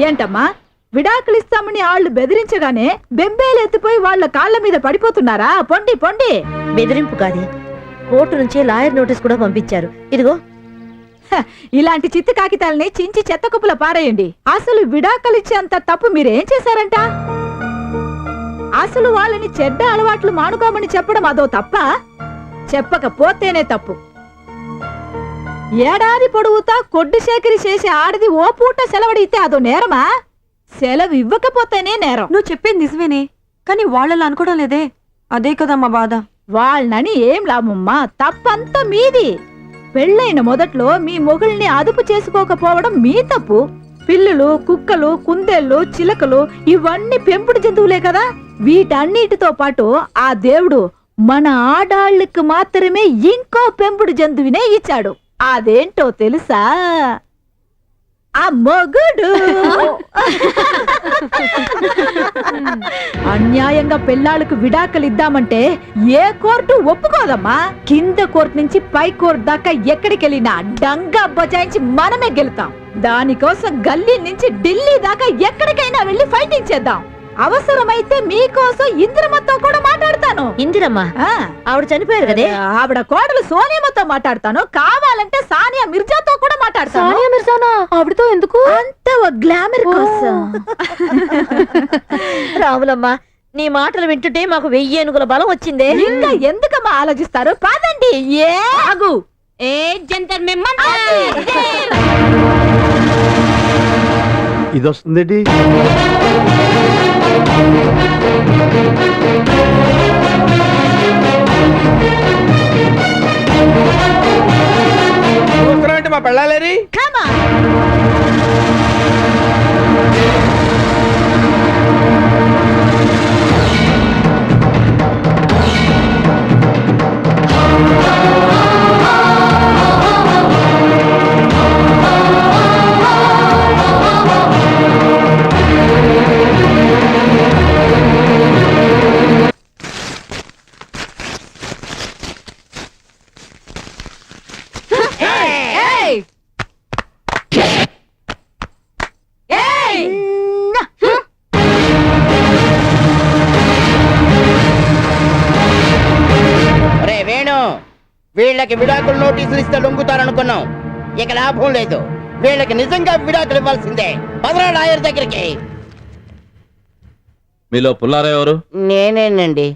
ఏంటమ్మా, విడాకులు ఇస్తామని ఆళ్ళు బెదిరించగానే బెంబేలు ఎత్తిపోయి వాళ్ళ కాళ్ళ మీద పడిపోతున్నారా? పొండి పొండి. బెదిరింపు కాదే, కోర్టు నుంచి లాయర్ నోటీస్ కూడా పంపించారు. ఇదిగో. ఇలాంటి చిత్తి కాగితాలని చించి చెత్త కుప్పల పారేయండి. అసలు విడాకులు ఇచ్చేంత తప్పు మీరేం చేశారంట? అసలు వాళ్ళని చెడ్డ అలవాట్లు మానుకోమని చెప్పడం అదో తప్ప? చెప్పకపోతేనే తప్పు. ఏడాది పొడవుతా కొడ్డు సేకరి చేసే ఆడది ఓ పూట సెలవడితే అదో నేరమా? సెలవు ఇవ్వకపోతేనే నేరం. నువ్వు చెప్పేది నిజమేనే, కానీ వాళ్ళలా అనుకోవడం లేదే. అదే కదా మా బాధ. వాళ్ళని ఏం లాభమ్మా, తప్పంతా మీది. పెళ్ళైన మొదట్లో మీ మొగుల్ని అదుపు చేసుకోకపోవడం మీ తప్పు. పిల్లులు, కుక్కలు, కుందేళ్లు, చిలకలు ఇవన్నీ పెంపుడు జంతువులే కదా. వీటన్నిటితో పాటు ఆ దేవుడు మన ఆడాళ్ళకి మాత్రమే ఇంకో పెంపుడు జంతువునే ఇచ్చాడు. అదేంటో తెలుసా? ఆ మొగుడు. అన్యాయంగా పెళ్ళాళ్ళకు విడాకులు ఇద్దామంటే ఏ కోర్టు ఒప్పుకోదమ్మా. కింద కోర్టు నుంచి పై కోర్టు దాకా ఎక్కడికెళ్ళినా డంగా బజాయించి మనమే గెలుతాం. దానికోసం గల్లీ నుంచి ఢిల్లీ దాకా ఎక్కడికైనా వెళ్ళి ఫైటింగ్ చేద్దాం. అవసరమైతే మీకోసం ఇందిరమ్మతో కూడా మాట్లాడతాను. ఇందిరమ్మ ఆవిడ చనిపోయారు కదే. ఆవిడ కోడలు సోనియమ్మతో మాట్లాడతాను. కావాలంటే సానియా మిర్జాతో కూడా మాట్లాడతాను. సానియా మిర్జానా? ఆవిడతో ఎందుకు? అంత గ్లామర్ కోసం. రాములమ్మ, నీ మాటలు వింటుంటే మాకు 1000 ఏనుగుల బలం వచ్చిందే. ఇంకా ఎందుకమ్మా ఆలోచిస్తారు? పదండి. ఏ ఆగు, ఏ జంతర్ ఇది వస్తుంది. అంటే మా పెళ్ళాలేరి వీళ్ళకి విడాకులు నోటీసులు ఇస్తే లొంగుతారనుకున్నాం. ఇక లాభం లేదు. వీళ్ళకి నిజంగా విడాకులు ఇవ్వాల్సిందే. పదరా లాయర్ దగ్గరికి. మీలో పుల్లారావు ఎవరు? నేనేనండి.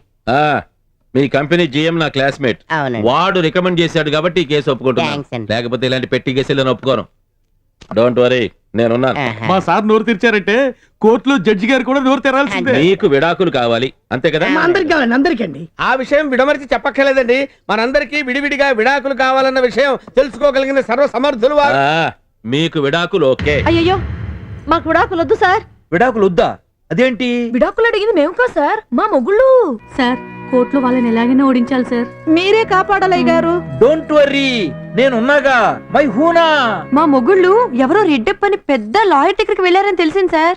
మీ కంపెనీ జీఎం నా క్లాస్మేట్. అవునండి. వాడు రికమెండ్ చేశాడు కాబట్టి ఈ కేసు ఒప్పుకుంటున్నాను. థాంక్స్ అండి. లేకపోతే ఇలాంటి పెట్టి కేసులను ఒప్పుకోను. డోంట్ వరీ నేనున్నాను. మా సార్ నోరు తెరిచారంటే కోర్టులో జడ్జి గారు కూడా నోరు తెరాల్సిందే. నీకు విడాకులు కావాలి అంతే కదా? అందరికి కావాలండి, అందరికండి. ఆ విషయం విడమరిచి చెప్పక్కర్లేదండి. మనందరికీ విడివిడిగా విడాకులు కావాలన్న విషయం తెలుసుకోగలిగిన సర్వ సమర్థులు వారు. మీకు విడాకులు ఓకే. అయ్యయ్యో మాకు విడాకులు వద్దు సార్. విడాకులు వద్దా? అదేంటి? విడాకులు అడిగింది మేము కాదు సార్, మా మొగుళ్ళు. సార్ కోర్టులో వాళ్ళని ఎలాగైనా ఓడించాలి సార్. మీరే కాపాడాలయ్య గారు. డోంట్ వర్రీ నేనున్నాగా. మై హూనా. మా మొగుళ్ళు ఎవరో రెడ్డప్ప అని పెద్ద లాయర్ దగ్గరికి వెళ్ళారని తెలిసింది సార్.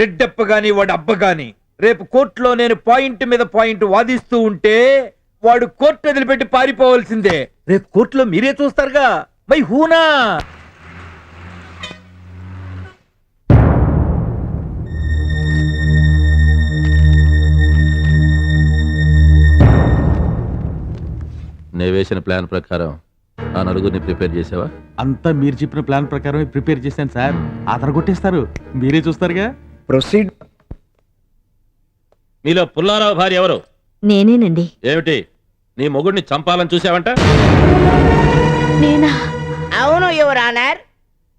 రెడ్డప్ప గాని వాడు అబ్బ గాని రేపు కోర్టులో నేను పాయింట్ మీద పాయింట్ వాదిస్తూ ఉంటే వాడు కోర్టు వదిలిపెట్టి పారిపోవాల్సిందే. రేపు కోర్టులో మీరే చూస్తారుగా. మై హూనా. నే వేసిన ప్లాన్ ప్రకారం ఆ నలుగురిని ప్రిపేర్ చేసావా? అంతా మీరు చెప్పిన ప్లాన్ ప్రకారం ప్రిపేర్ చేశాను సార్. ఆధార కొట్టేస్తారు, మీరే చూస్తారుగా. ప్రొసీడ్. మీలో పుల్లారావు భార్య ఎవరు? నేనేనండి. ఏమిటి నీ మొగుడిని చంపాలని చూసావంట? నేనా? అవును యువర్ ఆనర్.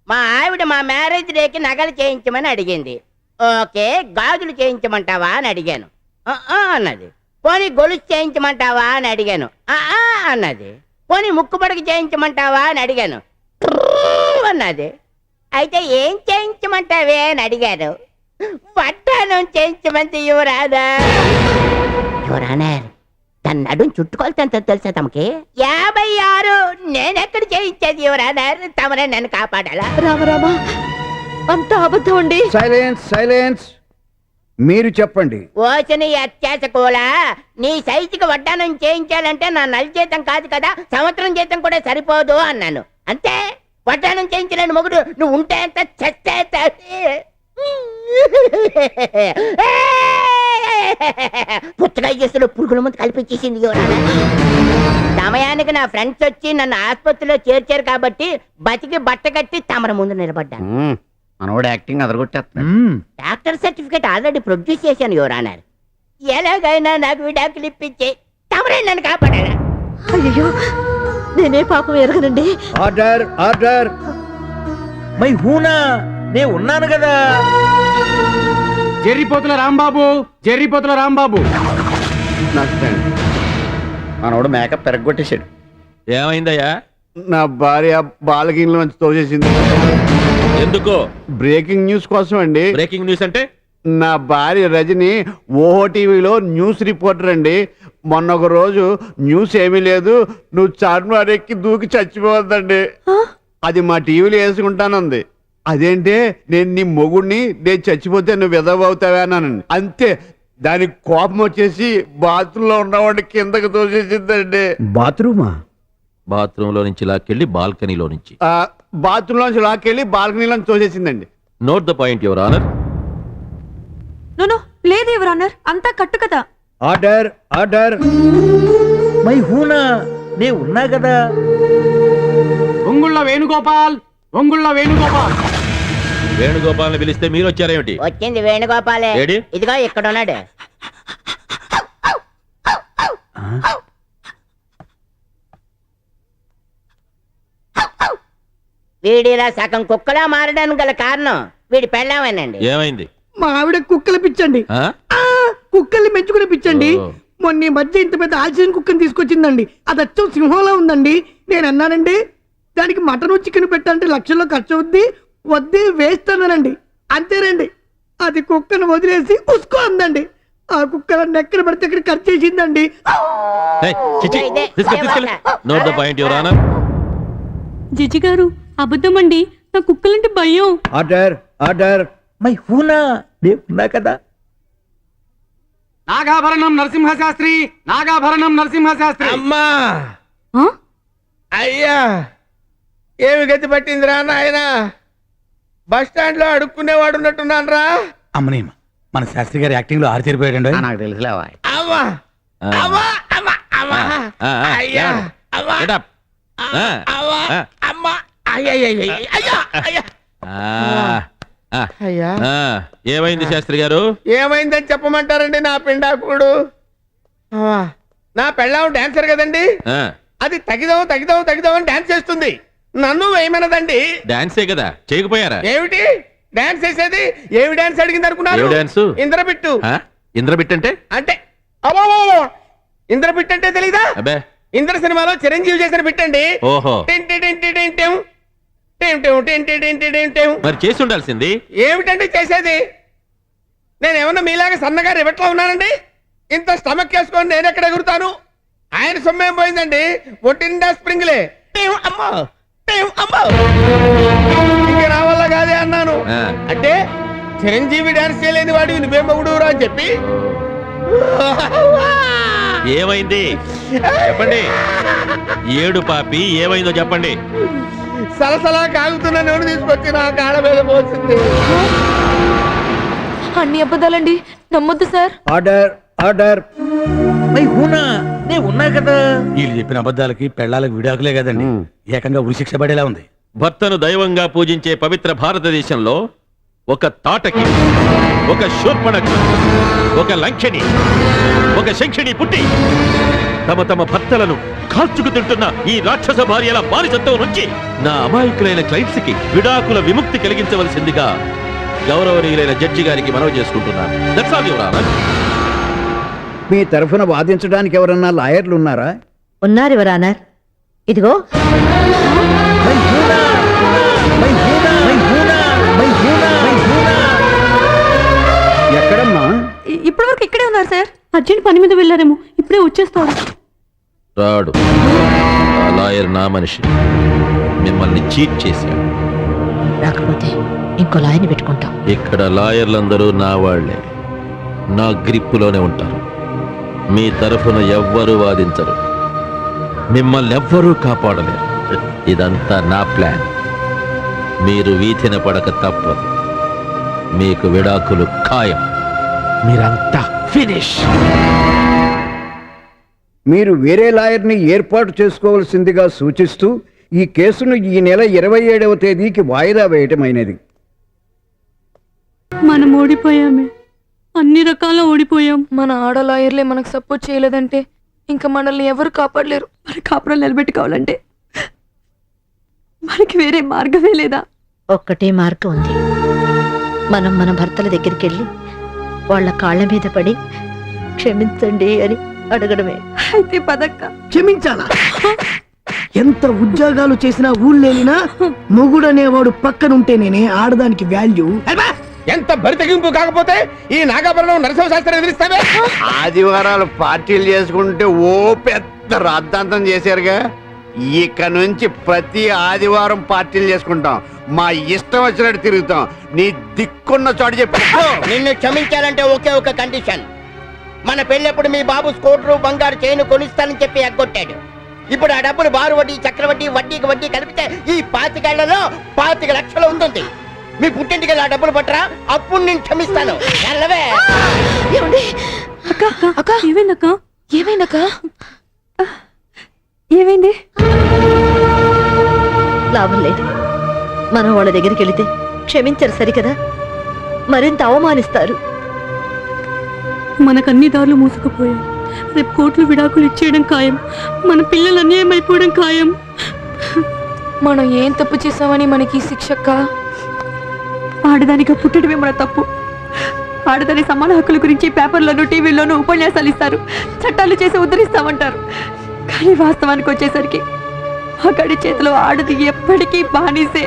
మా ఆవిడ మా మ్యారేజ్ డేకి నగలు చేయించమని అడిగింది. ఓకే, గాజులు చేయించమంటావా అని అడిగాను. అన్నది. పోనీ గొలుసు చేయించమంటావా అని అడిగాను. అన్నది. పోనీ ముక్కుపడక చేయించమంటావా అని అడిగాను. అన్నది. అయితే ఏం చేయించమంటావే అని అడిగాను. పట్టానం చేయించమంటే యువరానర్ తన నడుం చుట్టుకొలతంత తెలుసా తమకి? 56. నేనెక్కడ చేయించేది యువరానర్? తమరే నన్ను కాపాడాలా? రామరామా అంత అబద్ధం అండి. Silence silence. మీరు చెప్పండి. ఓచని అత్యాస కూడా నీ సైజుకి వడ్డానం చేయించాలంటే నా నెల జీతం కాదు కదా, సంవత్సరం జీతం కూడా సరిపోదు అన్నాను. అంతే. వడ్డానం చేయించలేని మొగుడు నువ్వు ఉంటే అంత చస్తే పుచ్చకాయ చేస్తున్న పురుగుల ముందు కల్పించేసింది. సమయానికి నా ఫ్రెండ్స్ వచ్చి నన్ను ఆసుపత్రిలో చేర్చారు కాబట్టి బతికి బట్ట కట్టి తమర ముందు నిలబడ్డాను. మనోడు యాక్టింగ్ అదరగొట్టేస్తున్నాడు. డాక్టర్ సర్టిఫికేట్ ఆల్రెడీ ప్రొడ్యూస్ చేశాను యువర్ ఆనర్. ఎలాగైనా నాకు విడాకులు ఇప్పించి తమరే నన్ను కాపాడాలా? అయ్యో నేనే పాపం ఎరగనండి. Order order. మై హూనా నే ఉన్నాను కదా. జెర్రిపోతుల రాంబాబు, జెర్రిపోతుల రాంబాబు. మనోడు మేకప్ పెరగొట్టేశాడు. ఏమైందయ్యా? నా భార్య బాలగిన్ల నుంచి తోసేసింది. ఎందుకు? బ్రేకింగ్ న్యూస్ కోసం అండి. బ్రేకింగ్ న్యూస్ అంటే? నా భార్య రజని ఓహో టీవీలో న్యూస్ రిపోర్టర్ అండి. మొన్న ఒక రోజు న్యూస్ ఏమీ లేదు, నువ్వు చార్మినార్ ఎక్కి దూకి చచ్చిపోవద్దండి, అది మా టీవీలో వేసుకుంటానంది. అదేంటే నేను నీ మొగుడిని, నేను చచ్చిపోతే నువ్వు విధవవుతావా అన్నానండి. అంతే. దానికి కోపం వచ్చేసి బాత్రూంలో ఉన్నవాడిని కిందకి తోసేసిందండి. బాత్రూమా? బాత్రూమ్ లో నుంచి లాక్కెళ్ళి బాల్కనీలో నుంచి. బాత్రూమ్ లోంచి లాక్కెళ్ళి బాల్కనీలోంచి తోసేసిందండి. Note the point your honour. No లేదు యువర్ ఆనర్, అంతా కట్టు కదా. Order order. మై హూనా నే ఉన్నా కదా. ఒంగుళ్ళ వేణుగోపాల్, ఒంగుళ్ళ వేణుగోపాల్. వేణుగోపాల్ని పిలిస్తే మీరు వచ్చారేమిటి? వచ్చింది వేణుగోపాలే. ఏడి? ఇదిగో ఇక్కడ ఉన్నాడు. వీడిలా సగం కుక్కలా మారడానికి గల కారణం వీడి పెళ్ళామేనండి. ఏమైంది? మా ఆవిడ కుక్కలు పిచ్చండి. ఆ? కుక్కల్ని పెంచుకునే పిచ్చండి. ఓ. మొన్న ఈ మధ్య ఇంత పెద్ద ఆక్సిజన్ కుక్కని తీసుకొచ్చిందండి. అది అచ్చం సింహంలో ఉందండి. నేను అన్నానండి దానికి మటన్ చికెన్ పెట్టాలంటే లక్షల్లో ఖర్చు అవుద్ది, వద్దే వేస్తానండి. అంతేనండి, అది కుక్కను వదిలేసి ఉసుకో అందండి. ఆ కుక్క ఎక్కడ పడితే అక్కడ ఖర్చు చేసిందండి. ఏయ్, చిచి, తీసుకెళ్ళు. Note the point your honour. Judge గారు అబద్ధం అండి, నా కుక్కలంటే భయం. Order order. మై హూనా నే ఉన్నా కదా. నాగాభరణం నరసింహశాస్త్రి, నాగాభరణం నరసింహశాస్త్రి. అమ్మా ఆ? అయ్యా, ఏమి గతి పట్టిందిరా నాయన? బస్ స్టాండ్ లో అడుక్కునేవాడు ఉన్నట్టున్నాను రా. అమ్మని మన శాస్త్రి గారి యాక్టింగ్ లో ఆరితేరిపోయాడండి. నాకు తెలుసులేవా. అమ్మా అమ్మా అమ్మా అమ్మా అయ్యా అమ్మా Get up. అమ్మా అమ్మా అయ్యా అయ్యా అయ్యా అయ్యా. ఏమైంది శాస్త్రి గారు? ఏమైందని చెప్పమంటారండి నా పిండాకుడు? నా పెళ్ళాం డాన్సర్ కదండి, ఆ, అది తగిదాం తగిదాం తగిదాం అని డాన్స్ చేస్తుంది. నన్ను వేయమన్నదండి. డాన్సే కదా చేయకపోయారా? ఏమిటి డాన్స్ చేసేది? ఏమి డాన్స్ అడిగింది అనుకున్నారు? ఏ డాన్సు? ఇంద్రబిట్టు. ఇంద్రబిట్ అంటే? అంటే అబ్బో ఇంద్రబిట్ అంటే తెలీదా? అబ్బే ఇంద్ర సినిమాలో చిరంజీవి చేసిన బిట్ అండి. ఓహో. టిన్ టిన్ టిన్ టిన్ టిన్ టిన్ టిన్ టిన్ టిన్ టిన్ టిన్ టిన్. మరి చేసి ఉండాల్సింది. ఏమిటండి చేసేది? నేను ఏమన్నా మీలాగా సన్నగా రివెట్లో ఉన్నానండి? ఇంత స్టమక్ వేసుకొని నేను ఎక్కడ ఎగురుతాను? ఆయన సొమ్మేం పోయిందండి, ఒట్టిండా స్ప్రింగ్లే. అమ్మో అమ్మో ఇంక నా వల్ల కాదే అన్నాను. అంటే చిరంజీవి డాన్స్ చేయలేని వాడు నువ్వేం మగుడురా అని చెప్పి. ఏమైంది చెప్పండి. ఏడు పాపి ఏమైందో చెప్పండి. సలసలా కాగుతున్న నూనె తీసుకొచ్చి నా కాళ్ళ మీద పోసింది. అన్ని అబద్ధాలండి, నమ్మొద్దు సార్. Order order. నేను ఉన్నా కదా. వీళ్ళు చెప్పిన అబద్ధాలకి పెళ్ళాలకు విడాకులే కదండి, ఏకంగా ఉరిశిక్ష పడేలా ఉంది. భర్తను దైవంగా పూజించే పవిత్ర భారతదేశంలో ఒక తాటకి, ఒక శూర్పణఖ, ఒక లంకెని, ఒక శంఖిని పుట్టి తమ తమ భర్తలను కాల్చుకు తింటున్న ఈ రాక్షస భార్యల బానిసత్వం నుంచి నా అమాయకులైన క్లయింట్స్ కి విడాకుల విముక్తి కలిగించవలసిందిగా గౌరవనీయులైన జడ్జి గారికి మనవి చేసుకుంటున్నాను. That's all your honour. మీ తరఫున వాదించడానికి ఎవరన్నా లాయర్లు ఉన్నారా? ఉన్నారు యువర్ ఆనర్. ఇదిగో ఎక్కడమ్మా? ఇప్పటి వరకు ఇక్కడే ఉన్నారు సార్. అర్జెంట్ పని మీద వెళ్ళారేమో, ఇప్పుడే వచ్చేస్తారు. రాడు. ఆ లాయర్ నా మనిషి, మిమ్మల్ని చీట్ చేశాడు. రాకపోతే ఇంకో లాయర్ని పెట్టుకుంటాం. ఇక్కడ లాయర్లందరూ నా వాళ్లే, నా గ్రిప్పులోనే ఉంటారు. మీ తరఫున ఎవ్వరూ వాదించరు, మిమ్మల్ని ఎవ్వరూ కాపాడలేరు. ఇదంతా నా ప్లాన్. మీరు వీధిన పడక తప్పదు. మీకు విడాకులు ఖాయం. మీరంతా ఫినిష్. మీరు వేరే లాయర్ని ఏర్పాటు చేసుకోవాల్సిందిగా సూచిస్తూ ఈ కేసును ఈ నెల 27వ తేదీకి వాయిదా వేయటమైనది. మనం ఓడిపోయామే, అన్ని రకాల ఓడిపోయాం. మన ఆడ లాయర్లే మనకు సపోర్ట్ చేయలేదంటే ఇంకా మనల్ని ఎవరు కాపాడలేరు. మరి కాపురం నిలబెట్టుకోవాలంటే మనకి వేరే మార్గమే లేదా? ఒక్కటే మార్గం ఉంది. మనం మన భర్తల దగ్గరికి వెళ్ళి వాళ్ళ కాళ్ళ మీద పడి క్షమించండి అని అడగడమే. అయితే పదక్క. క్షమించాలా? ఎంత ఉద్యోగాలు చేసినా ఊళ్ళేలినా మొగుడనేవాడు పక్కనుంటేనేనే ఆడదానికి వాల్యూ. ఎంత బరితెగింపు కాకపోతే ఈ నాగాభరణం నరసింహశాస్త్రి ఎదిరిస్తావే. ఆదివారాలు పార్టీలు చేసుకుంటే ఓ పెద్ద రాద్ధాంతం చేశారుగా. ఇక నుంచి ప్రతి ఆదివారం పార్టీలు చేసుకుంటాం, మా ఇష్టం వచ్చినట్టు తిరుగుతాం. నీ దిక్కున్న చోటు చెప్పు. నిన్ను క్షమించాలంటే ఒకే ఒక కండిషన్. మన పెళ్ళప్పుడు మీ బాబు స్కూటరు బంగారు చైన్ కొనిస్తానని చెప్పి ఎగ్గొట్టాడు. ఇప్పుడు ఆ డబ్బులు బారు వడ్డీ చక్రవడ్డీ వడ్డీకి వడ్డీ కలిపితే ఈ 25 ఏళ్లలో 25 లక్షలు ఉంటుంది. మీ పుట్టింటికి ఆ డబ్బులు పట్టరా, అప్పుడు నేను క్షమిస్తాను. ఏమైంది? లాభం లేదు. మనం వాళ్ళ దగ్గరికి వెళితే క్షమించరు సరికదా, మరింత అవమానిస్తారు. మనకన్ని దారులు మూసుకుపోయాయి. రేపు కోర్టులు విడాకులు ఇచ్చేయడం ఖాయం. మన పిల్లలు అన్యాయం అయిపోవడం ఖాయం. మనం ఏం తప్పు చేసామని మనకి శిక్షక్క? ఆడదానిగా పుట్టడమే మన తప్పు. ఆడదాని సమాన హక్కుల గురించి పేపర్లోనూ టీవీల్లోనూ ఉపన్యాసాలు ఇస్తారు, చట్టాలు చేసి ఉద్ధరిస్తామంటారు. కానీ వాస్తవానికి వచ్చేసరికి అక్కడి చేతిలో ఆడది ఎప్పటికీ బానిసే.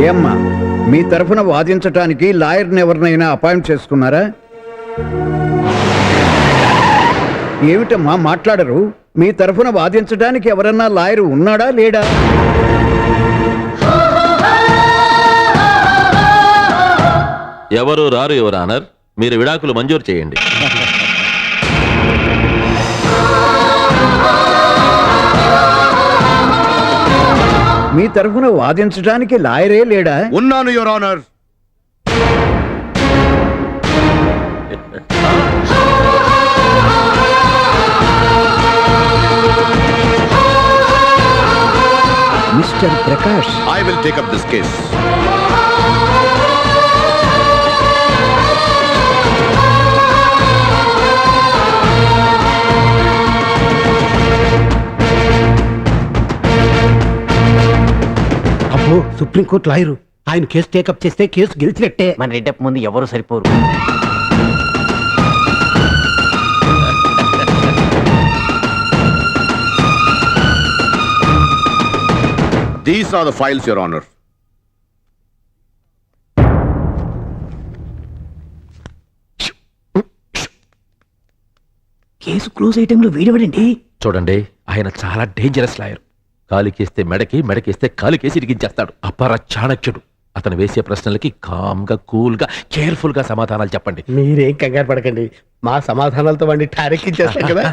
ఏమ్మా, మీ తరఫున వాదించటానికి లాయర్ని ఎవరినైనా అపాయింట్ చేసుకున్నారా? ఏమిటమ్మా మాట్లాడరు? మీ తరఫున వాదించడానికి ఎవరన్నా లాయర్ ఉన్నాడా లేడా? ఎవరు రారు యువర్ ఆనర్. మీరు విడాకులు మంజూరు చేయండి. మీ తరఫున వాదించడానికి లాయరే లేడా? ఉన్నాను your honour. Mister Prakash, I will take up this case. Supreme court lawyer ఆయన కేసు టేకప్ చేస్తే కేసు గెలిచినట్టే. మన రెడ్డప్ప ముందు ఎవరు సరిపోరు. These are the files your honour. Case close అయ్యే టైంలో వేడిపడండి. చూడండి, ఆయన చాలా డేంజరస్ లాయర్. కాలికేస్తే మెడకి, మెడకేస్తే కాలికేసి ఇరిగించేస్తాడు. అపర చాణక్యుడు. అతను వేసే ప్రశ్నలకి కామ్గా, కూల్గా, కేర్ఫుల్గా సమాధానాలు చెప్పండి. మీరేం కంగారు పడకండి, మా సమాధానాలతో వాడిని టారెక్కించేస్తాం కదా.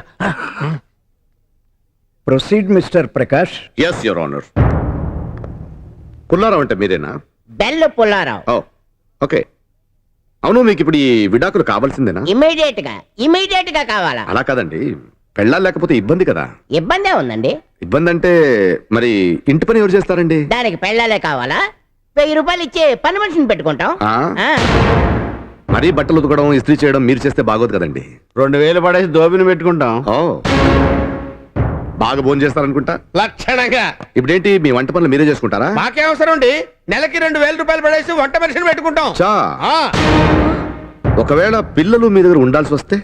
Proceed mister Prakash. Yes your honour. Pullarao అంటే మీరేనా? బెల్లు పుల్లారావు. ఓకే. అవును, మీకు ఇప్పుడు ఈ విడాకులు కావాల్సిందేనా? ఇమీడియట్ గా కావాలా? అలా కాదండి, పెళ్ళాలి లేకపోతే ఇబ్బంది కదా. ఇబ్బందే ఉందండి. ఇబ్బంది అంటే మరి ఇంటి పని ఎవరు చేస్తారండి? దానికి పెళ్ళాలే కావాలా? 1000 రూపాయలు ఇచ్చి పని మనిషిని పెట్టుకుంటాం. మరీ బట్టలు ఉతకడం, ఇస్త్రీ చేయడం మీరు చేస్తే బాగోదు కదండి. 2000 పడేసి దోబిని పెట్టుకుంటాం. బాగా భోజనం చేస్తారనుకుంటా. లక్షణంగా. ఇప్పుడేంటి, మీ వంట పనులు మీరే చేసుకుంటారా? మాకే అవసరం అండి, నెలకి 2000 రూపాయలు పడేసి వంట మనిషిని పెట్టుకుంటాం. ఒకవేళ పిల్లలు మీ దగ్గర ఉండాల్సి వస్తే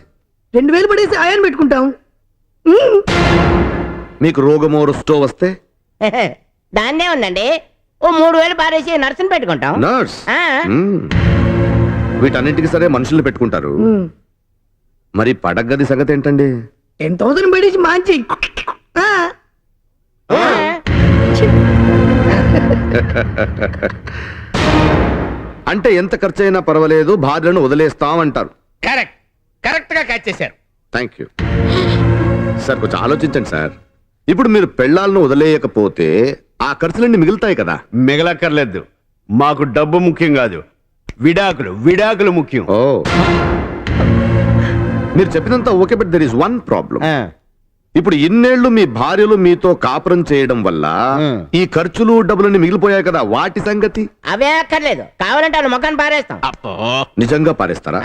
2000 పడేసి ఆయన పెట్టుకుంటాం. మీకు రోగమో రుస్టో వస్తే దాన్నే ఉందండి, ఓ 3000 పారేసి నర్సుని పెట్టుకుంటాం. నర్స్. వీటన్నింటికి సరే మనుషుల్ని పెట్టుకుంటారు. మరి పడగది సంగతి ఏంటండి? 10,000 పడేసి మంచి అంటే ఎంత ఖర్చు అయినా పర్వాలేదు, భార్యను వదిలేస్తామంటారు. కరెక్ట్, కరెక్ట్ గా క్యాచ్ చేశారు. Thank you sir. కొంచెం ఆలోచించండి సార్. ఇప్పుడు మీరు పెళ్ళాలను వదిలేయకపోతే ఆ ఖర్చులన్నీ మిగులుతాయి కదా. మిగలక్కర్లేదు, మాకు డబ్బు ముఖ్యం కాదు, విడాకులు విడాకులు ముఖ్యం. ఓ, మీరు చెప్పినంత okay, but there is one problem. ఇప్పుడు ఇన్నేళ్లు మీ భార్యలు మీతో కాపురం చేయడం వల్ల ఈ ఖర్చులు డబ్బులన్నీ మిగిలిపోయాయి కదా, వాటి సంగతి? అవే అక్కర్లేదు, కావాలంటే వాళ్ళు మొక్కని పారేస్తాం. నిజంగా పారేస్తారా?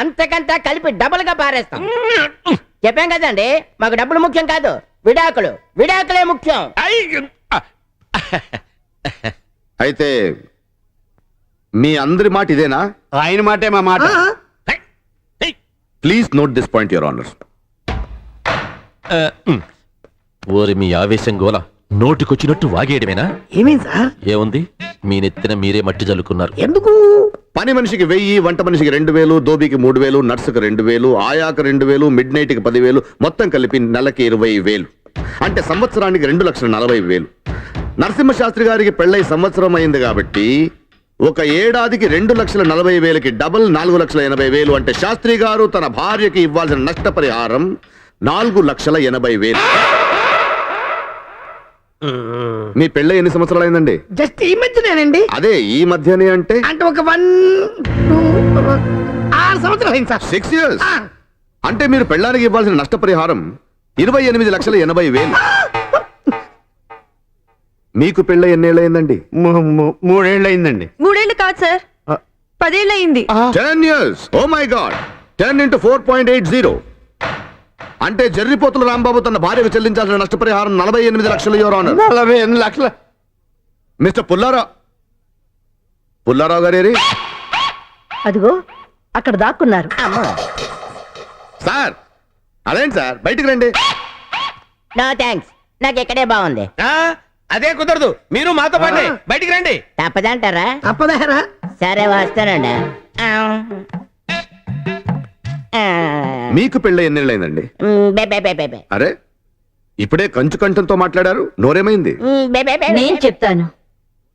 అంతకంతా కలిపి డబుల్ గా పారేస్తాం. చెప్పాం కదండి, మాకు డబ్బులు ముఖ్యం కాదు, విడాకులే ముఖ్యం. అయితే మీ అందరి మాట ఇదేనా? ఆయన మాటే మా మాట. Please note this point your honour. ఓరి మీ ఆవేశం గోల నోటికొచ్చినట్టు వాగేయడమేనా? ఏమేం సార్? ఏముంది, మీ నెత్తిన మీరే మట్టి జల్లుకున్నారు. ఎందుకు? పని మనిషికి 1000, వంట మనిషికి 2000, దోబికి 3000, నర్సుకి 2000, ఆయాకు 2000, మిడ్ నైట్ కి 10,000, మొత్తం కలిపి నెలకి 20,000. అంటే సంవత్సరానికి 2,40,000. నరసింహ శాస్త్రి గారికి పెళ్ళై సంవత్సరం అయింది కాబట్టి ఒక ఏడాదికి 2,40,000కి డబల్ 4,80,000. అంటే శాస్త్రి గారు తన భార్యకి ఇవ్వాల్సిన నష్టపరిహారం 4,80,000. మీ పెళ్ళై ఎన్ని సంవత్సరాలు అయిందండి? జస్ట్ ఈ మధ్యనేనండి. అదే ఈ మధ్యనే అంటే ఒక 1, 2, 6 సంవత్సరాలు అయింది సార్. 6 years. అంటే మీరు పెళ్ళానికి ఇవ్వాల్సిన నష్టపరిహారం 28,80,000. మీకు పెళ్ళై ఎన్నేళ్ళు అయిందండి? 3 ఏళ్ళు అయిందండి. 3 ఏళ్ళు కాదు సార్, 10 ఏళ్ళు అయింది. 10 years. Oh my god. 10 into 4.80. అంటే జర్రిపోతుల రాంబాబు తన భార్యకు చెల్లించాల్సిన నష్టపరిహారం 48 లక్షలు యువర్ ఆనర్. 48 లక్షలు. మిస్టర్ పుల్లారావు గారేరి? అదిగో అక్కడ దాక్కున్నారు. సార్ అదేంటి సార్, బయటికి రండి. నో థ్యాంక్స్, నాకు ఇక్కడే బాగుంది. అదే కుదరదు, మీరు మాతో పాటే బయటికి రండి. తప్పదంటారా? తప్పదారా? సరే వస్తానండి. మీకు పెళ్ళై ఎన్నేళ్ళు అయిందండి? అరే ఇప్పుడే కంచు కంఠంతో మాట్లాడారు, నోరేమైంది? నేను చెప్తాను,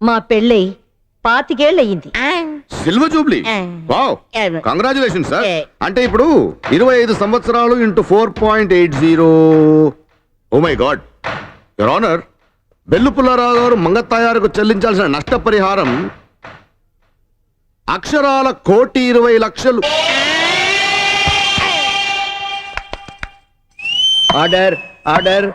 మా పెళ్ళై 25 ఏళ్ళు అయ్యింది. Silver jubilee. Wow, congratulation sir. అంటే ఇప్పుడు 25 సంవత్సరాలు into 4.80. Oh my god your honour, Bellu Pullarao garu మంగత్తాయారుకు చెల్లించాల్సిన నష్టపరిహారం అక్షరాల 1,20,00,000. Order order.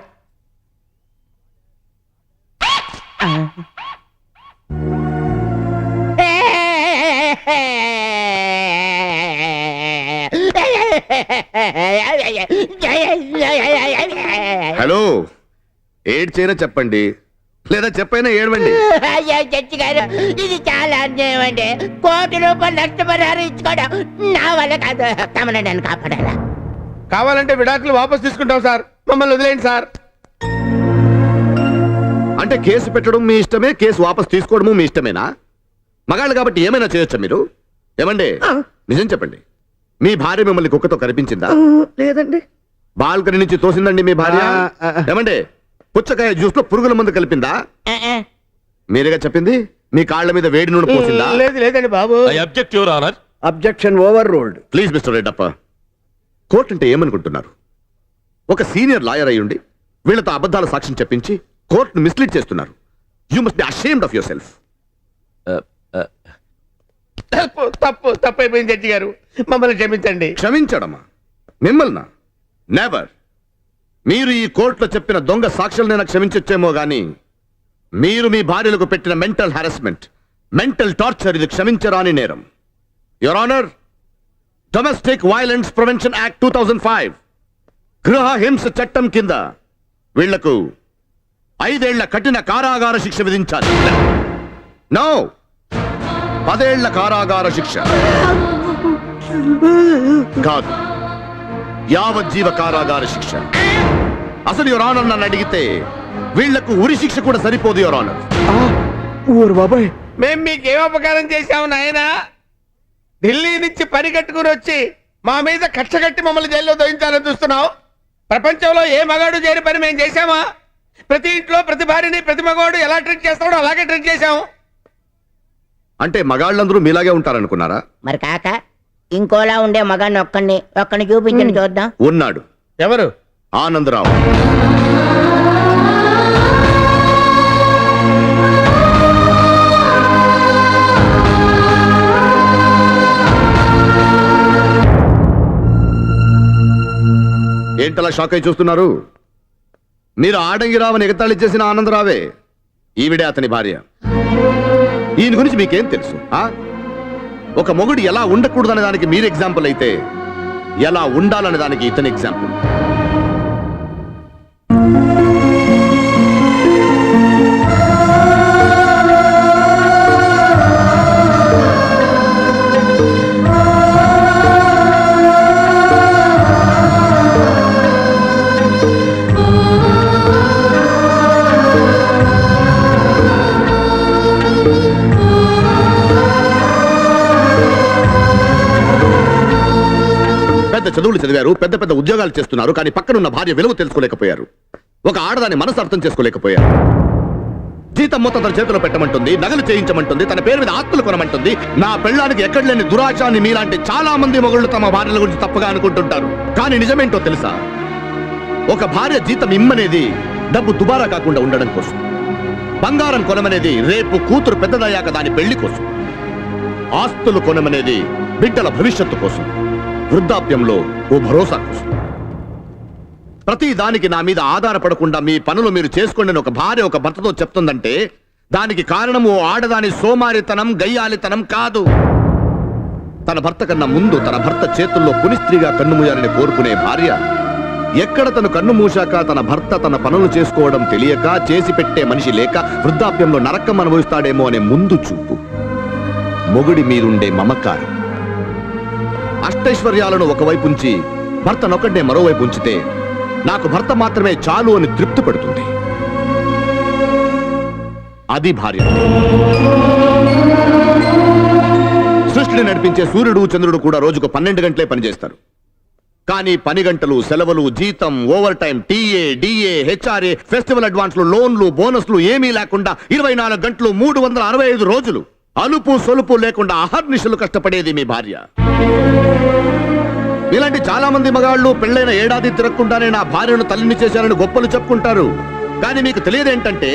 హలో, ఏడ్చైనా చెప్పండి, లేదా చెప్పైనా ఏడవండి. అయ్యో జడ్జి గారు, ఇది చాలా అన్యాయం అండి. ₹1,00,00,000 నష్టపరిహారం ఇచ్చుకోవడం నా వల్ల కాదు. తమను నన్ను కాపాడాలా? కావాలంటే విడాకులు వాపస్ తీసుకుంటాం సార్, మమ్మల్ని వదిలేయండి సార్. అంటే కేసు పెట్టడం మీ ఇష్టమే, కేసు వాపస్ తీసుకోవడము మీ ఇష్టమేనా? మగాళ్ళు కాబట్టి ఏమైనా చేయొచ్చా మీరు? ఏమండి నిజం చెప్పండి, మీ భార్య మిమ్మల్ని కుక్కతో కనిపించిందా? లేదండి. బాల్కనీ నుంచి తోసిందండి మీ భార్య? ఏమండి పుచ్చకాయ జ్యూస్ లో పురుగుల మందు కలిపిందా? మీరేగా చెప్పింది. మీ కాళ్ళ మీద వేడి నూనె పోసిందా? లేదు లేదండి బాబు. Objection overruled. Please mister Reddappa, court అంటే ఏమనుకుంటున్నారు? ఒక సీనియర్ లాయర్ అయ్యుండి వీళ్ళతో అబద్ధాల సాక్ష్యం చెప్పించి కోర్టును మిస్లీడ్ చేస్తున్నారు. You must be ashamed of your self. తప్పైపోయింది జడ్జి గారు, మమ్మల్ని క్షమించండి. క్షమించడమా? మిమ్మల్నా? నెవర్. మీరు ఈ కోర్టులో చెప్పిన దొంగ సాక్ష్యాలనైనా క్షమించొచ్చేమో గానీ మీరు మీ భార్యలకు పెట్టిన మెంటల్ హారాస్మెంట్, మెంటల్ టార్చర్, ఇది క్షమించరాని నేరం. Your honour, domestic violence prevention act 2005 గృహ హింస చట్టం కింద వీళ్లకు 5 ఏళ్ల కఠిన కారాగార శిక్ష విధించాలి. నో, 10 ఏళ్ల కారాగార శిక్ష కాదు, యావజ్జీవ కారాగార శిక్ష. అసలు యువర్ ఆనర్ నన్ను అడిగితే వీళ్లకు ఉరి శిక్ష కూడా సరిపోదు యువర్ ఆనర్. ఊరు బాబాయ్, మేం మీకేం అపకారం చేశాము నాయనా? ఢిల్లీ నుంచి పని కట్టుకుని వచ్చి మా మీద కక్ష కట్టి మమ్మల్ని జైల్లో దోయించాలని చూస్తున్నావు? ప్రపంచంలో ఏ మగాడు చేయని పని మేము చేశామా? ప్రతి ఇంట్లో ప్రతి భార్యని ప్రతి మగాడు ఎలా ట్రీట్ చేస్తాడో అలాగే ట్రీట్ చేశాము. అంటే మగాళ్ళందరూ మీలాగే ఉంటారనుకున్నారా? మరి కాక ఇంకోలా ఉండే మగాన్ని ఒక్కడిని చూపించండి చూద్దాం. ఉన్నాడు. ఎవరు? ఆనందరావు. ఏంటలా షాక్ అయి చూస్తున్నారు? మీరు ఆడంగిరావుని ఎగతాళి చేసిన ఆనందరావే. ఈవిడే అతని భార్య. ఈయన గురించి మీకేం తెలుసు? ఒక మొగుడు ఎలా ఉండకూడదనే దానికి మీరు ఎగ్జాంపుల్ అయితే, ఎలా ఉండాలనే దానికి ఇతని ఎగ్జాంపుల్. పెద్ద చదువులు చదివారు, పెద్ద పెద్ద ఉద్యోగాలు చేస్తున్నారు, కానీ పక్కనున్న భార్య విలువ తెలుసుకోలేకపోయారు. ఒక ఆడదాని మనసు అర్థం చేసుకోలేకపోయారు. జీతం మొత్తం తన చేతిలో పెట్టమంటుంది, నగలు చేయించమంటుంది, తన పేరు మీద ఆస్తులు కొనమంటుంది. నా పెళ్ళానికి ఎక్కడ లేని దురాచాన్ని మీలాంటి చాలా మంది మొగుళ్ళు తమ భార్యల గురించి తప్పుగా అనుకుంటుంటారు. కానీ నిజమేంటో తెలుసా? ఒక భార్య జీతం ఇమ్మనేది డబ్బు దుబారా కాకుండా ఉండడం కోసం. బంగారం కొనమనేది రేపు కూతురు పెద్దదయ్యాక దాని పెళ్లి కోసం. ఆస్తులు కొనమనేది బిడ్డల భవిష్యత్తు కోసం, వృద్ధాప్యంలో ఓ భరోసా కోసం. ప్రతి దానికి నా మీద ఆధారపడకుండా మీ పనులు మీరు చేసుకోండి ఒక భార్య ఒక భర్తతో చెప్తుందంటే దానికి కారణం ఓ ఆడదాని సోమారితనం, గయ్యాలితనం కాదు. తన భర్త కన్నా ముందు తన భర్త చేతుల్లో పునిస్త్రీగా కన్నుమూయాలని కోరుకునే భార్య ఎక్కడ తను కన్ను మూశాక తన భర్త తన పనులు చేసుకోవడం తెలియక, చేసి పెట్టే మనిషి లేక వృద్ధాప్యంలో నరకం అనుభవిస్తాడేమో అనే ముందు చూపు, మొగుడి మీరుండే మమకారం, అష్టైశ్వర్యాలను ఒకవైపు ఉంచి భర్తనొక్కడే మరోవైపు ఉంచితే నాకు భర్త మాత్రమే చాలు అని తృప్తి పడుతుంది. అది భార్య. సృష్టిని నడిపించే సూర్యుడు చంద్రుడు కూడా రోజుకు 12 గంటలే పనిచేస్తారు. కానీ పని గంటలు, సెలవులు, జీతం, overtime, TA, DA, HRA, festival అడ్వాన్స్లు, లోన్లు, బోనస్లు ఏమీ లేకుండా 24 గంటలు 365 రోజులు అలుపు సొలుపు లేకుండా అహర్నిశలు కష్టపడేది మీ భార్య. ఇలాంటి చాలా మంది మగాళ్ళు పెళ్ళైన ఏడాది తిరగకుండానే నా భార్యను తల్లిని చేశారని గొప్పలు చెప్పుకుంటారు. కానీ మీకు తెలియదేంటంటే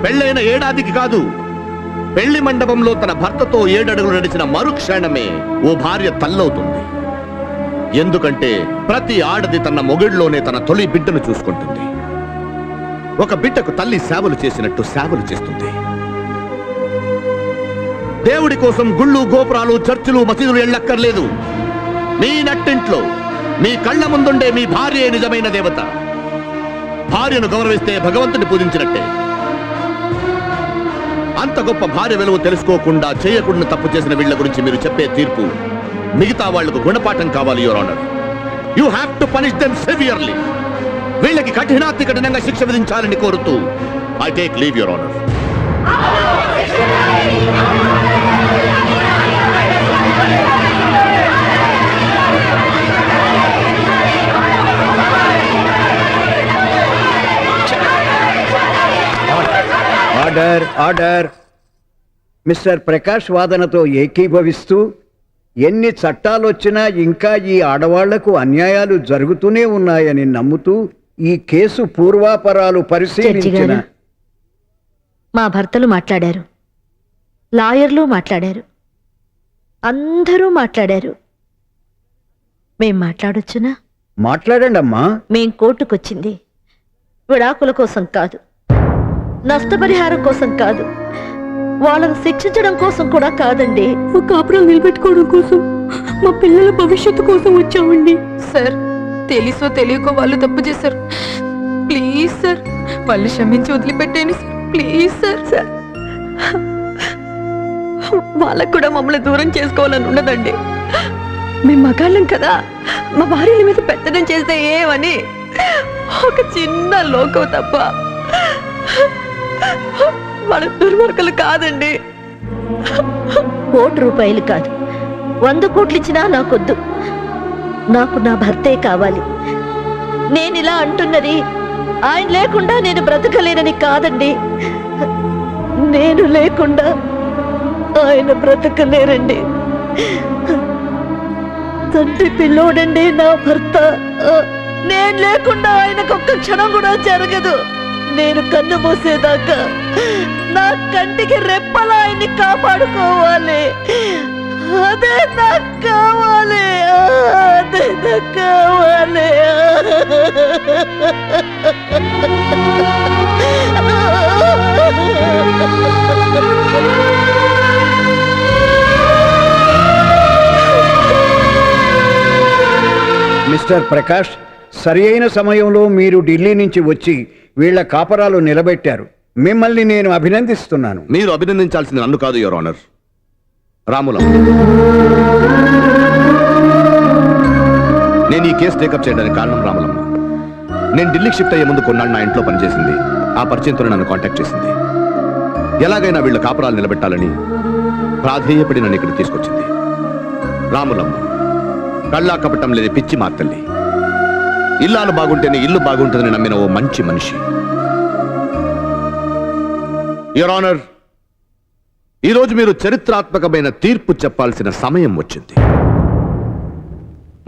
పెళ్ళైన ఏడాదికి కాదు, పెళ్లి మండపంలో తన భర్తతో 7 అడుగులు నడిచిన మరుక్షణమే ఓ భార్య తల్లవుతుంది. ఎందుకంటే ప్రతి ఆడది తన మొగుడిలోనే తన తొలి బిడ్డను చూసుకుంటుంది. ఒక బిడ్డకు తల్లి సేవలు చేసినట్టు సేవలు చేస్తుంది. దేవుడి కోసం గుళ్ళు, గోపురాలు, చర్చిలు, మసీదులు ఎళ్ళక్కర్లేదు. మీ నట్టింట్లో మీ కళ్ళ ముందుండే మీ భార్యే నిజమైన దేవత. భార్యను గౌరవిస్తే భగవంతుని పూజించినట్టే. అంత గొప్ప భార్య విలువ తెలుసుకోకుండా చేయకుండా తప్పు చేసిన వీళ్ళ గురించి మీరు చెప్పే తీర్పు మిగతా వాళ్లకు గుణపాఠం కావాలి your honour. You have to punish them severely. వీళ్ళకి కఠినాతి కఠినంగా శిక్ష విధించాలని కోరుతూ I take leave your honour. Order order. Mister Prakash వాదనతో ఏకీభవిస్తూ ఎన్ని చట్టాలొచ్చినా ఇంకా ఈ ఆడవాళ్లకు అన్యాయాలు జరుగుతూనే ఉన్నాయని నమ్ముతూ ఈ కేసు పూర్వాపరాలు పరిశీలించిన మా భర్తలు మాట్లాడారు, లాయర్లు మాట్లాడారు, అందరూ మాట్లాడారు. మేం మాట్లాడొచ్చునా? మాట్లాడండి అమ్మా. మేం కోర్టుకొచ్చింది విడాకుల కోసం కాదు, నష్టపరిహారం కోసం కాదు, వాళ్ళని శిక్షించడం కోసం కూడా కాదండి. మా కాపురం నిలబెట్టుకోవడం కోసం, మా పిల్లల భవిష్యత్తు కోసం వచ్చామండి. సార్, తెలుసో తెలియకో వాళ్ళు తప్పు చేశారు. ప్లీజ్ సార్, వాళ్ళు క్షమించి వదిలిపెట్టేయండి సార్. Please sir. సార్, వాళ్ళకు కూడా మమ్మల్ని దూరం చేసుకోవాలని ఉండదండి. మేము మగాళ్ళం కదా, మా భార్యల మీద పెత్తనం చేస్తే ఏమని ఒక చిన్న లోకం తప్ప వాళ్ళ దుర్మార్గులు కాదండి. ₹1 కాదు, 100 కోట్లు ఇచ్చినా నాకొద్దు. నాకు నా భర్తే కావాలి. నేనిలా అంటున్నది ఆయన లేకుండా నేను బ్రతకలేనని కాదండి. నేను లేకుండా ఆయన బ్రతకలేరండి. తండ్రి పిల్లోడండి నా భర్త. నేను లేకుండా ఆయనకు ఒక్క క్షణం కూడా జరగదు. నేను కన్ను మూసేదాకా నా కంటికి రెప్పలా ఆయన్ని కాపాడుకోవాలి. అదే నాకు కావాలి, అదే నాకు కావాలి. మిస్టర్ ప్రకాష్, సరి అయిన సమయంలో మీరు ఢిల్లీ నుంచి వచ్చి వీళ్ల కాపరాలు నిలబెట్టారు. మిమ్మల్ని నేను అభినందిస్తున్నాను. మీరు అభినందించాల్సింది నన్ను కాదు యువర్ ఆనర్, రాములం. నేను ఈ కేసు టేకప్ చేయడానికి కారణం రాములమ్మ. నేను ఢిల్లీకి షిఫ్ట్ అయ్యే ముందు కొన్నాళ్ళు నా ఇంట్లో పనిచేసింది. ఆ పరిచయంతో నన్ను కాంటాక్ట్ చేసింది. ఎలాగైనా వీళ్ళ కాపురాలు నిలబెట్టాలని ప్రాధేయపడి నన్ను ఇక్కడ తీసుకొచ్చింది. రాములమ్మ కళ్ళా కపటం లేని పిచ్చి మార్తల్లి. ఇల్లాలు బాగుంటేనే ఇల్లు బాగుంటుందని నమ్మిన ఓ మంచి మనిషి. యువర్ ఆనర్, ఈరోజు మీరు చరిత్రాత్మకమైన తీర్పు చెప్పాల్సిన సమయం వచ్చింది.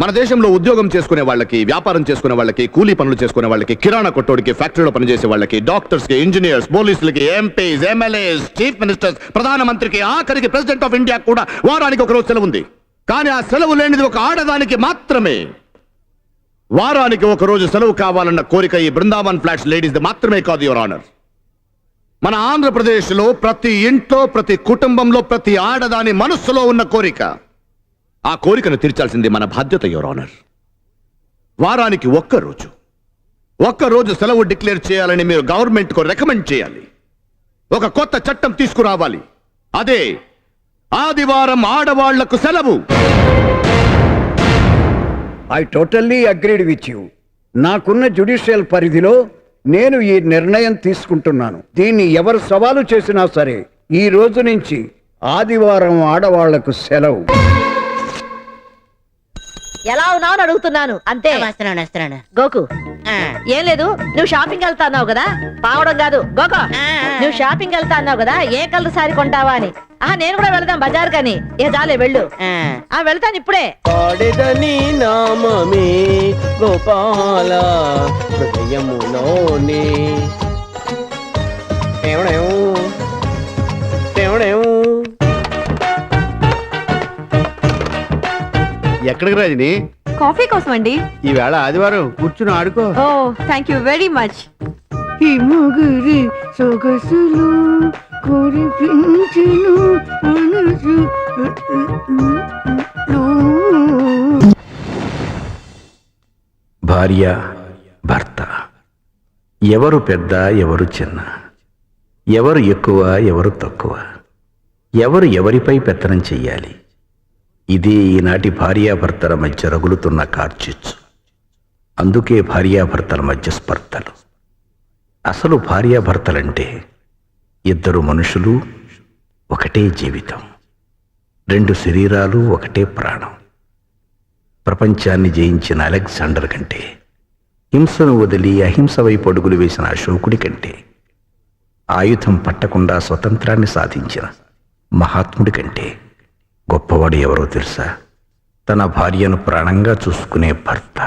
మన దేశంలో ఉద్యోగం చేసుకునే వాళ్ళకి, వ్యాపారం చేసుకునే వాళ్ళకి, కూలీ పనులు చేసుకునే వాళ్ళకి, కిరాణా కొట్టోడికి, ఫ్యాక్టరీలో పనిచేసే వాళ్ళకి, డాక్టర్స్ కి, ఇంజనీర్స్, పోలీసులకి, ఎంపీస్, ఎమ్మెల్యేస్, చీఫ్ మినిస్టర్స్, ప్రధానమంత్రికి, ఆఖరికి ప్రెసిడెంట్ ఆఫ్ ఇండియా కూడా వారానికి ఒక రోజు సెలవు ఉంది. కానీ ఆ సెలవు లేనిది ఒక ఆడదానికి మాత్రమే. వారానికి ఒక రోజు సెలవు కావాలన్న కోరిక ఈ బృందావన్ ఫ్లాట్స్ లేడీస్ మాత్రమే కాదు యువర్ ఆనర్. మన ఆంధ్రప్రదేశ్లో ప్రతి ఇంట్లో, ప్రతి కుటుంబంలో, ప్రతి ఆడదాని మనస్సులో ఉన్న కోరిక. ఆ కోరికను తీర్చాల్సింది మన బాధ్యత యువర్ ఆనర్. వారానికి ఒక్క రోజు సెలవు డిక్లేర్ చేయాలని మీరు గవర్నమెంట్ కు రికమెండ్ చేయాలి. ఒక కొత్త చట్టం తీసుకురావాలి. అదే ఆదివారం ఆడవాళ్లకు సెలవు. I totally agreed with you. నాకున్న జ్యుడిషియల్ పరిధిలో నేను ఈ నిర్ణయం తీసుకుంటున్నాను. దీన్ని ఎవరు సవాలు చేసినా సరే ఈ రోజు నుంచి ఆదివారం ఆడవాళ్లకు సెలవు. ఎలా ఉన్నావు అని అడుగుతున్నాను అంతే. వస్తున్నాను. గోకు, ఏం లేదు, నువ్వు షాపింగ్ వెళ్తా అన్నావు కదా. పావడం కాదు గోకు, నువ్వు షాపింగ్ వెళ్తా అన్నావు కదా, ఏ కలర్ సారీ కొంటావా అని. నేను కూడా వెళ్దాం బజార్ కని. ఏ జాలే వెళ్ళు. వెళ్తాను ఇప్పుడే. పాడేదని నామమే గోపాల హృదయములోనే. ఎక్కడికి రాజని? కాఫీ కోసం అండి. ఈవేళ ఆదివారం కూర్చుని ఆడుకో. ఓ థ్యాంక్ యూ వెరీ మచ్. హిమగిరి సొగసులు కురిపించెను మనసు. భార్య, భర్త, ఎవరు పెద్ద ఎవరు చిన్న, ఎవరు ఎక్కువ ఎవరు తక్కువ, ఎవరు ఎవరిపై పెత్తనం చెయ్యాలి, ఇది ఈనాటి భార్యాభర్తల మధ్య రగులుతున్న కార్చిచ్చు. అందుకే భార్యాభర్తల మధ్య స్పర్ధలు. అసలు భార్యాభర్తలంటే ఇద్దరు మనుషులు, ఒకటే జీవితం, రెండు శరీరాలు, ఒకటే ప్రాణం. ప్రపంచాన్ని జయించిన అలెగ్జాండర్ కంటే, హింసను వదిలి అహింస వైపు అడుగులు వేసిన అశోకుడి కంటే, ఆయుధం పట్టకుండా స్వతంత్రాన్ని సాధించిన మహాత్ముడి కంటే గొప్పవాడు ఎవరో తెలుసా? తన భార్యను ప్రాణంగా చూసుకునే భర్త.